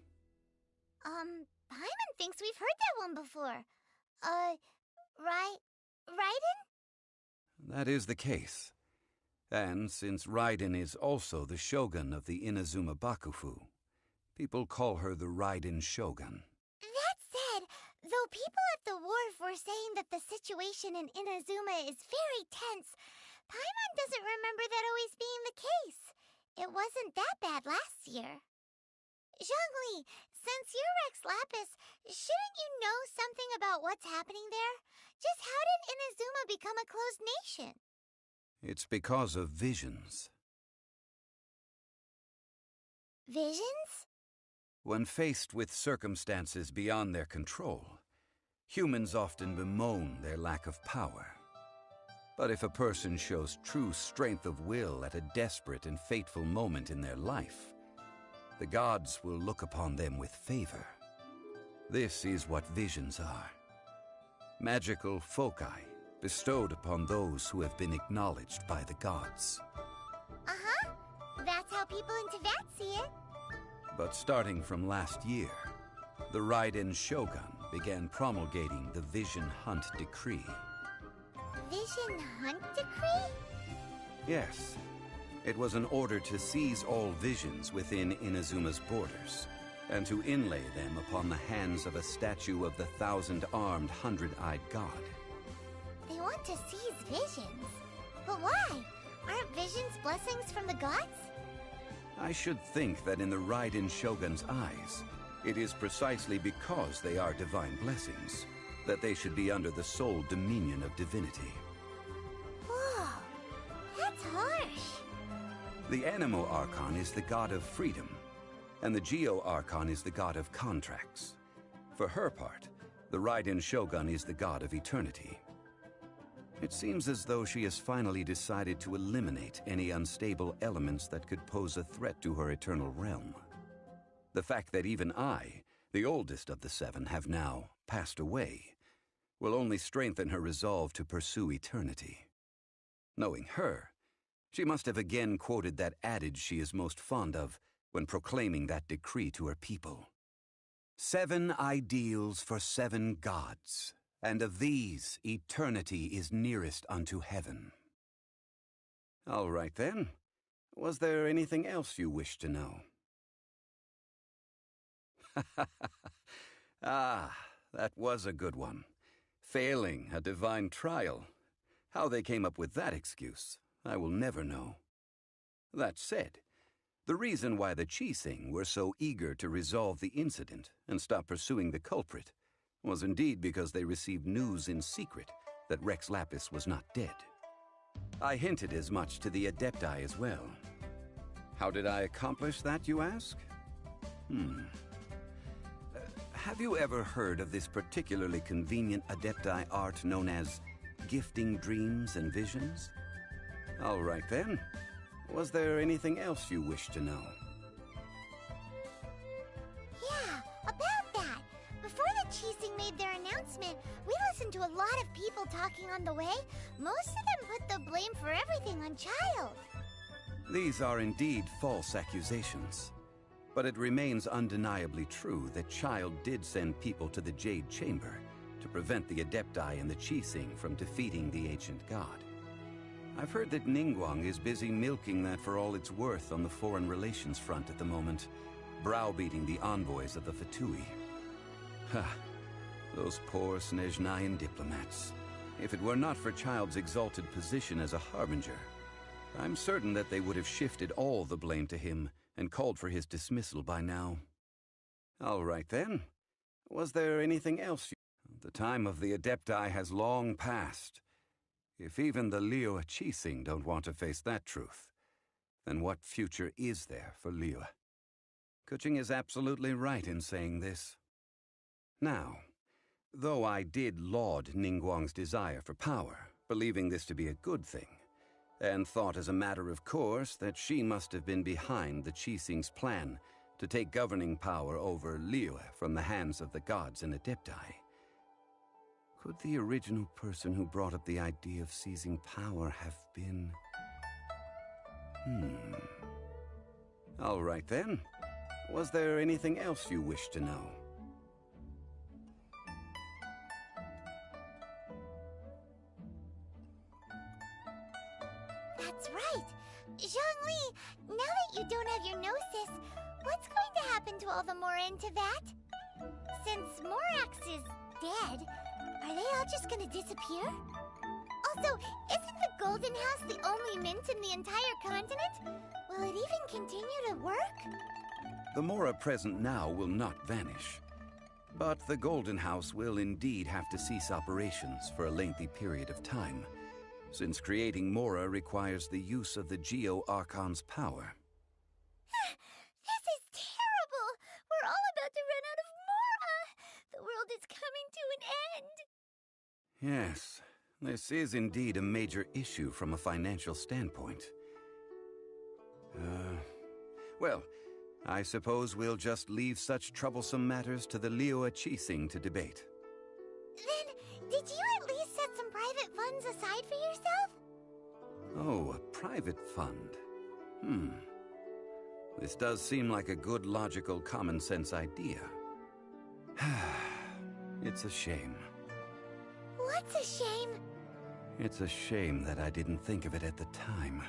Paimon thinks we've heard that one before. Raiden? That is the case. And since Raiden is also the shogun of the Inazuma Bakufu, people call her the Raiden Shogun. That said, though people at the wharf were saying that the situation in Inazuma is very tense, Paimon doesn't remember that always being the case. It wasn't that bad last year. Zhongli, since you're Rex Lapis, shouldn't you know something about what's happening there? Just how did Inazuma become a closed nation? It's because of visions. Visions? When faced with circumstances beyond their control, humans often bemoan their lack of power. But if a person shows true strength of will at a desperate and fateful moment in their life, the gods will look upon them with favor. This is what visions are. Magical foci bestowed upon those who have been acknowledged by the gods. Uh-huh. That's how people in Teyvat see it. But starting from last year, the Raiden Shogun began promulgating the Vision Hunt Decree. Vision Hunt Decree? Yes. It was an order to seize all visions within Inazuma's borders, and to inlay them upon the hands of a statue of the 1,000-armed, 100-eyed god. They want to seize visions? But why? Aren't visions blessings from the gods? I should think that in the Raiden Shogun's eyes, it is precisely because they are divine blessings that they should be under the sole dominion of divinity. Whoa, that's harsh. The Anemo Archon is the god of freedom, and the Geo Archon is the god of contracts. For her part, the Raiden Shogun is the god of eternity. It seems as though she has finally decided to eliminate any unstable elements that could pose a threat to her eternal realm. The fact that even I, the oldest of the seven, have now passed away, will only strengthen her resolve to pursue eternity. Knowing her, she must have again quoted that adage she is most fond of when proclaiming that decree to her people. 7 ideals for 7 gods, and of these, eternity is nearest unto heaven. All right then. Was there anything else you wish to know? Ah, that was a good one. Failing a divine trial. How they came up with that excuse, I will never know. That said, the reason why the Qixing were so eager to resolve the incident and stop pursuing the culprit was indeed because they received news in secret that Rex Lapis was not dead. I hinted as much to the Adepti as well. How did I accomplish that, you ask? Have you ever heard of this particularly convenient Adepti art known as gifting dreams and visions? All right then. Was there anything else you wish to know? Yeah, about that. Before the Qixing made their announcement, we listened to a lot of people talking on the way. Most of them put the blame for everything on Child. These are indeed false accusations. But it remains undeniably true that Child did send people to the Jade Chamber to prevent the Adepti and the Qixing from defeating the ancient god. I've heard that Ningguang is busy milking that for all it's worth on the foreign relations front at the moment, browbeating the envoys of the Fatui. Ha! Those poor Snezhnayan diplomats. If it were not for Child's exalted position as a harbinger, I'm certain that they would have shifted all the blame to him and called for his dismissal by now. All right then. Was there anything else? The time of the Adepti has long passed. If even the Liyue Qixing don't want to face that truth, then what future is there for Liyue? Kuching is absolutely right in saying this. Now, though I did laud Ningguang's desire for power, believing this to be a good thing, and thought as a matter of course that she must have been behind the Qixing's plan to take governing power over Liyue from the hands of the gods and Adepti, could the original person who brought up the idea of seizing power have been... All right then. Was there anything else you wish to know? That's right. Zhongli, now that you don't have your gnosis, what's going to happen to all the Mora in Teyvat? Since Morax is dead, are they all just gonna disappear? Also, isn't the Golden House the only mint in the entire continent? Will it even continue to work? The Mora present now will not vanish. But the Golden House will indeed have to cease operations for a lengthy period of time, since creating Mora requires the use of the Geo-Archon's power. This is terrible! We're all about to run out of Mora! The world is coming to an end! Yes, this is indeed a major issue from a financial standpoint. Well, I suppose we'll just leave such troublesome matters to the Liyue Qixing to debate. Then, did you at least set some private funds aside for yourself? Oh, a private fund. This does seem like a good, logical, common-sense idea. It's a shame. What's a shame? It's a shame that I didn't think of it at the time.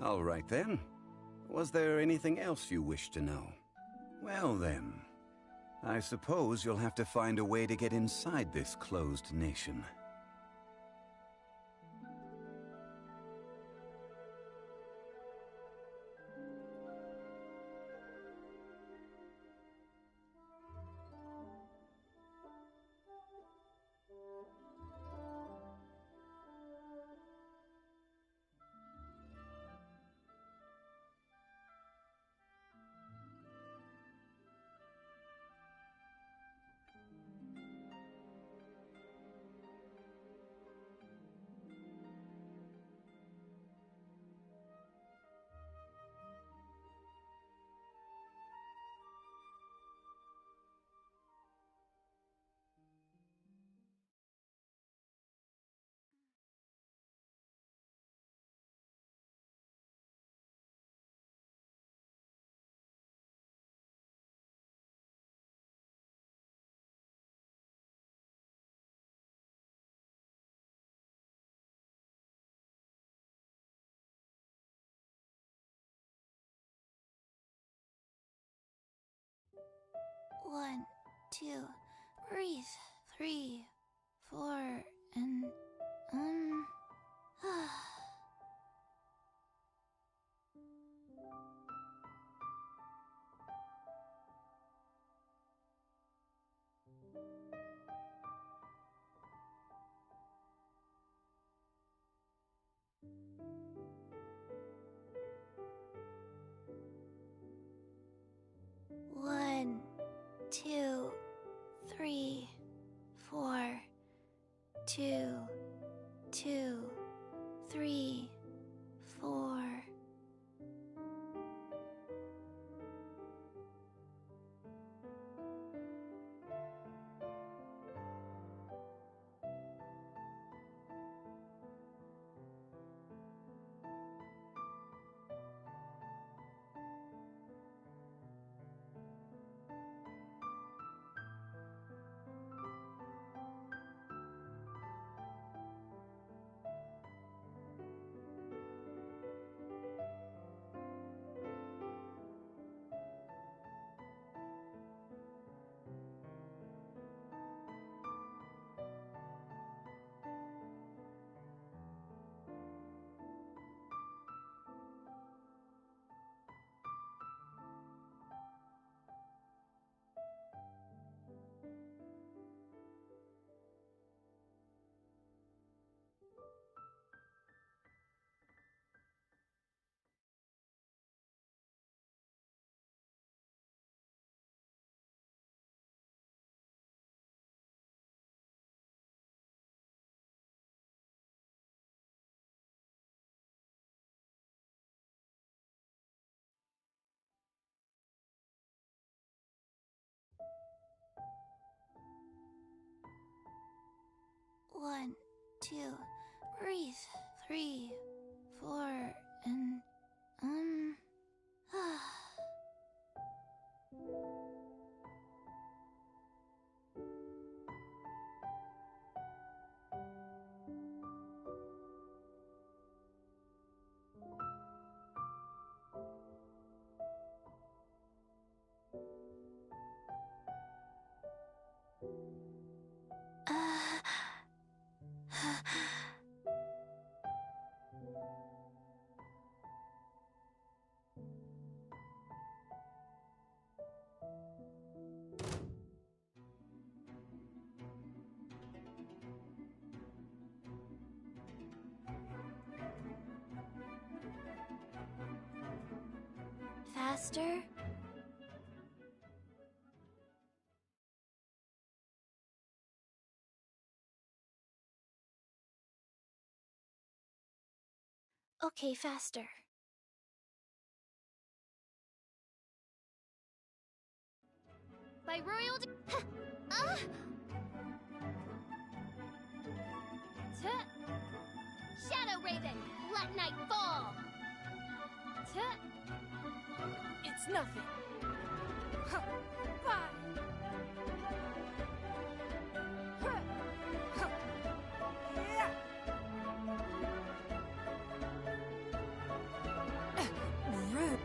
All right then. Was there anything else you wish to know? Well then, I suppose you'll have to find a way to get inside this closed nation. One, two, breathe. 3, 4, and, 1, 2, 3, 4, 2, 2, 3, 4. One, 2, breathe. 3, 4, and, faster? Okay, faster. By royal Shadow Raven, let night fall! It's nothing. Bye. Rude.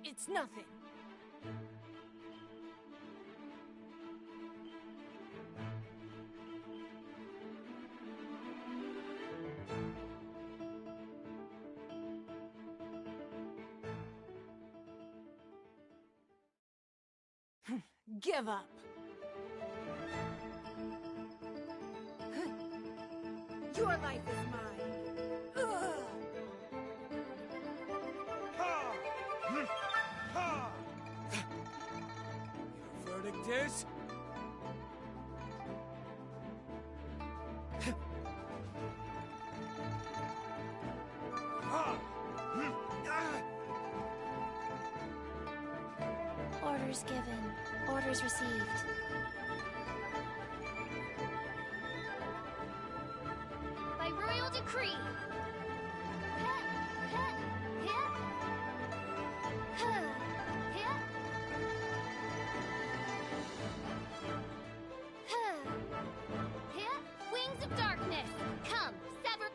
It's nothing. Give up. Your life is mine. Ugh. Your verdict is? Orders given. Orders received. By royal decree. Wings of darkness, come, sever.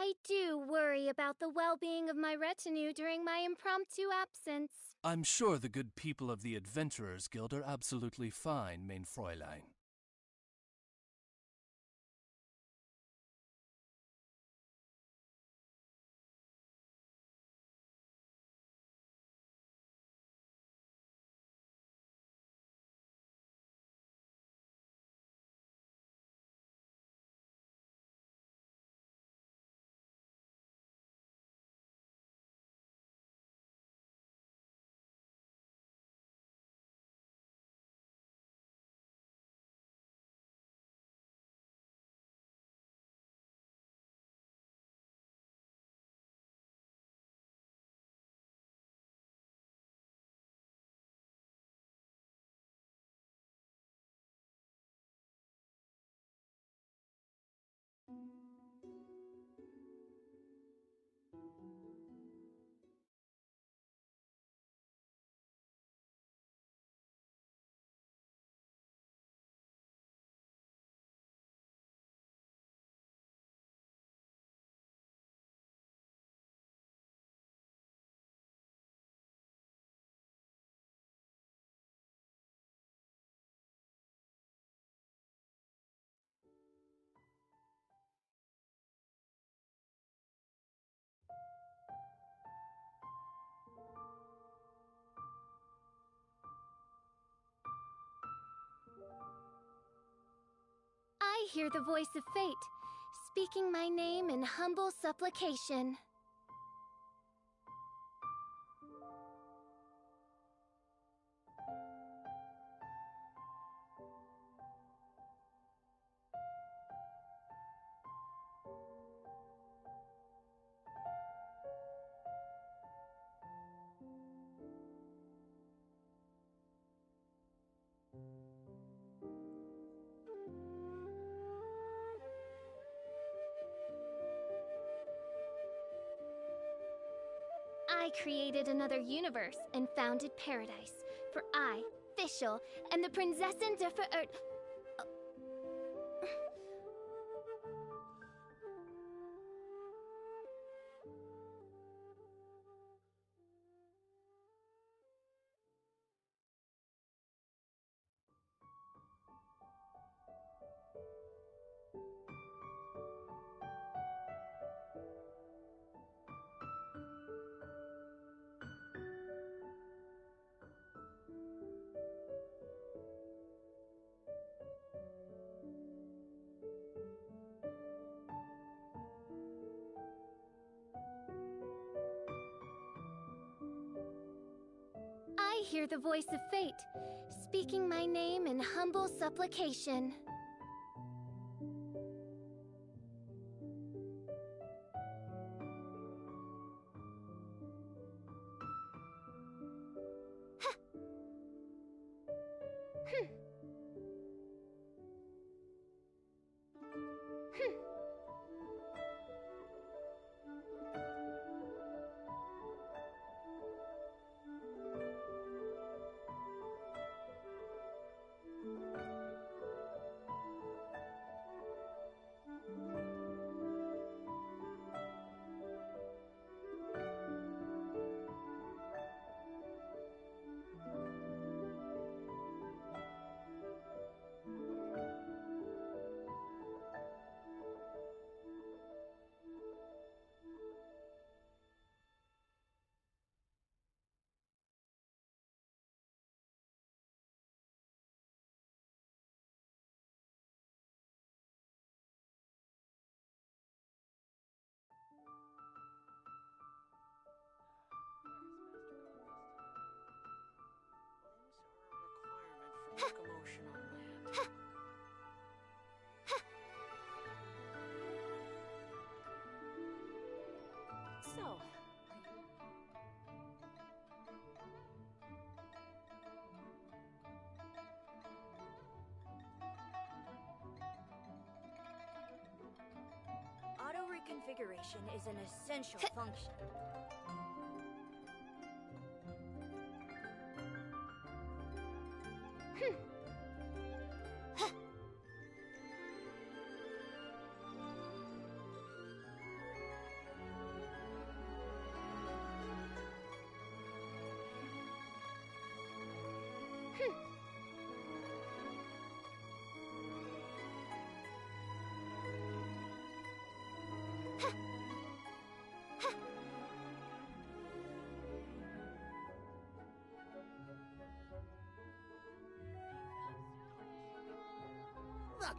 I do worry about the well-being of my retinue during my impromptu absence. I'm sure the good people of the Adventurers Guild are absolutely fine, mein Fräulein. I hear the voice of fate, speaking my name in humble supplication. I created another universe and founded paradise. For I, Fischl, am the Prinzessin der Verirrt... I hear the voice of fate, speaking my name in humble supplication. Locomotion on land. So, auto reconfiguration is an essential function.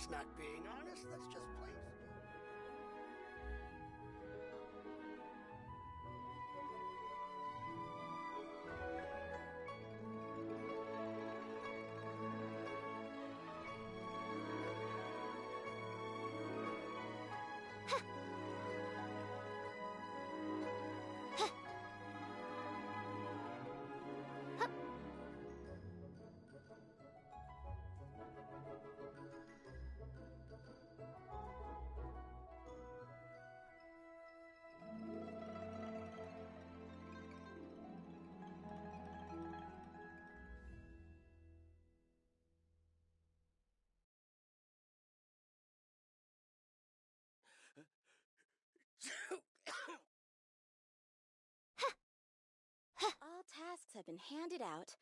that's not being honest, that's just plain. All tasks have been handed out.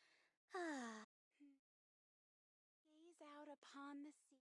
Gaze out upon the sea.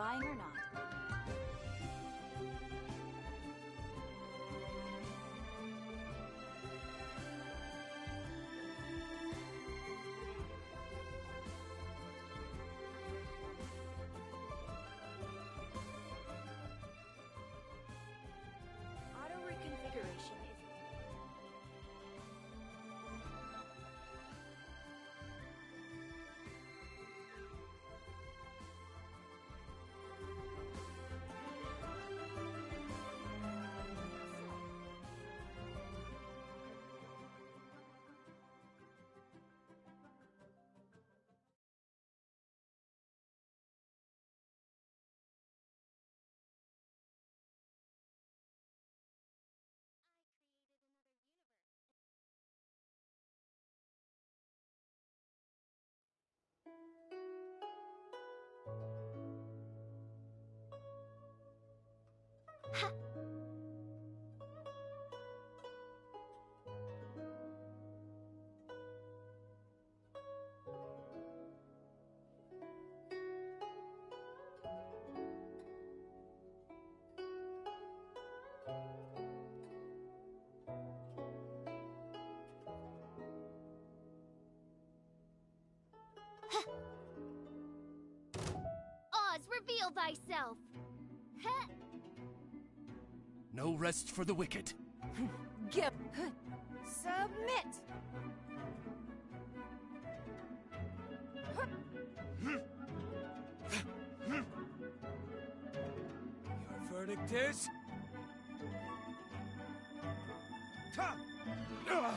buying or not. Auto reconfiguration is Oz, reveal thyself! No rest for the wicked. Give. Submit! Your verdict is... Ta! Yeah!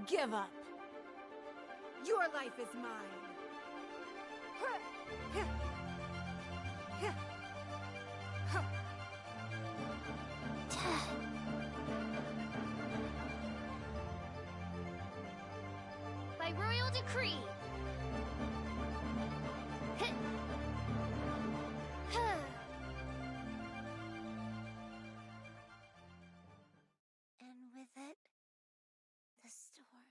Give up. Your life is mine. By royal decree. And with it, the storm.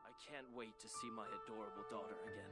I can't wait to see my adorable daughter again.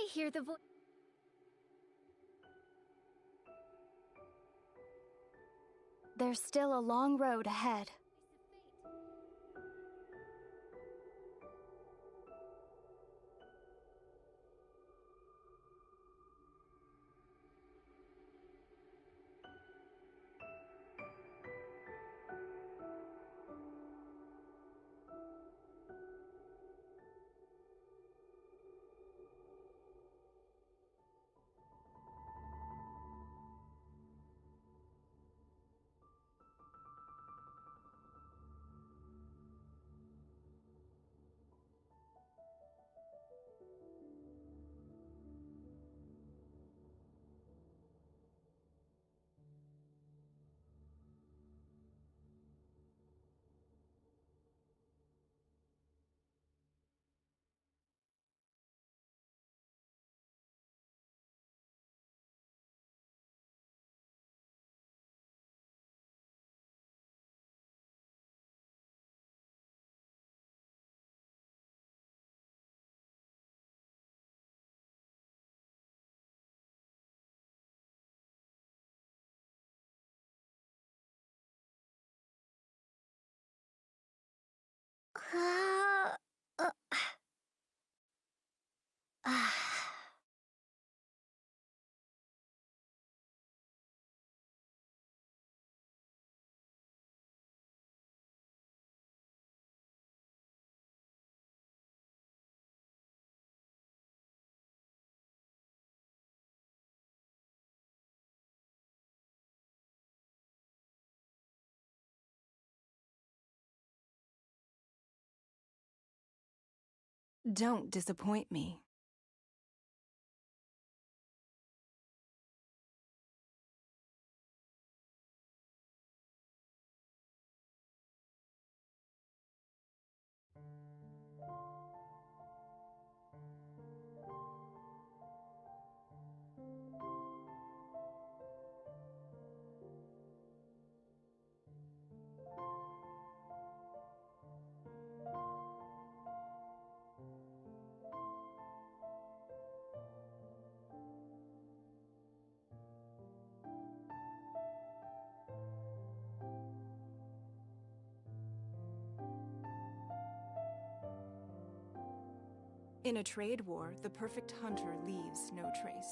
hear the voice. There's still a long road ahead. Don't disappoint me. In a trade war, the perfect hunter leaves no trace.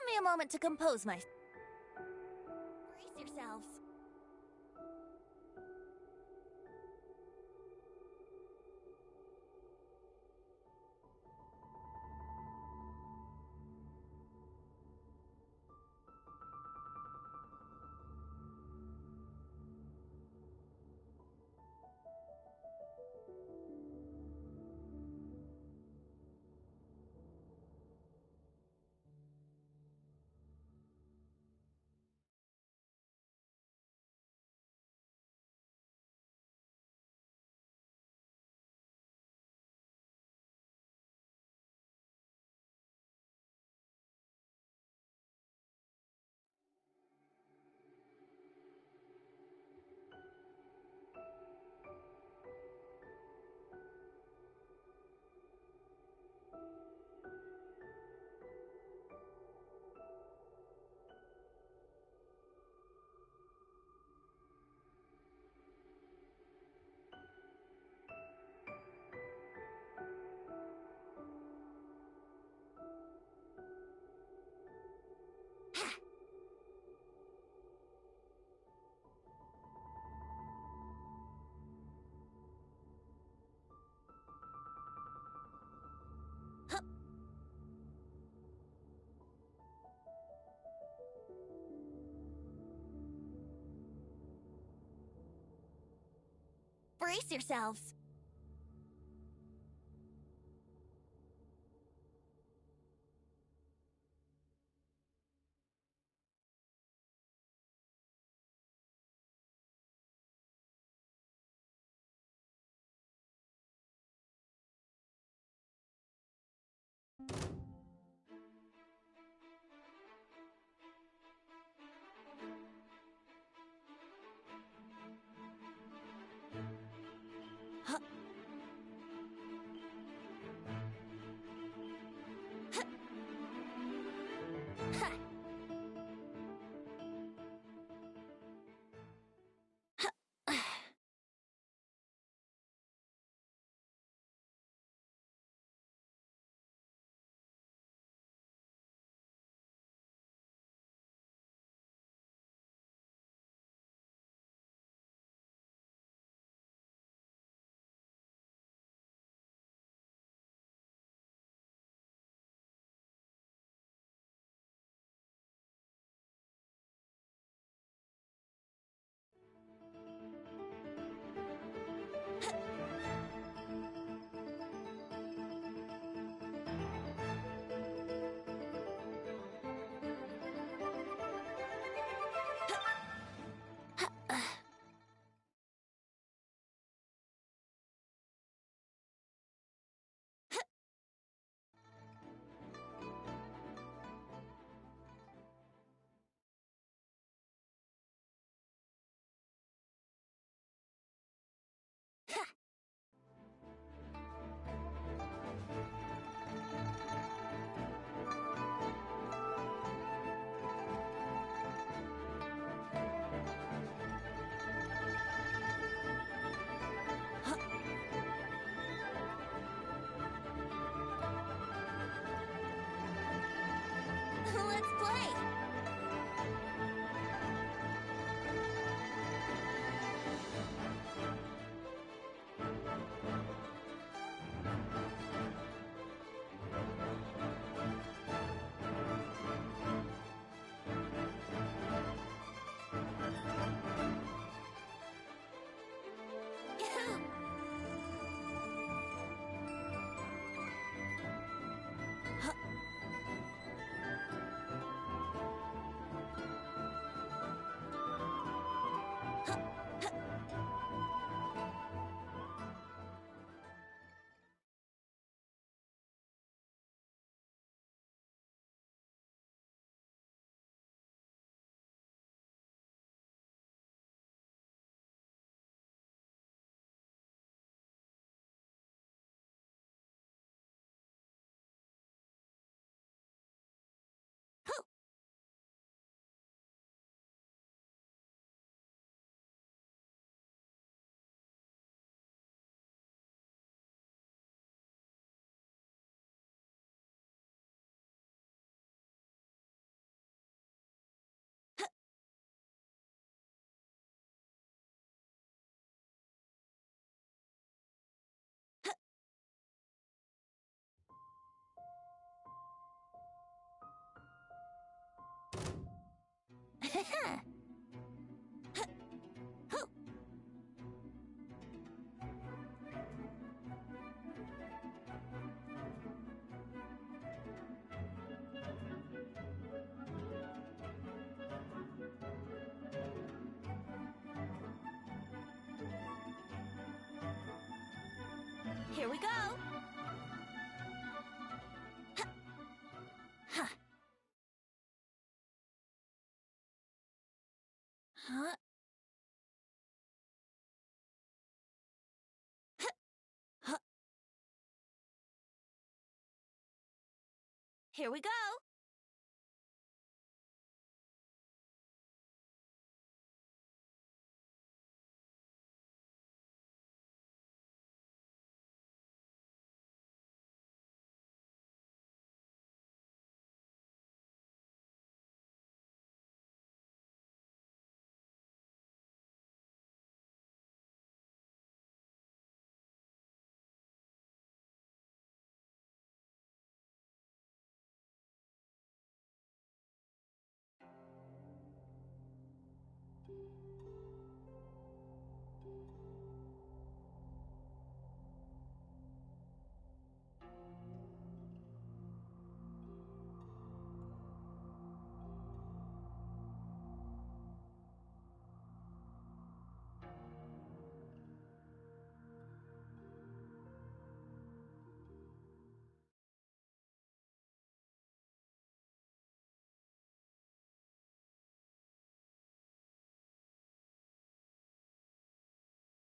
me a moment to compose my... Brace yourselves. Brace yourselves. Let's play! Here we go. Huh. Huh? Huh. Here we go.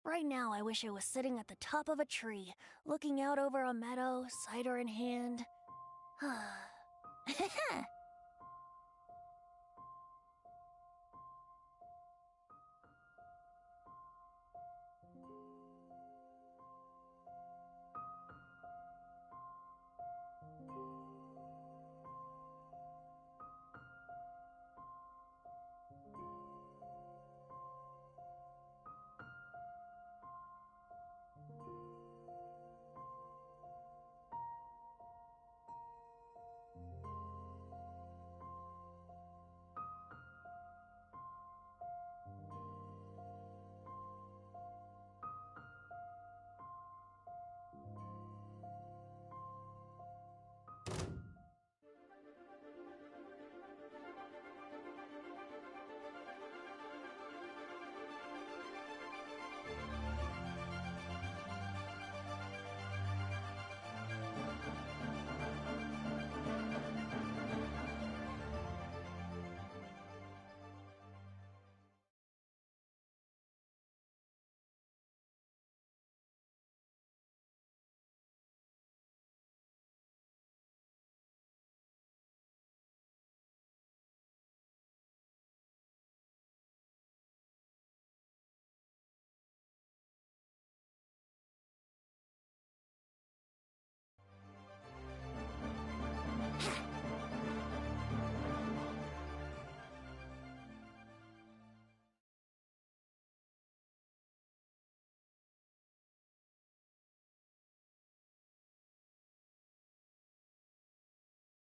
Right now, I wish I was sitting at the top of a tree, looking out over a meadow, cider in hand.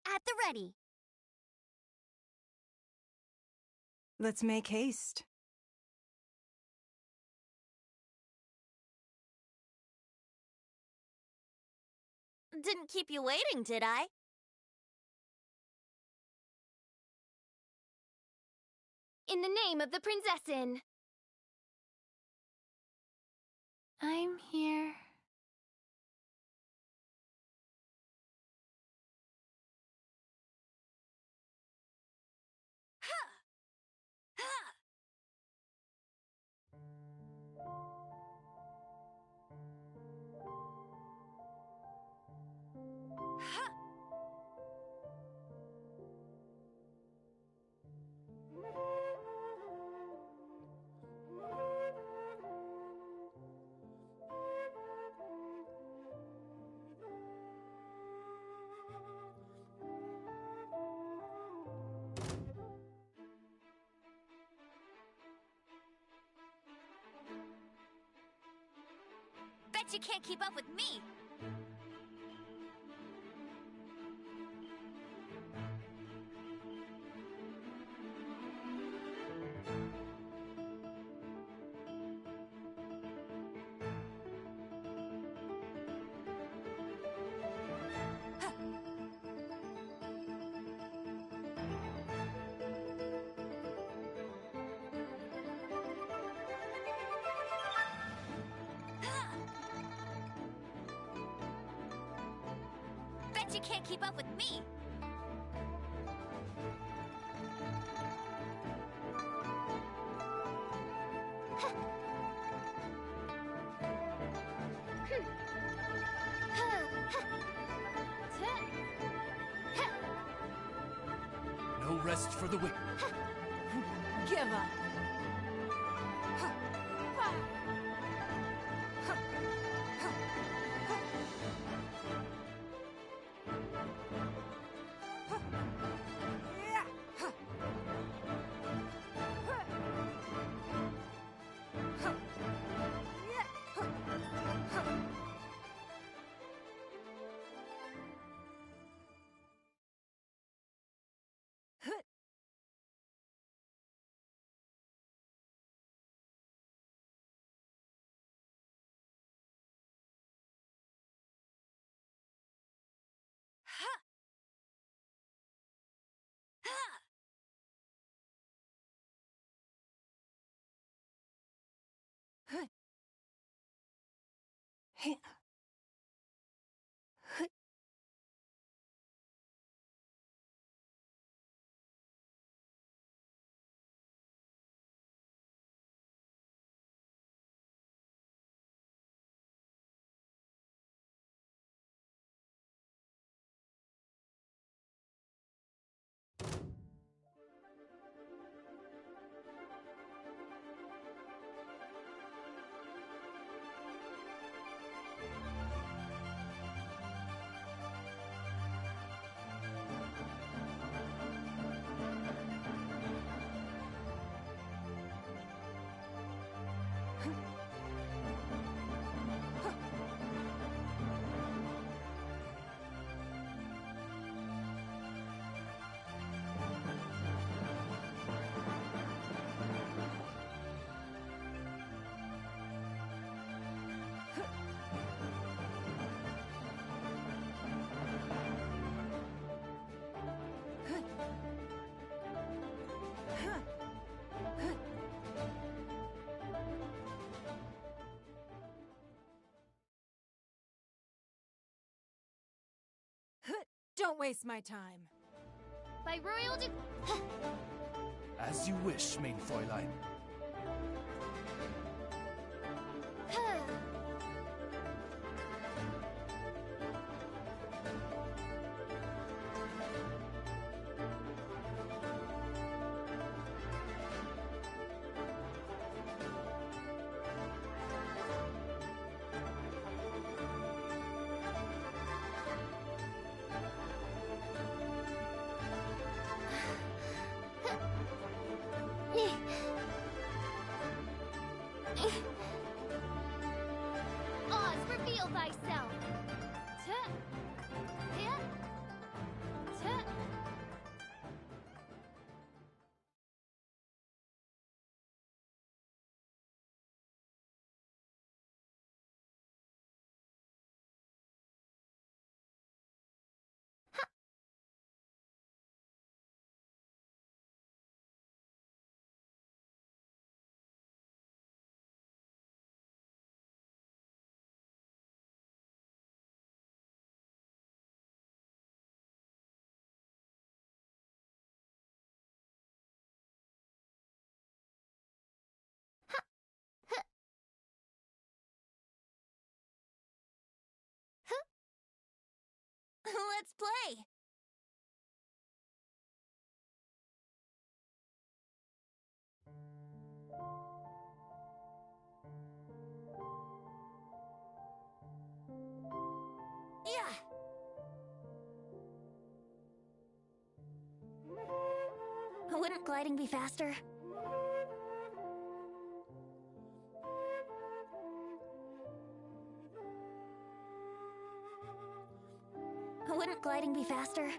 At the ready. Let's make haste. Didn't keep you waiting, did I? In the name of the Prinzessin. I'm here. Bet you can't keep up with me! Bet you can't keep up with me. No rest for the wicked. Give up. Don't waste my time. By royal As you wish, mein Fräulein. Oz, reveal thyself. Tuh. Hit. Tuh. Let's play. Yeah. Wouldn't gliding be faster? Wouldn't gliding be faster?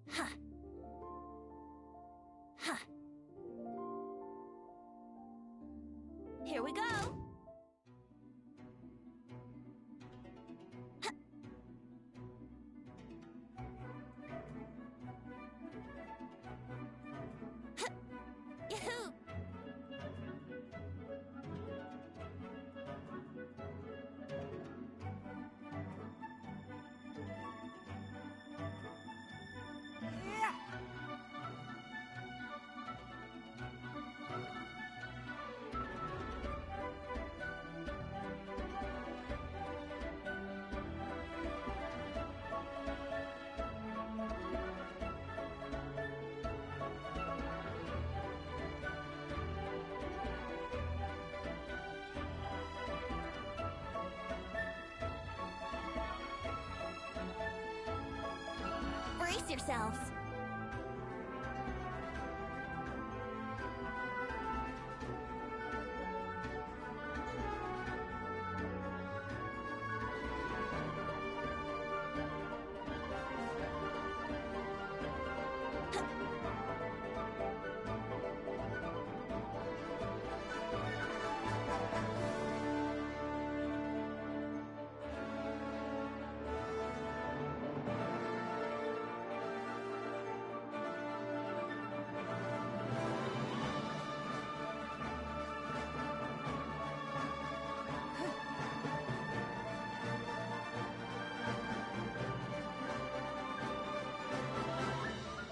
Huh. Huh. Here we go. Brace yourselves.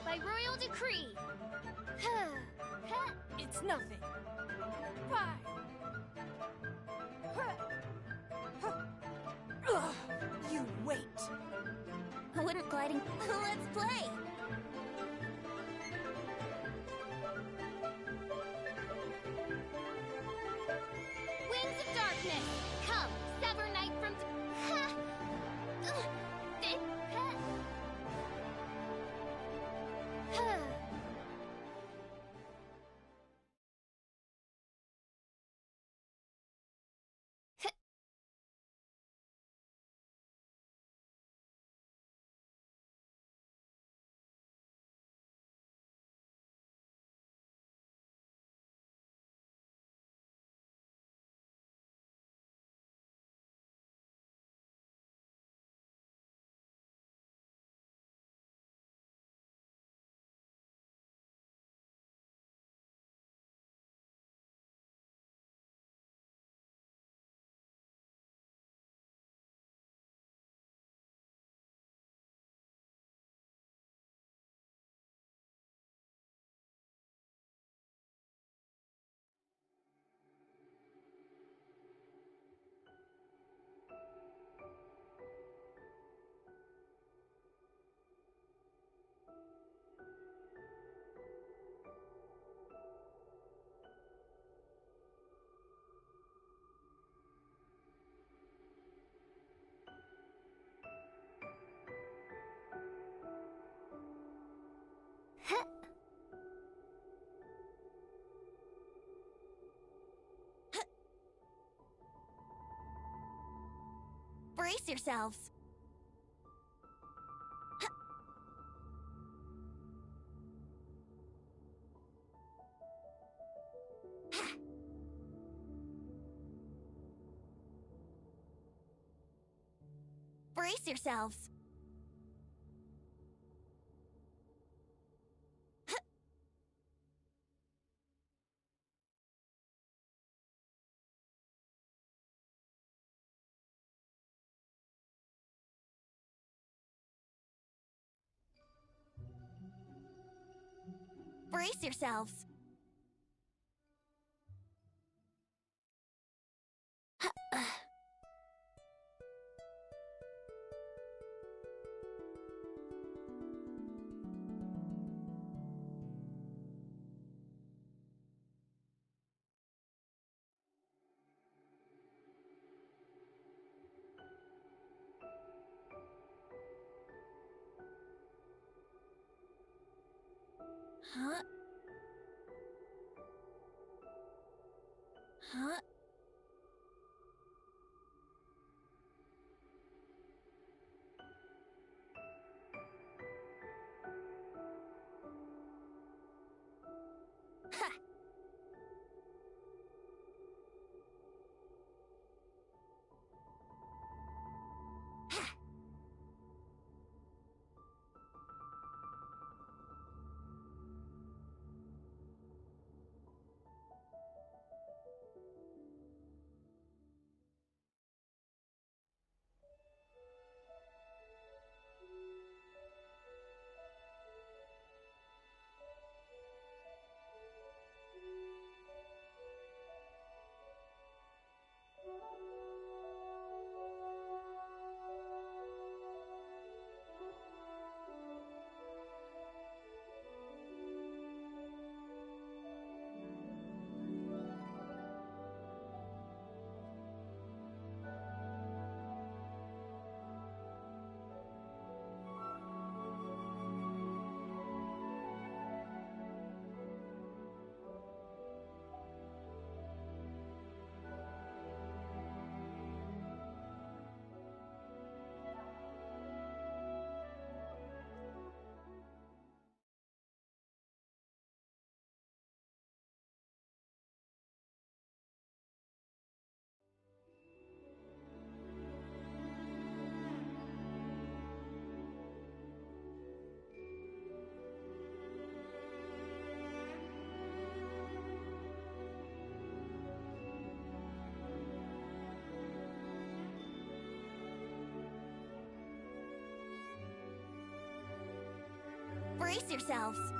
By royal decree. It's nothing. Ugh, you wait. Wouldn't gliding. Let's play. Wings of darkness. Come, sever night from. Brace yourselves. Brace yourselves. Brace yourselves. Huh? Huh? Ha! Ha! Brace yourselves.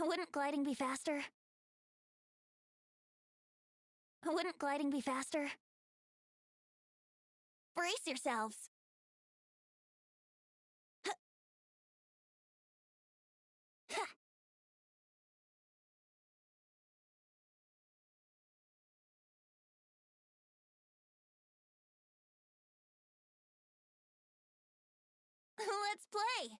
Wouldn't gliding be faster? Wouldn't gliding be faster? Brace yourselves! Let's play!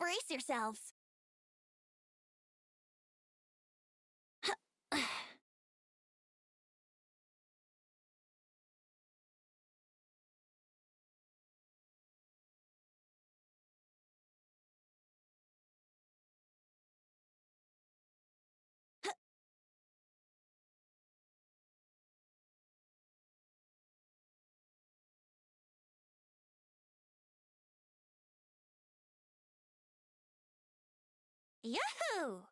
Brace yourselves. Yahoo!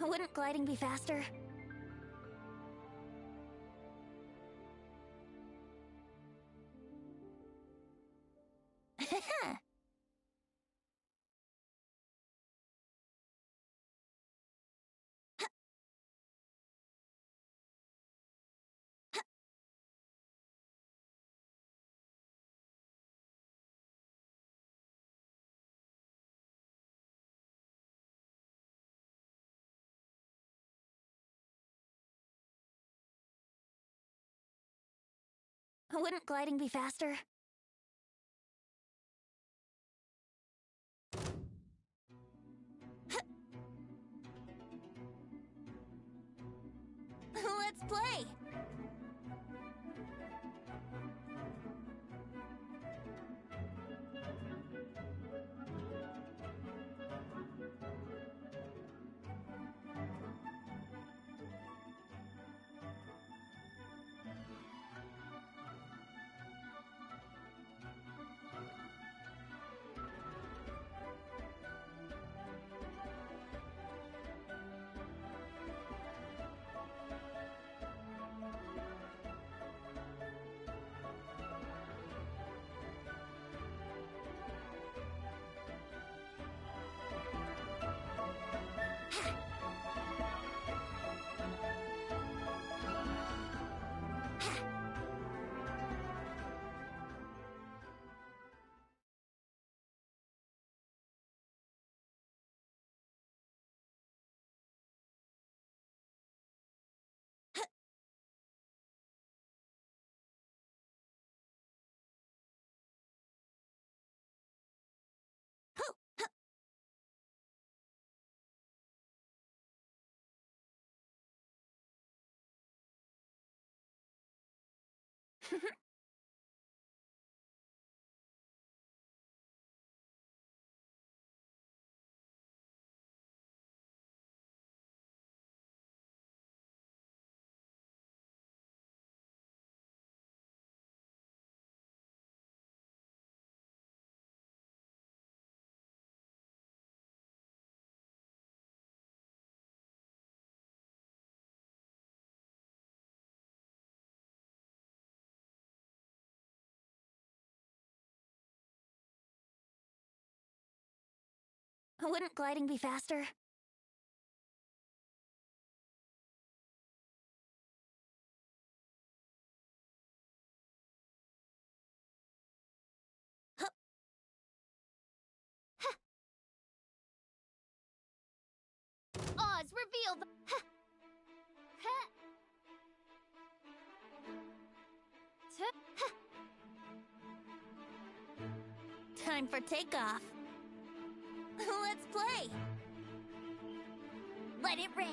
Wouldn't gliding be faster? Wouldn't gliding be faster? Let's play! Wouldn't gliding be faster? reveal the... Time for takeoff. Let's play. Let it rain.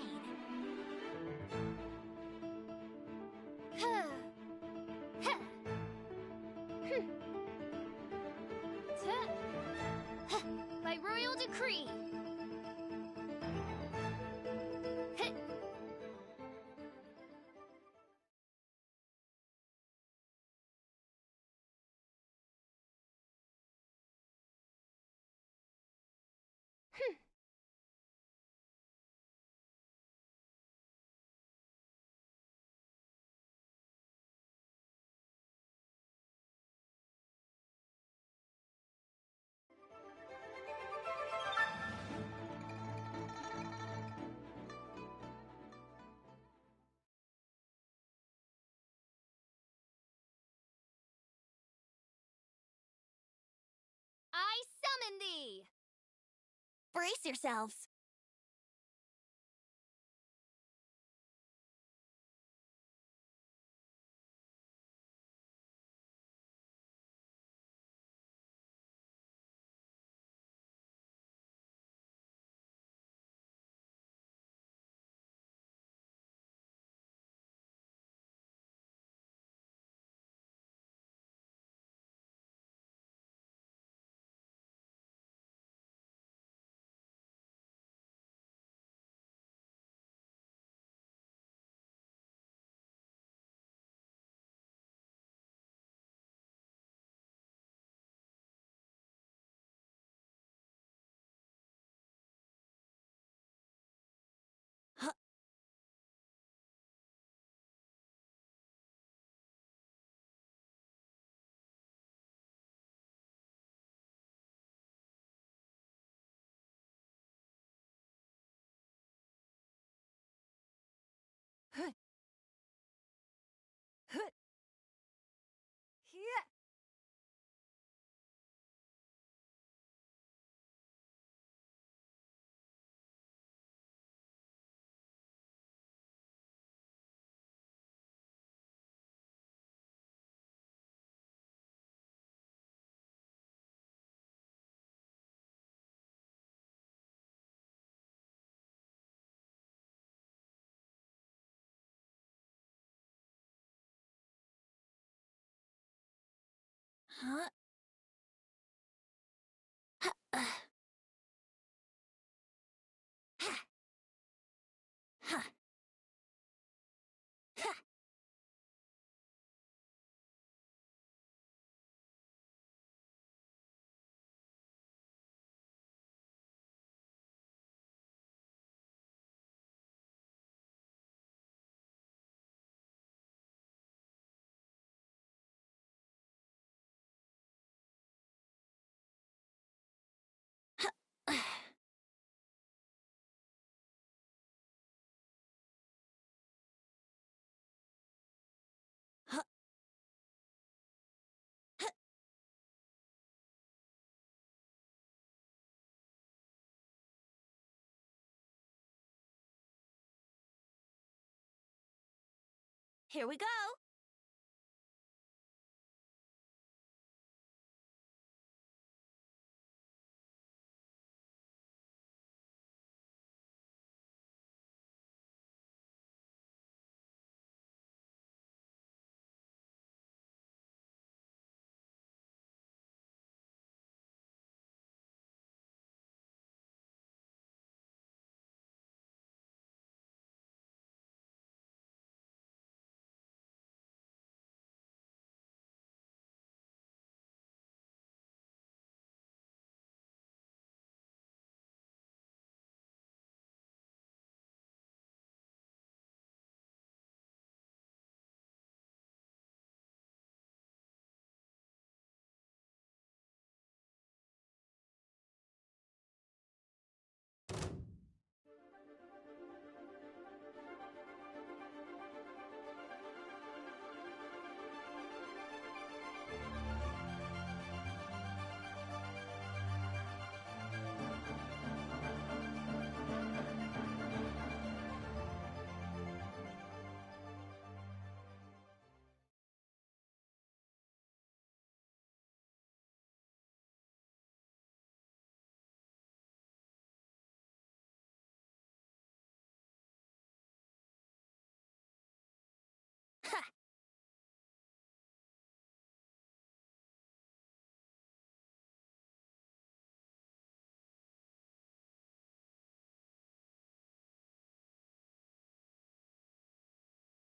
By royal decree. I summon thee! Brace yourselves. Huh? Here we go.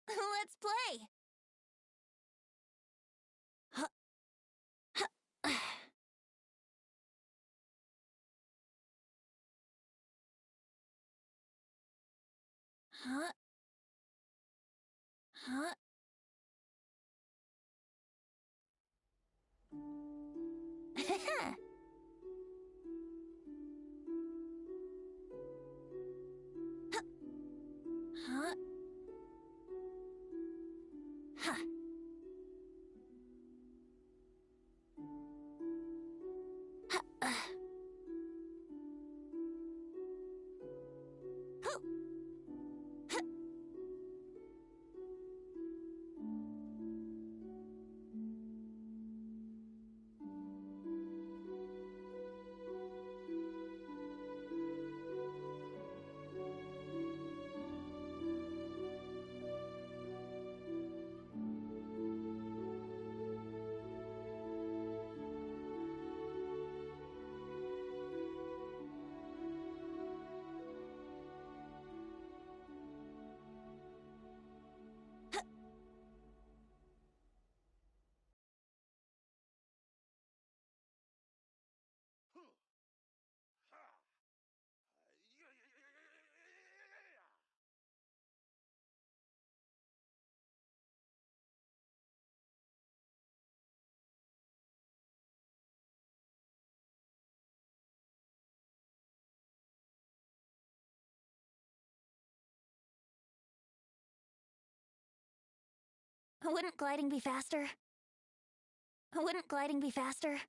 Let's play! Huh? Huh? Huh? Huh. Wouldn't gliding be faster? Wouldn't gliding be faster?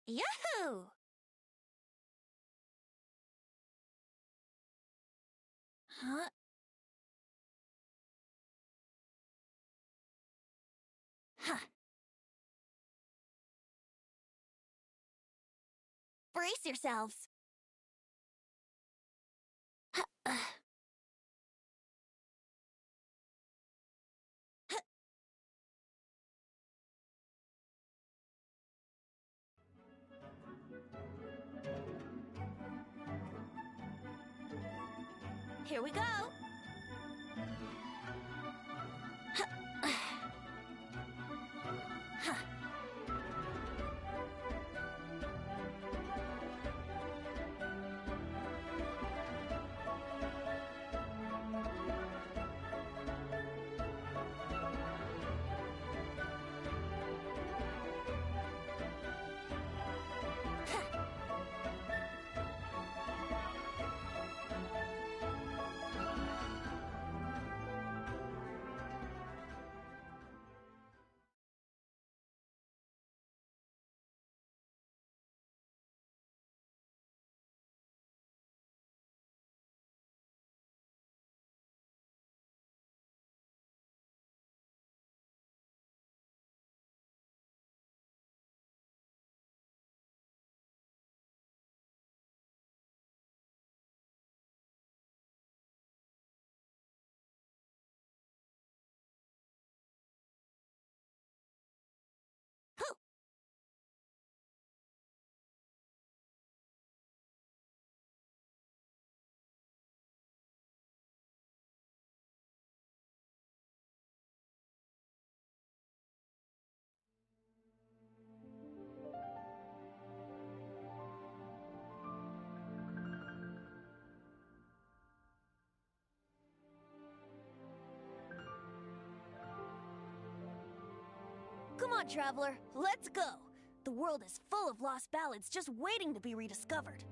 Yahoo! Huh? Huh. Brace yourselves. Here we go. Come on, traveler, let's go. The world is full of lost ballads just waiting to be rediscovered.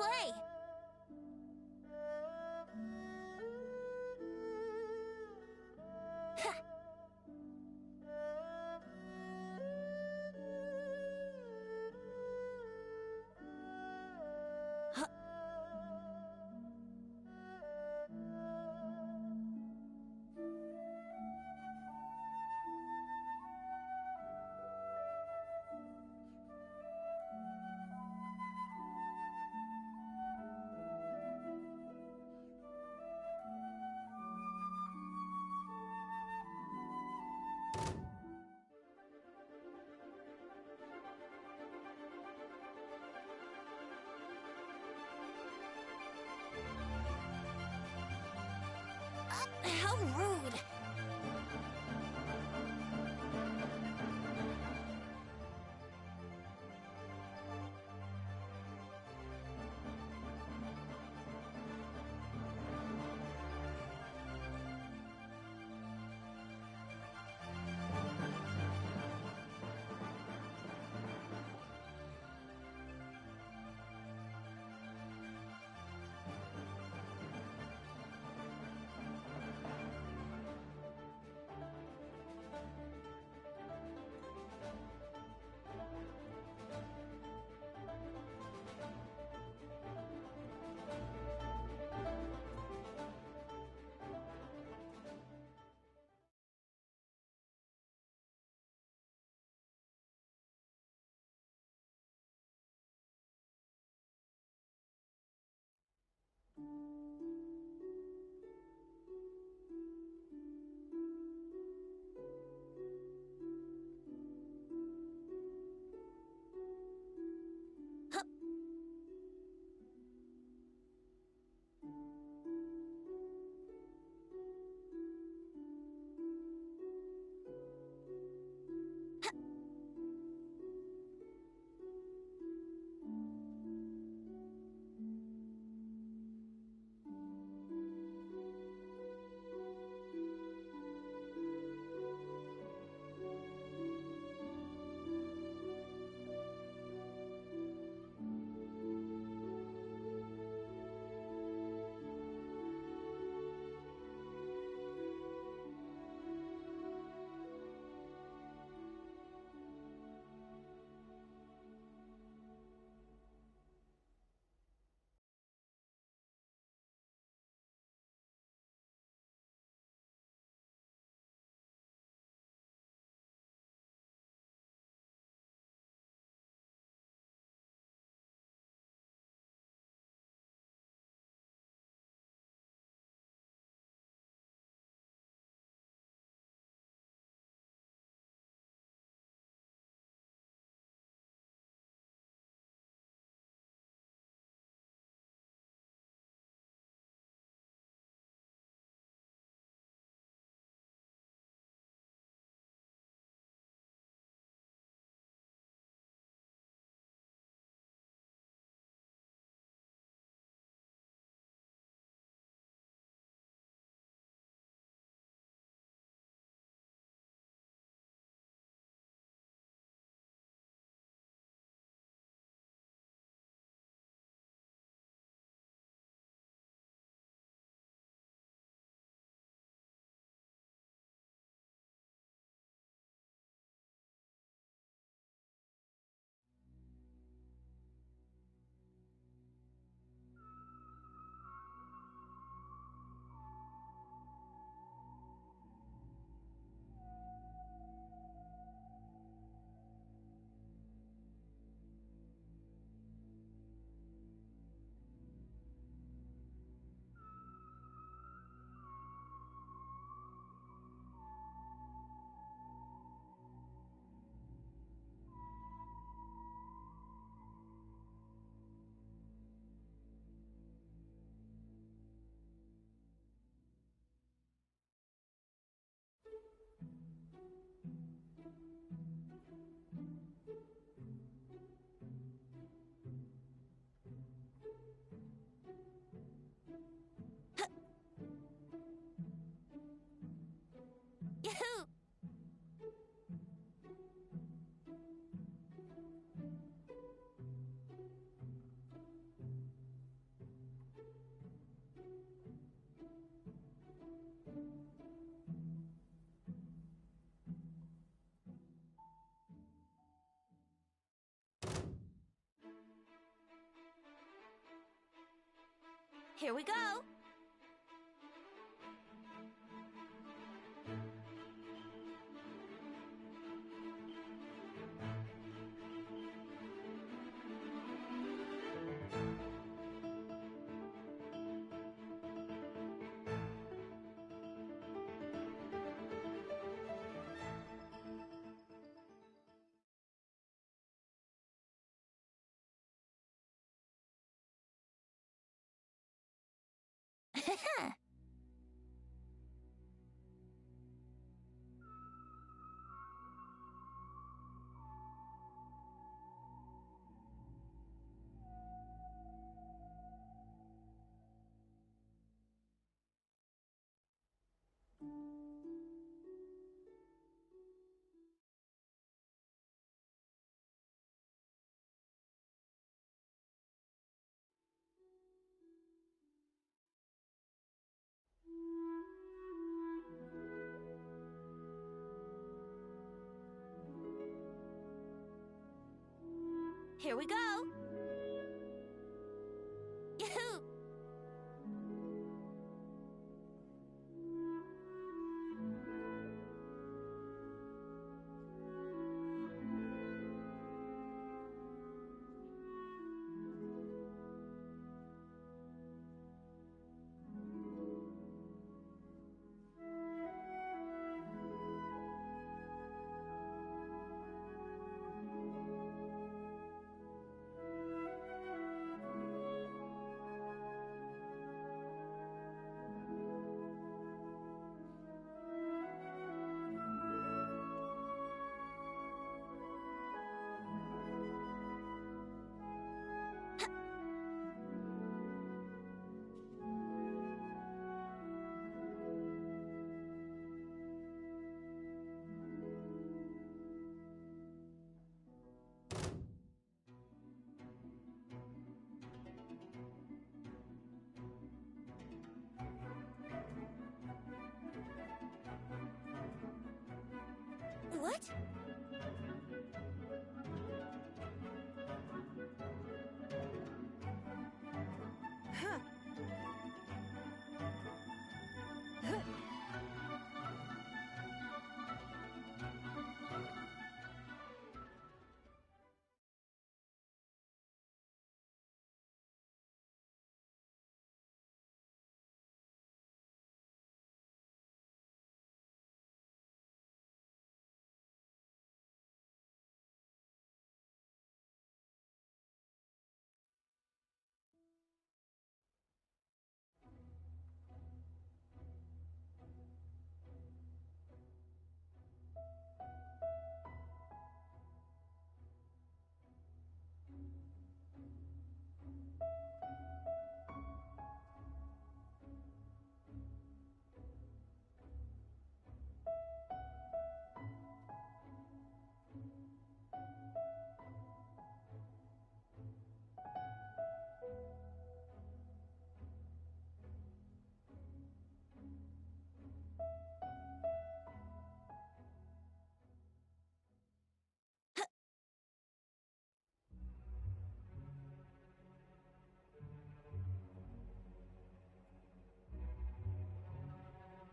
play. How rude. Here we go. Here we go. Yahoo! What? Huh.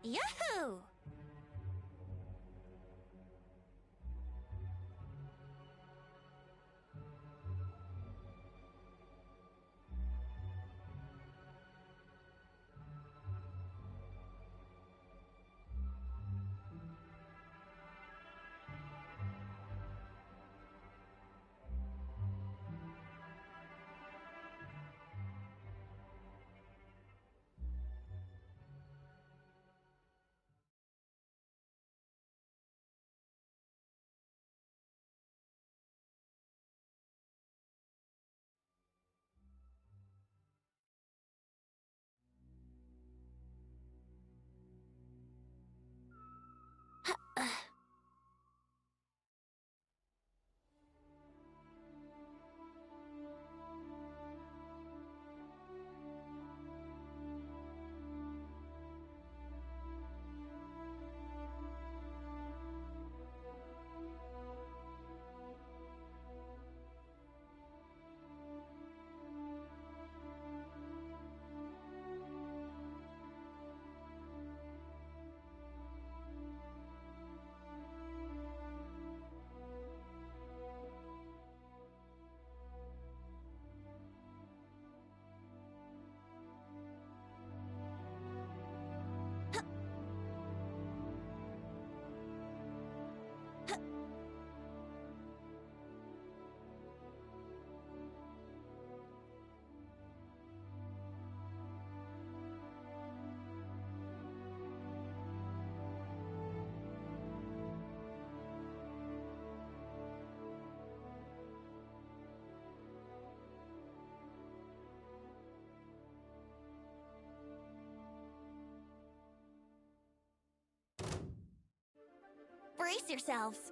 Yahoo! brace yourselves.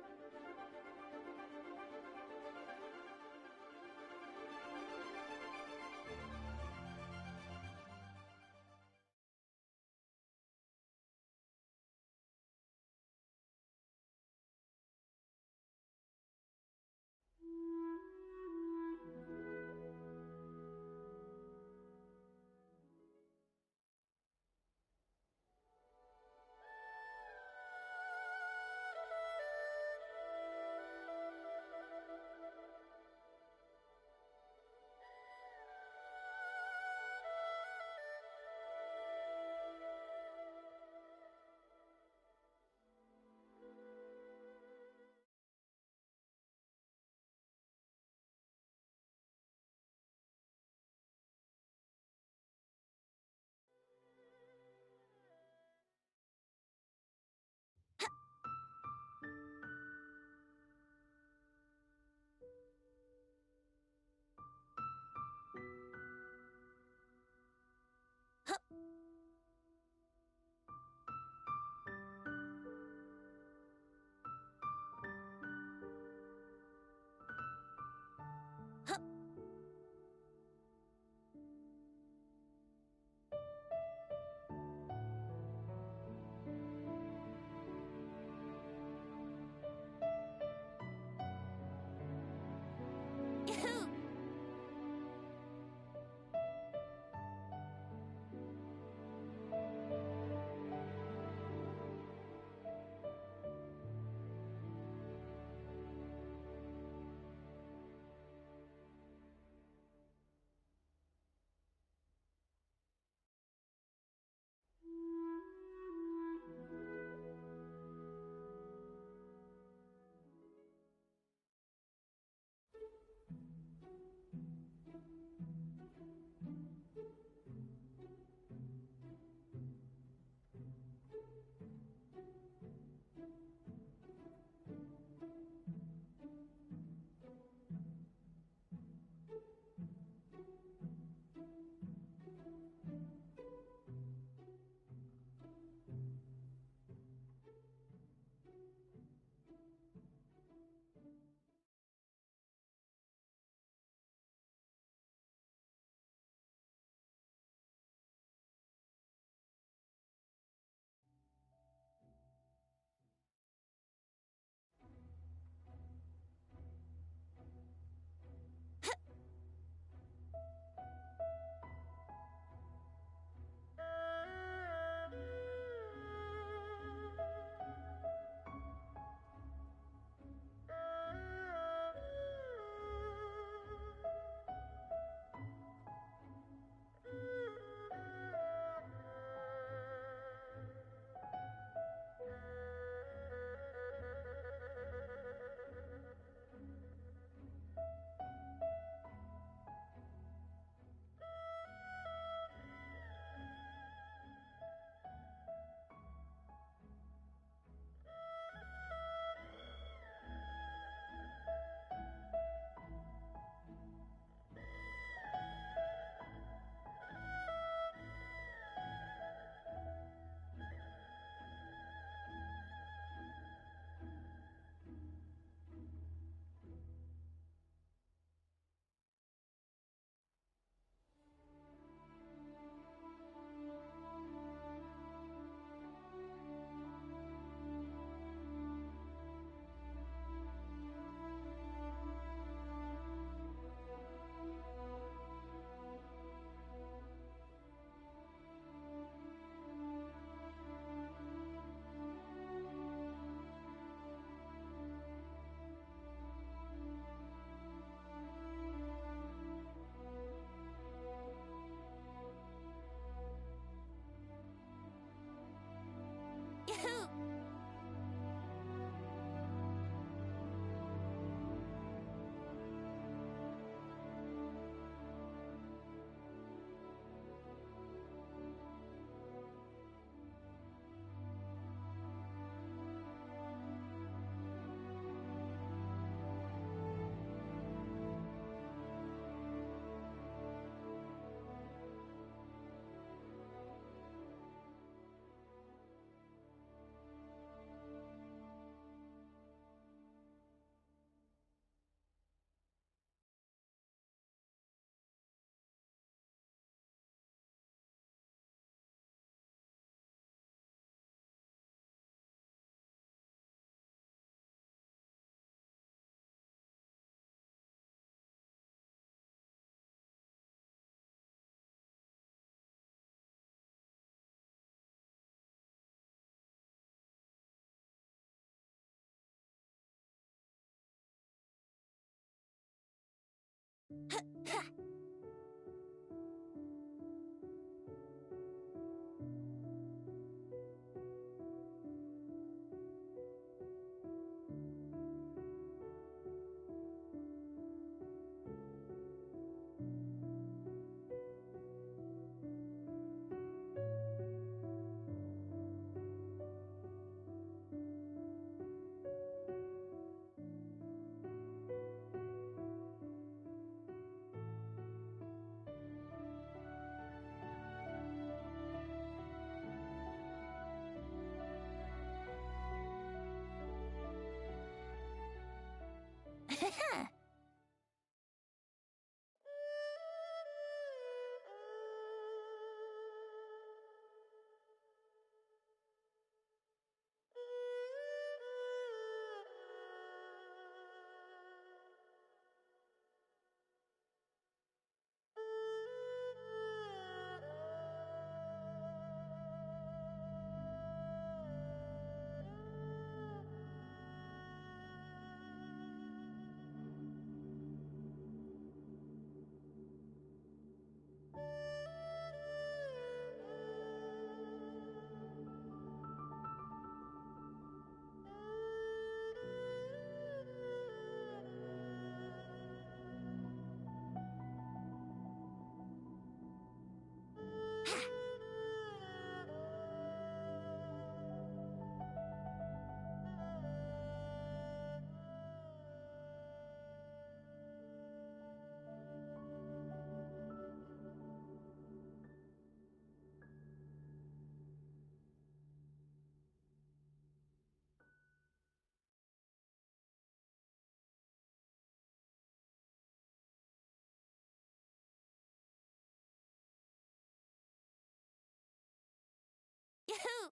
Yahoo!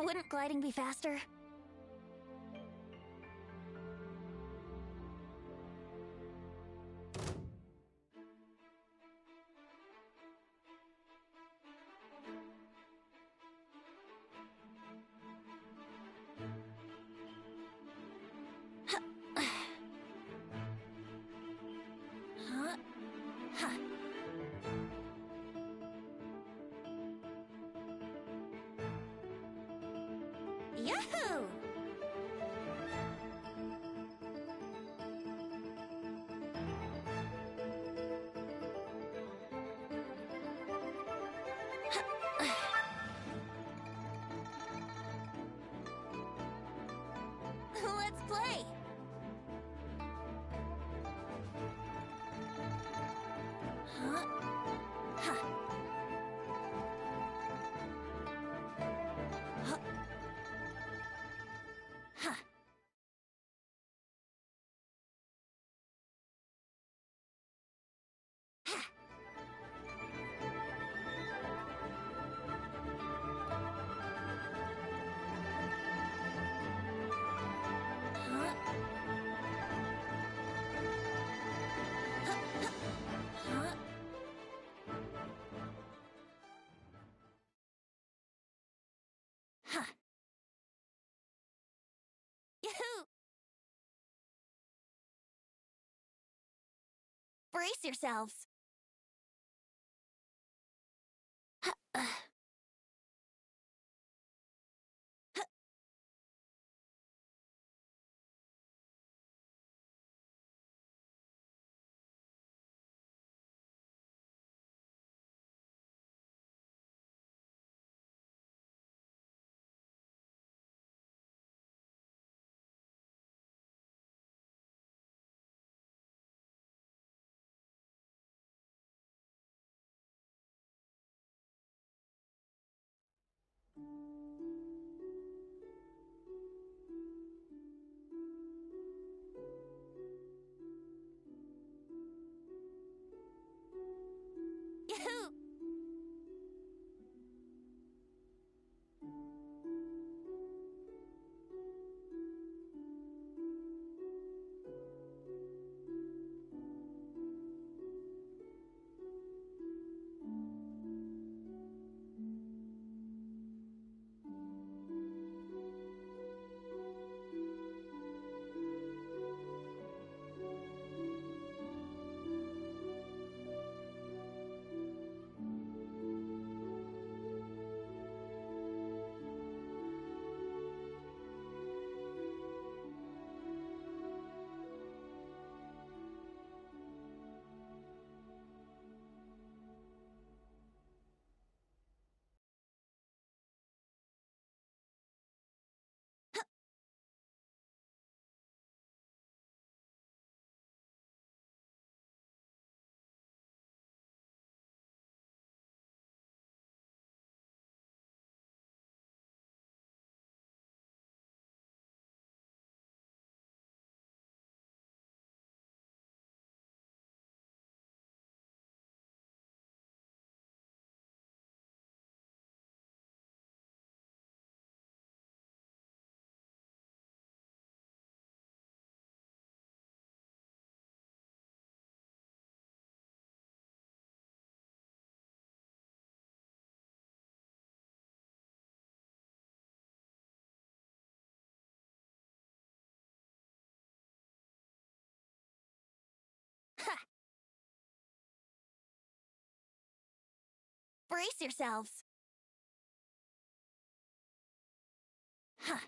Wouldn't gliding be faster? Yahoo! Let's play! Huh? Huh. Huh. Huh. Huh. Yahoo! Brace yourselves. Yahoo! Brace yourselves. Huh.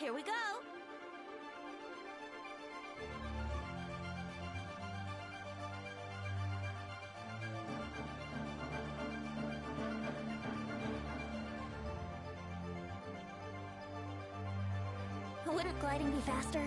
Here we go! Wouldn't gliding be faster?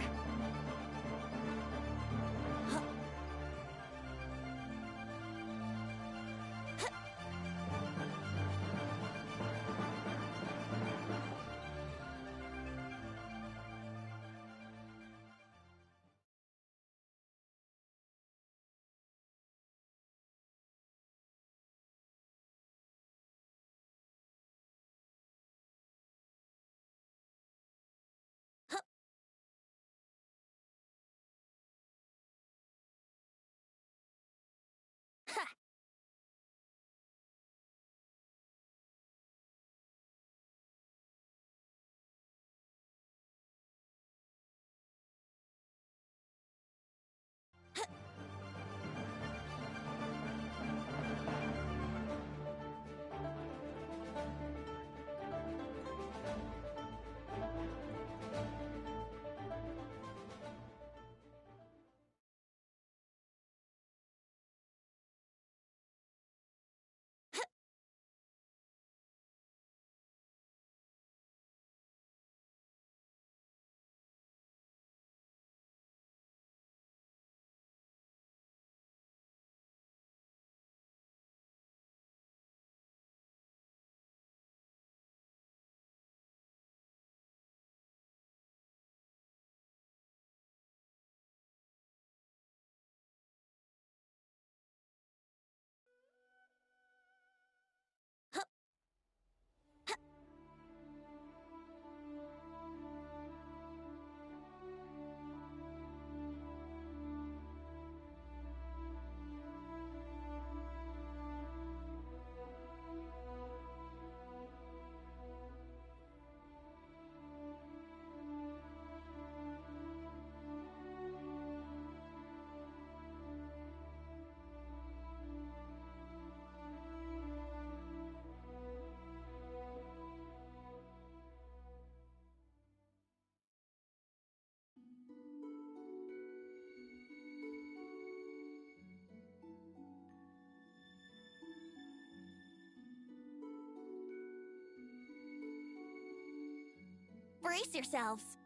Brace yourselves!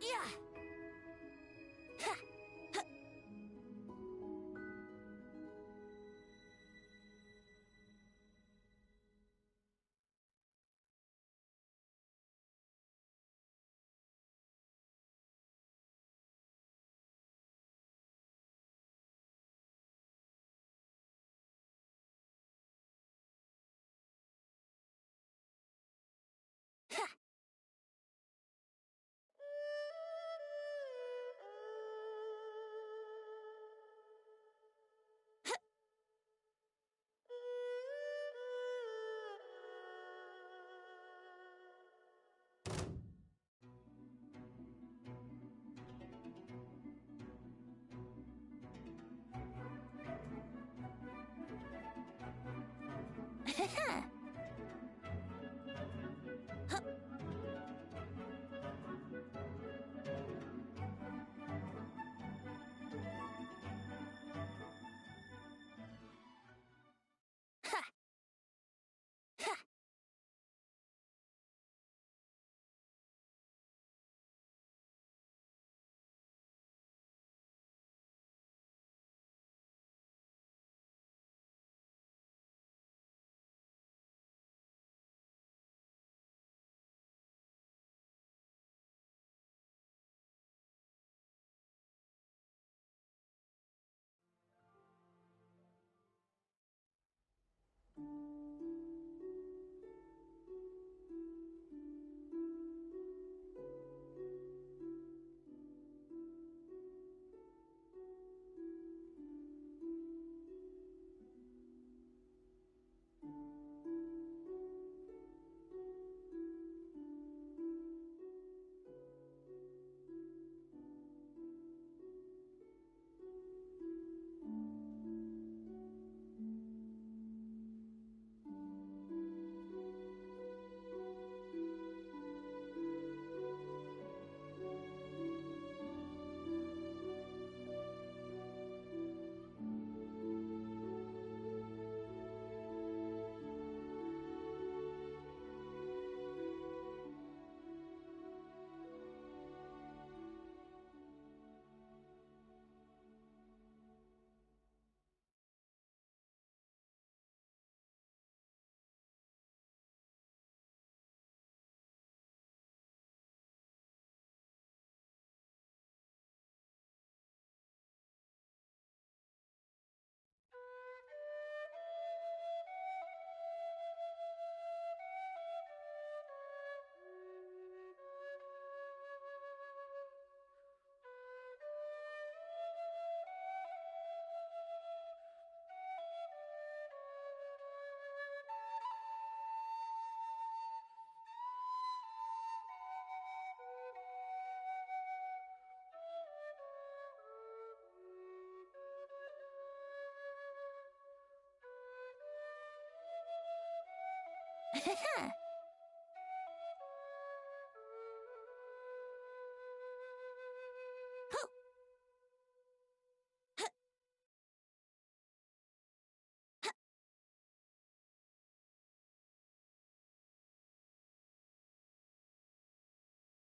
Yeah!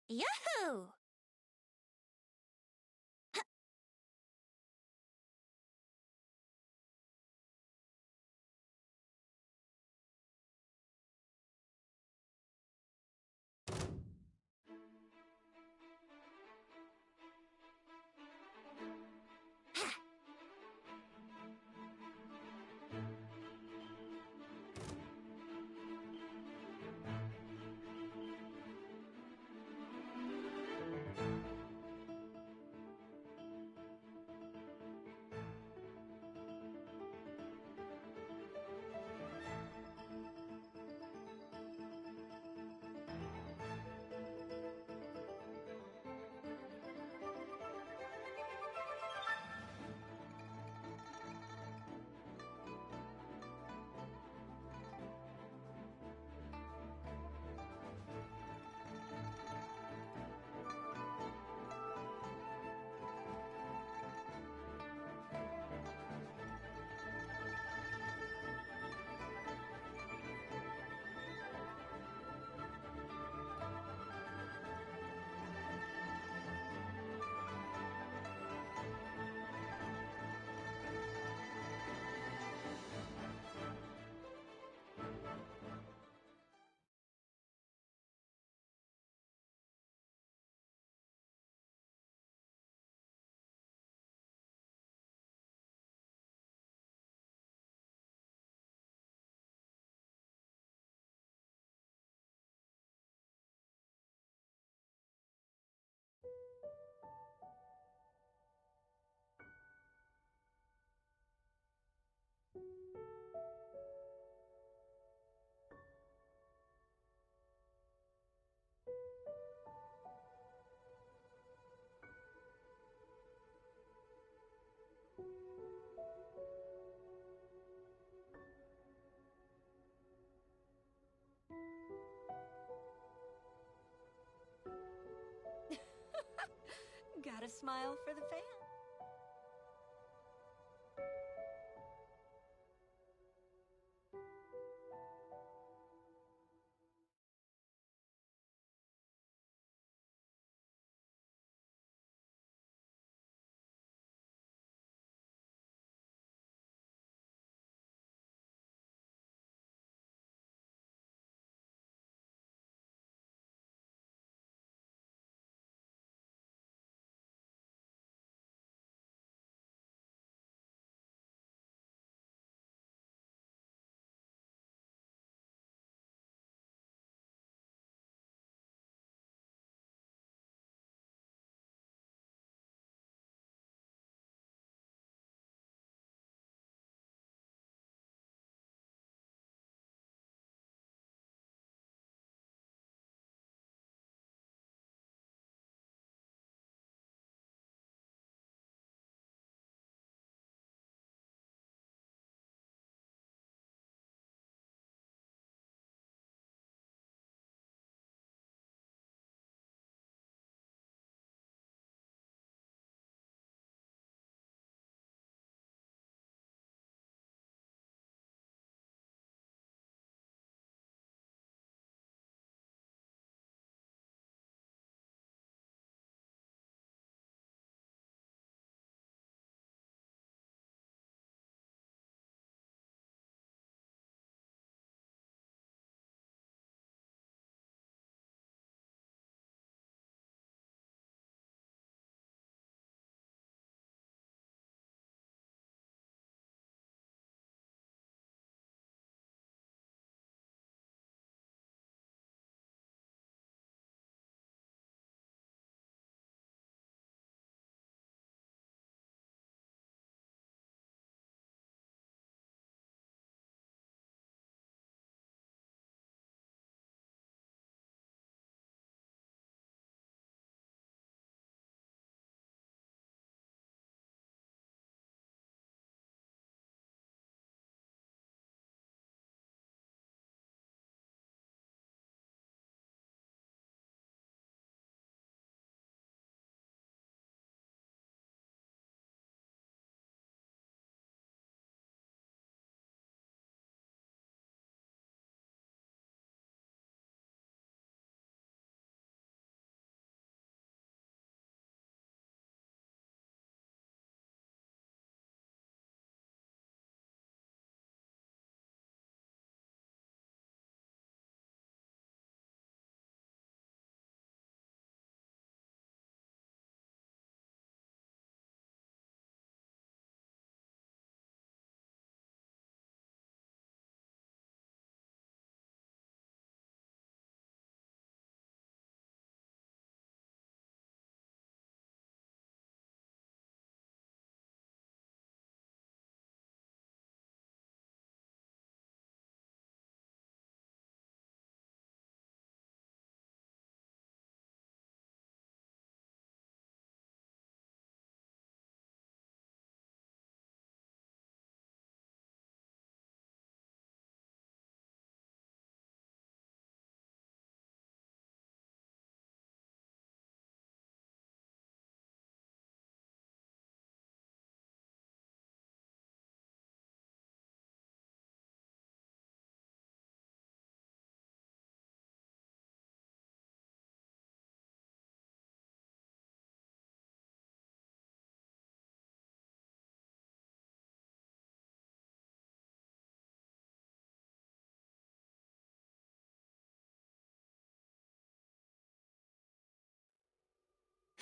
Yahoo! Got a smile for the fans.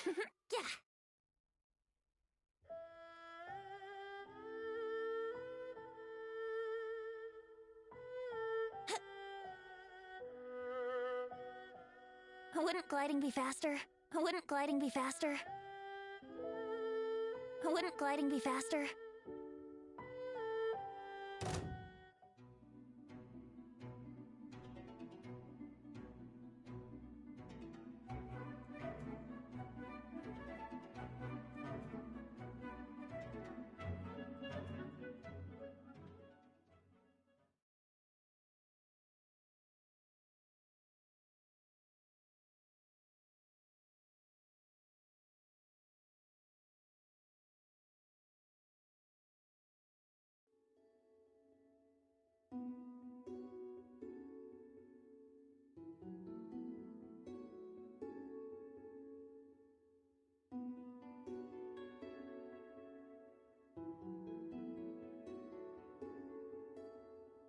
Yeah. Wouldn't gliding be faster? Wouldn't gliding be faster? Wouldn't gliding be faster?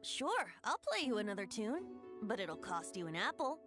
Sure, I'll play you another tune, but it'll cost you an apple.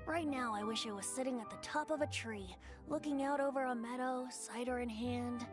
Right now, I wish I was sitting at the top of a tree, looking out over a meadow, cider in hand.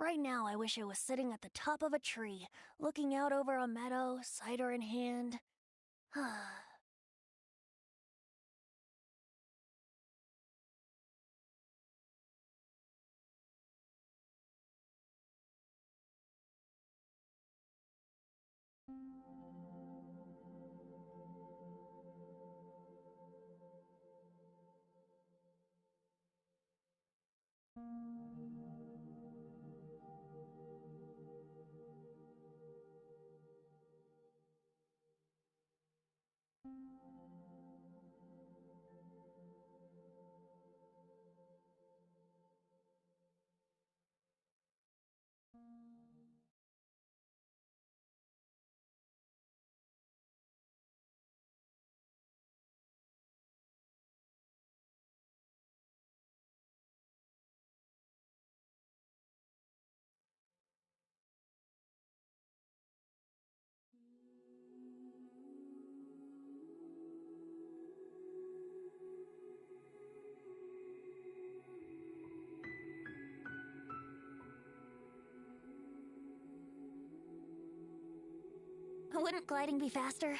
Right now, I wish I was sitting at the top of a tree, looking out over a meadow, cider in hand. Wouldn't gliding be faster?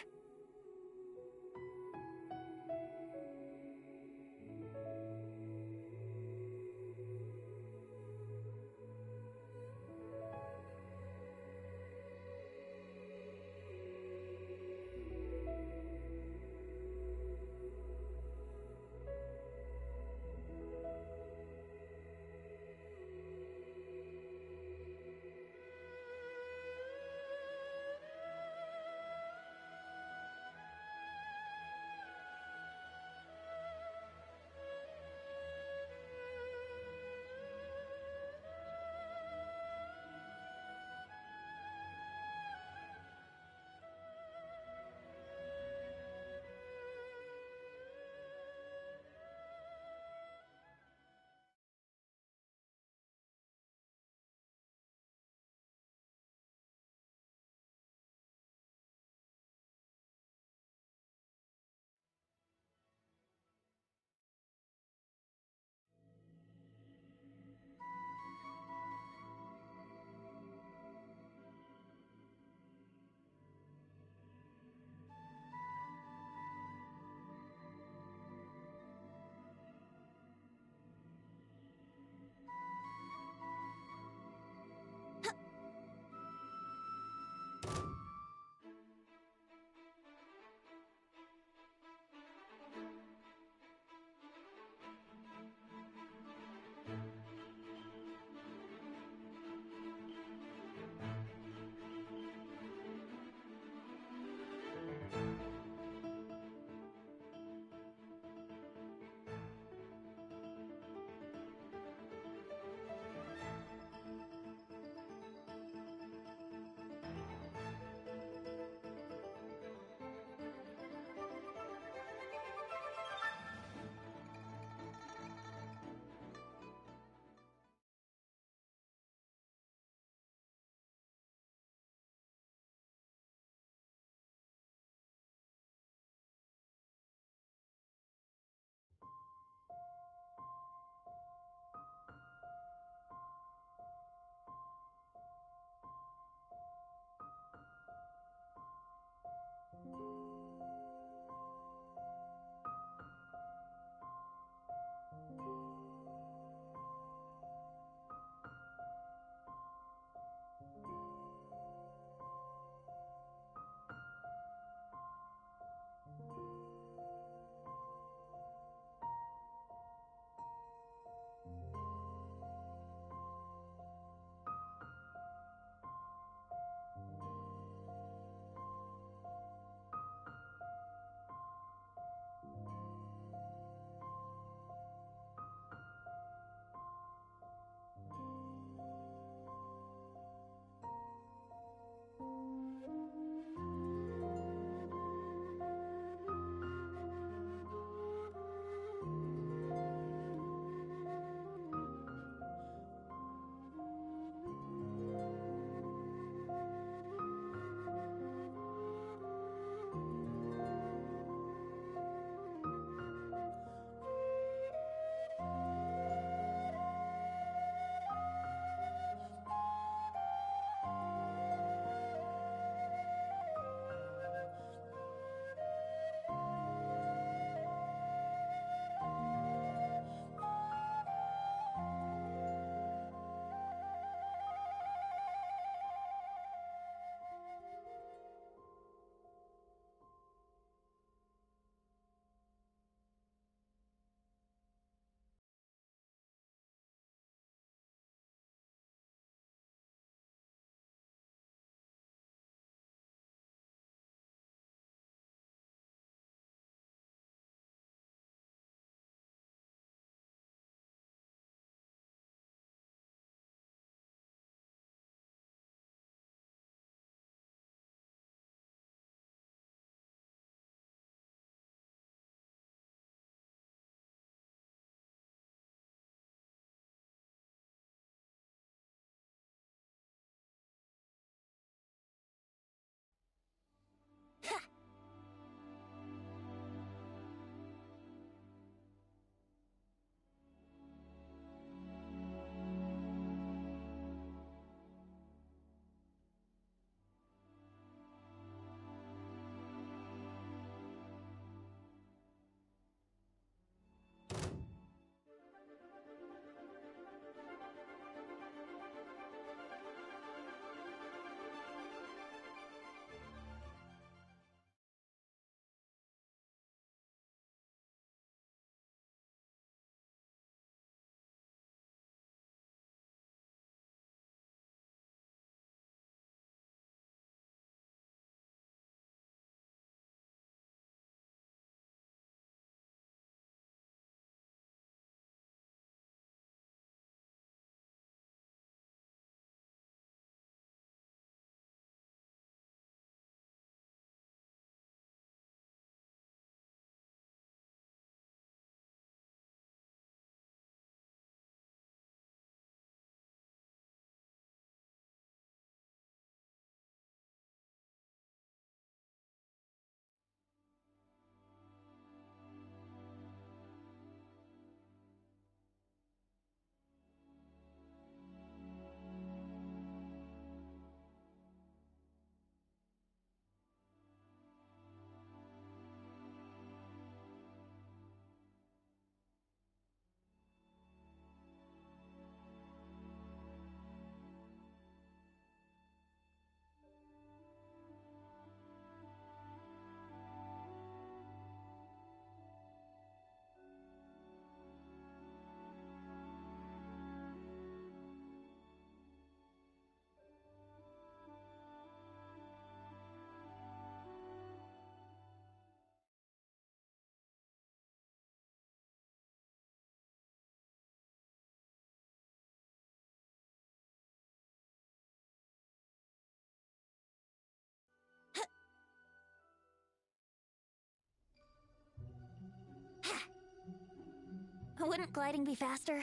Wouldn't gliding be faster?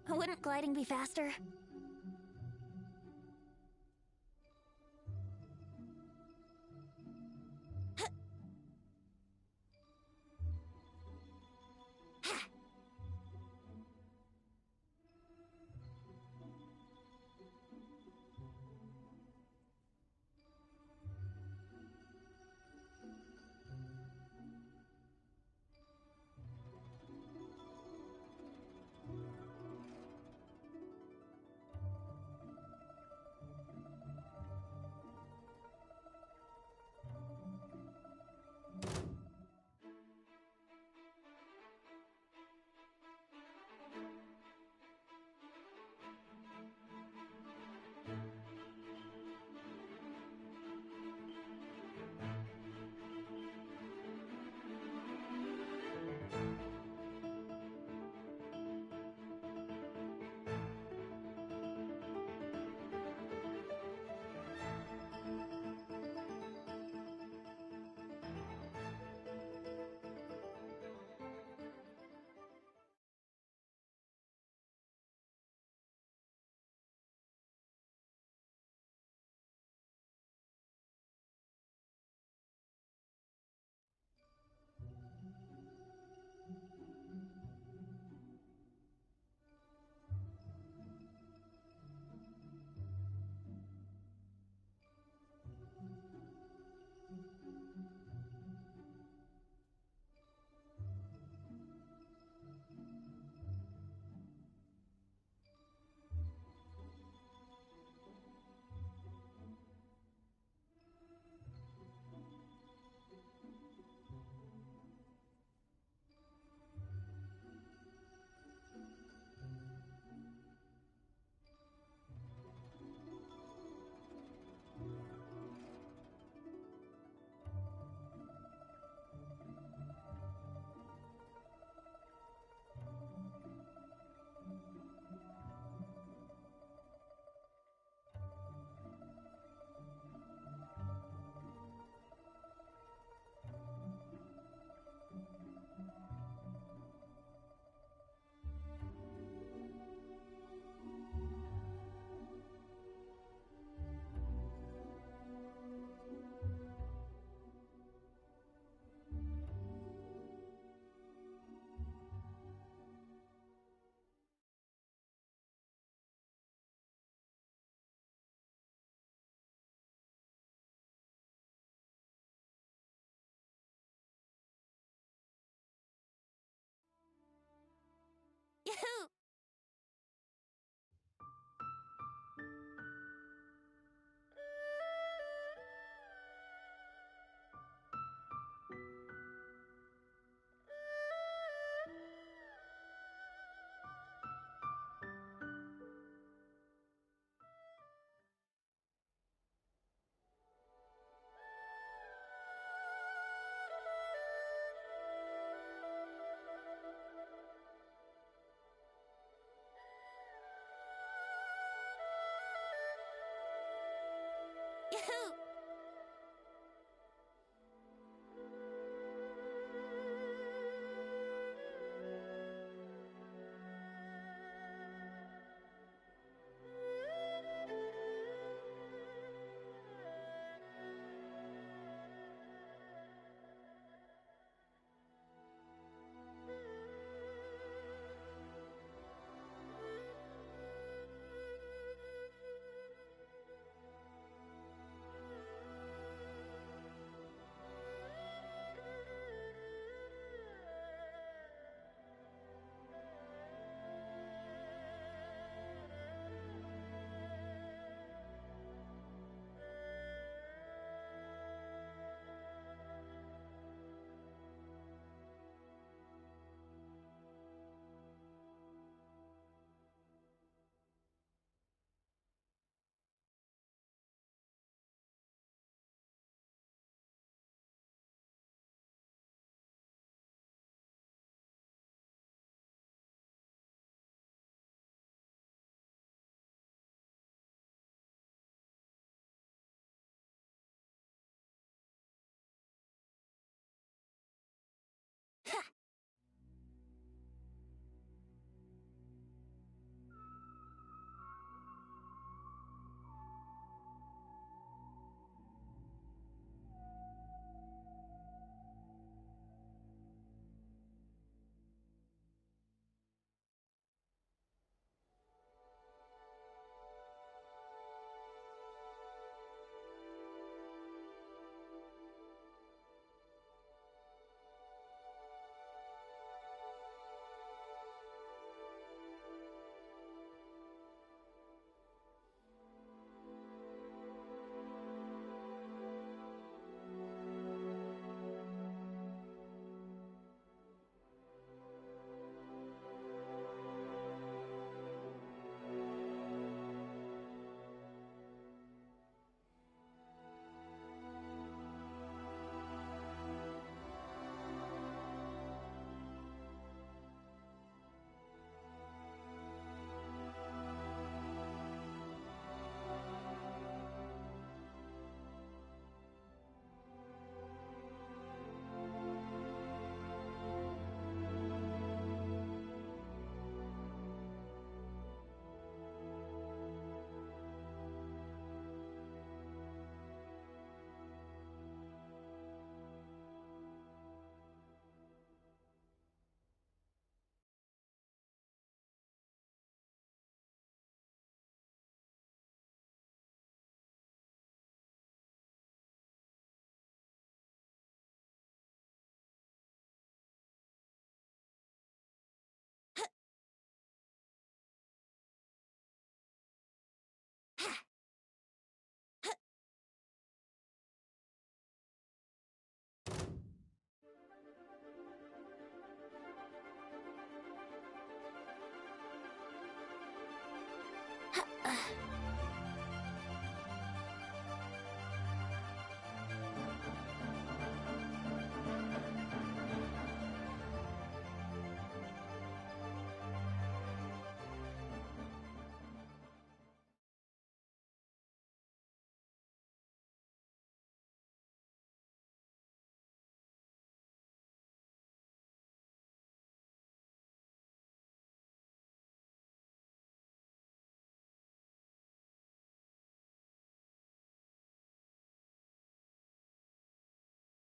Wouldn't gliding be faster? Yahoo! Yahoo!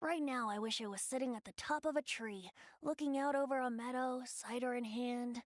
Right now, I wish I was sitting at the top of a tree, looking out over a meadow, cider in hand.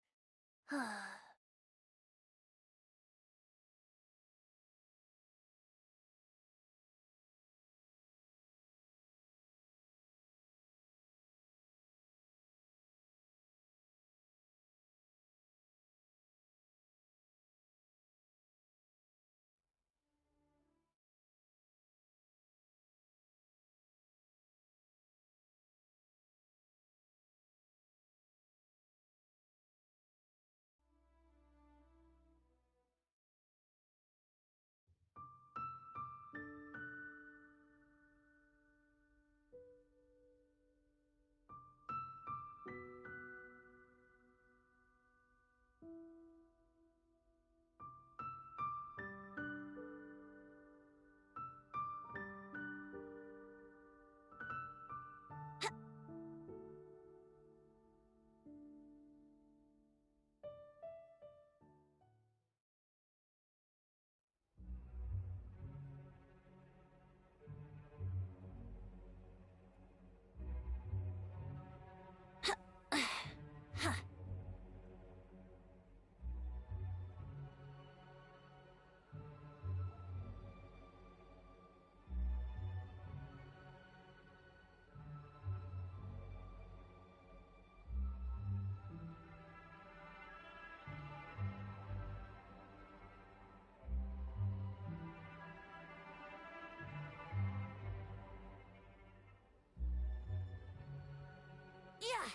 Yeah.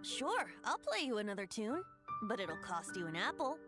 Sure, I'll play you another tune, but it'll cost you an apple.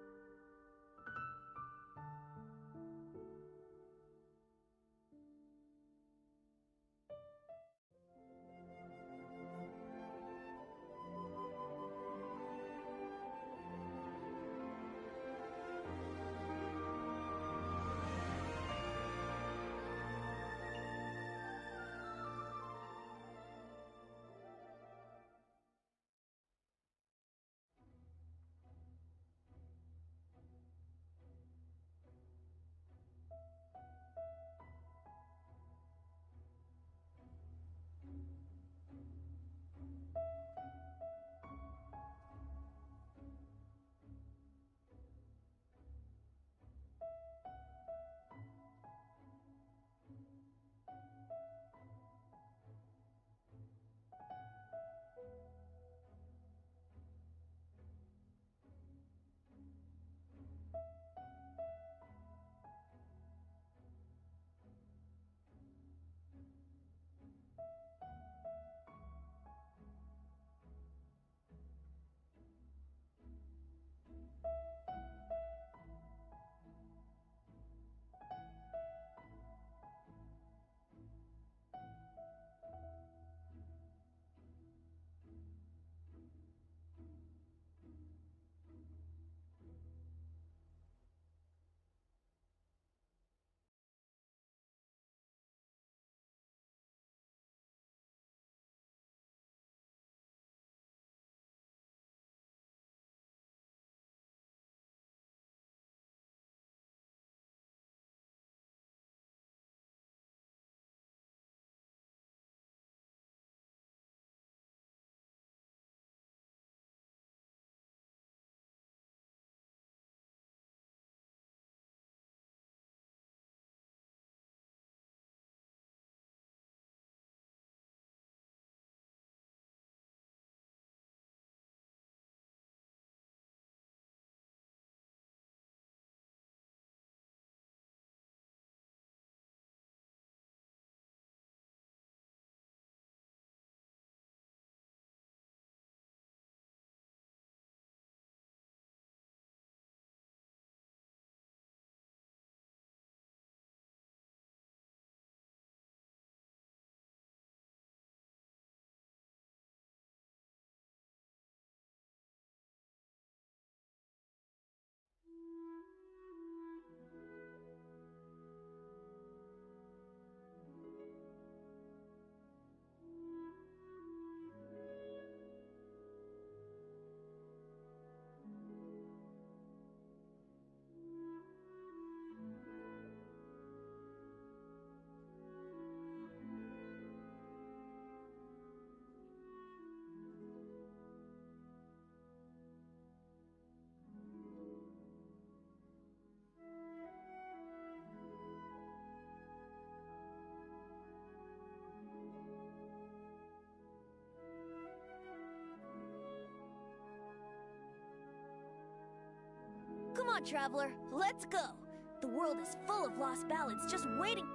on, traveler. Let's go. The world is full of lost ballads just waiting.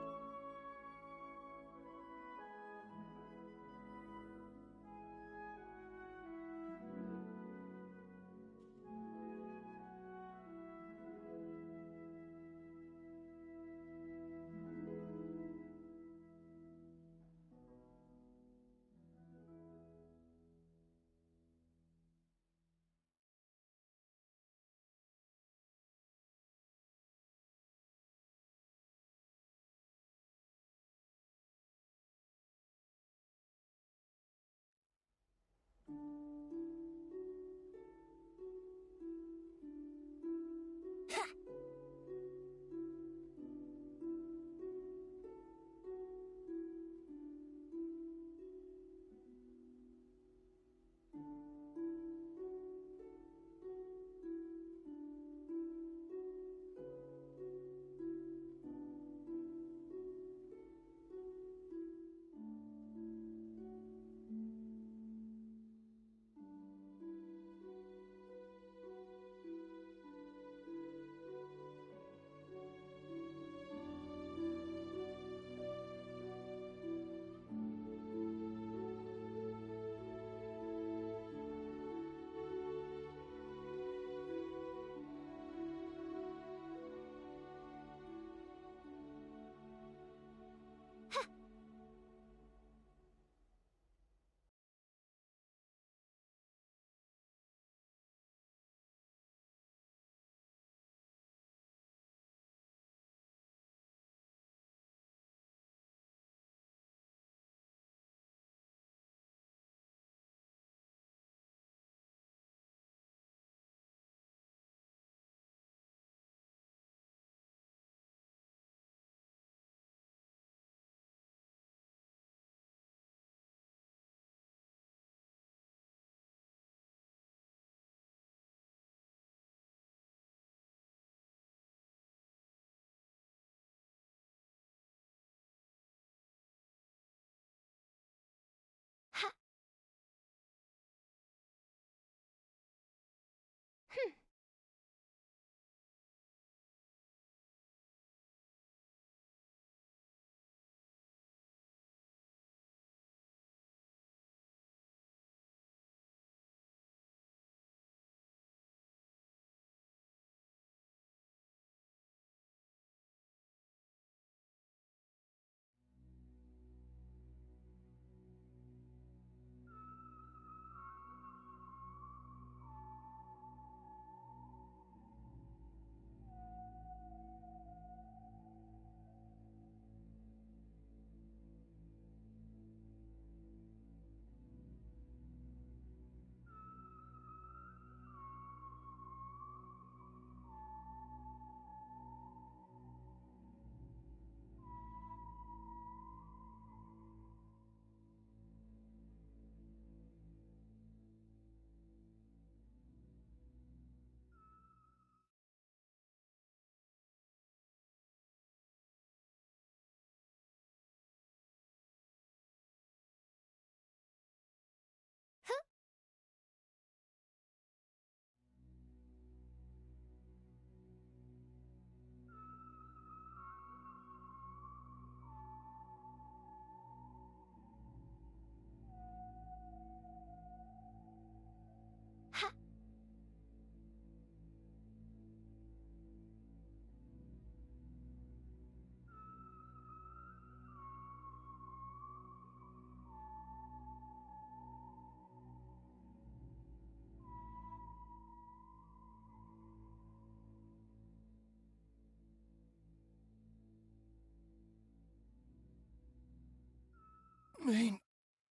Mein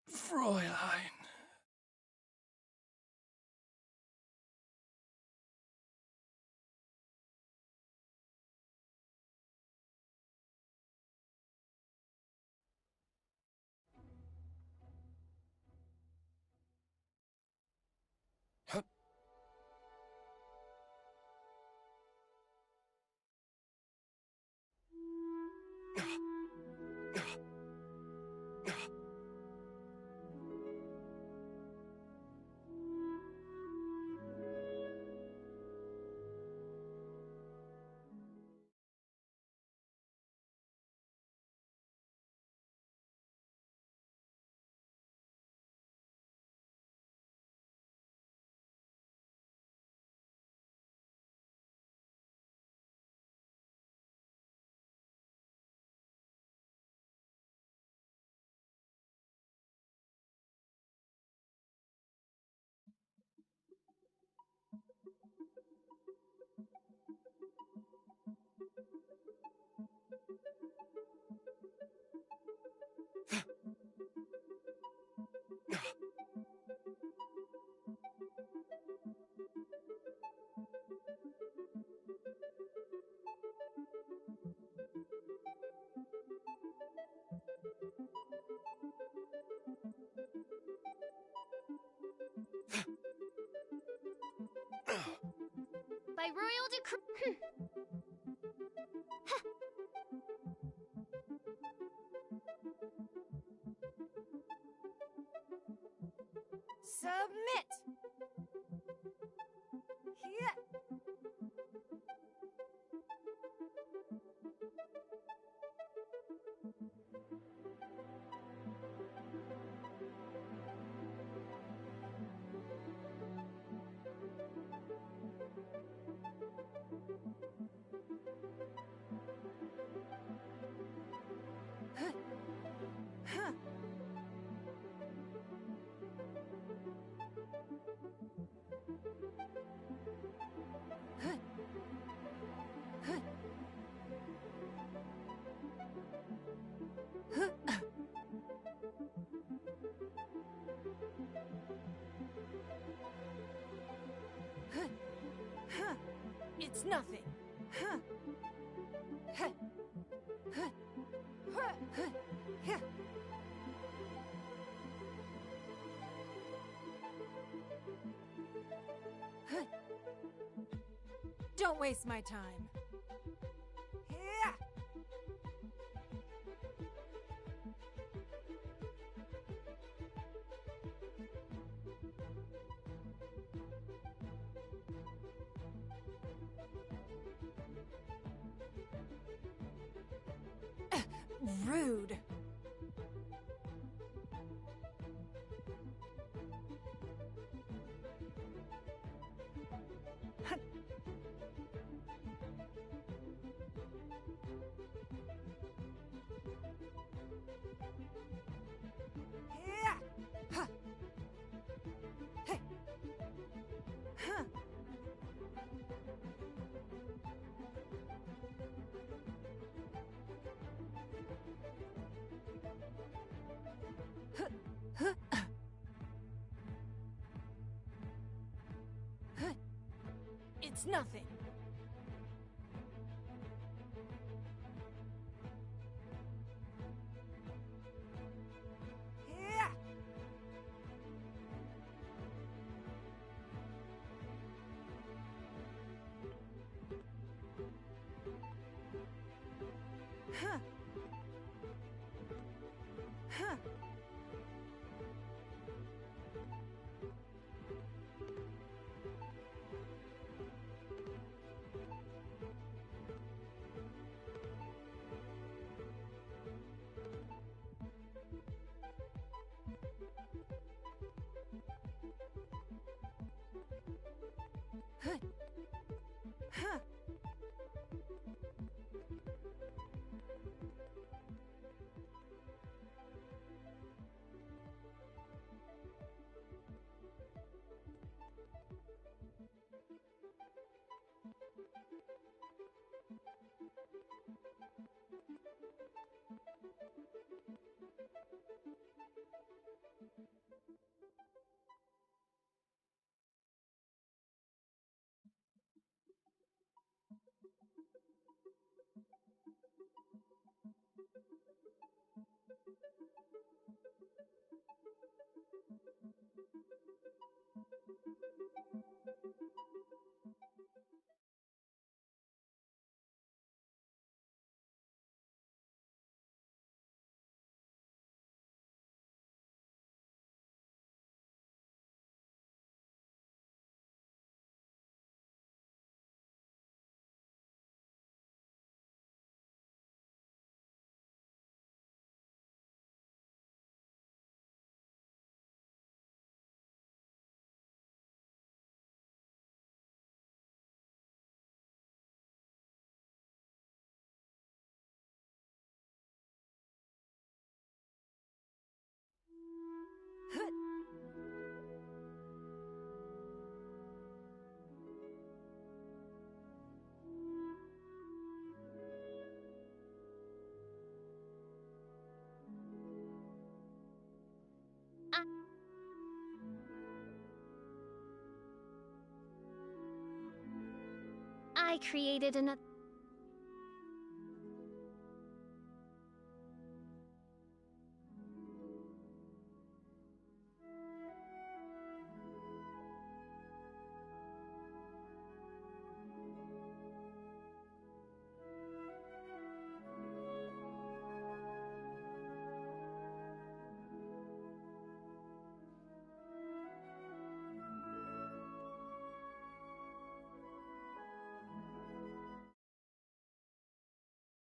Fräulein. By royal decree. Submit! Yeah. It's nothing. Don't waste my time. Rude. It's nothing. I created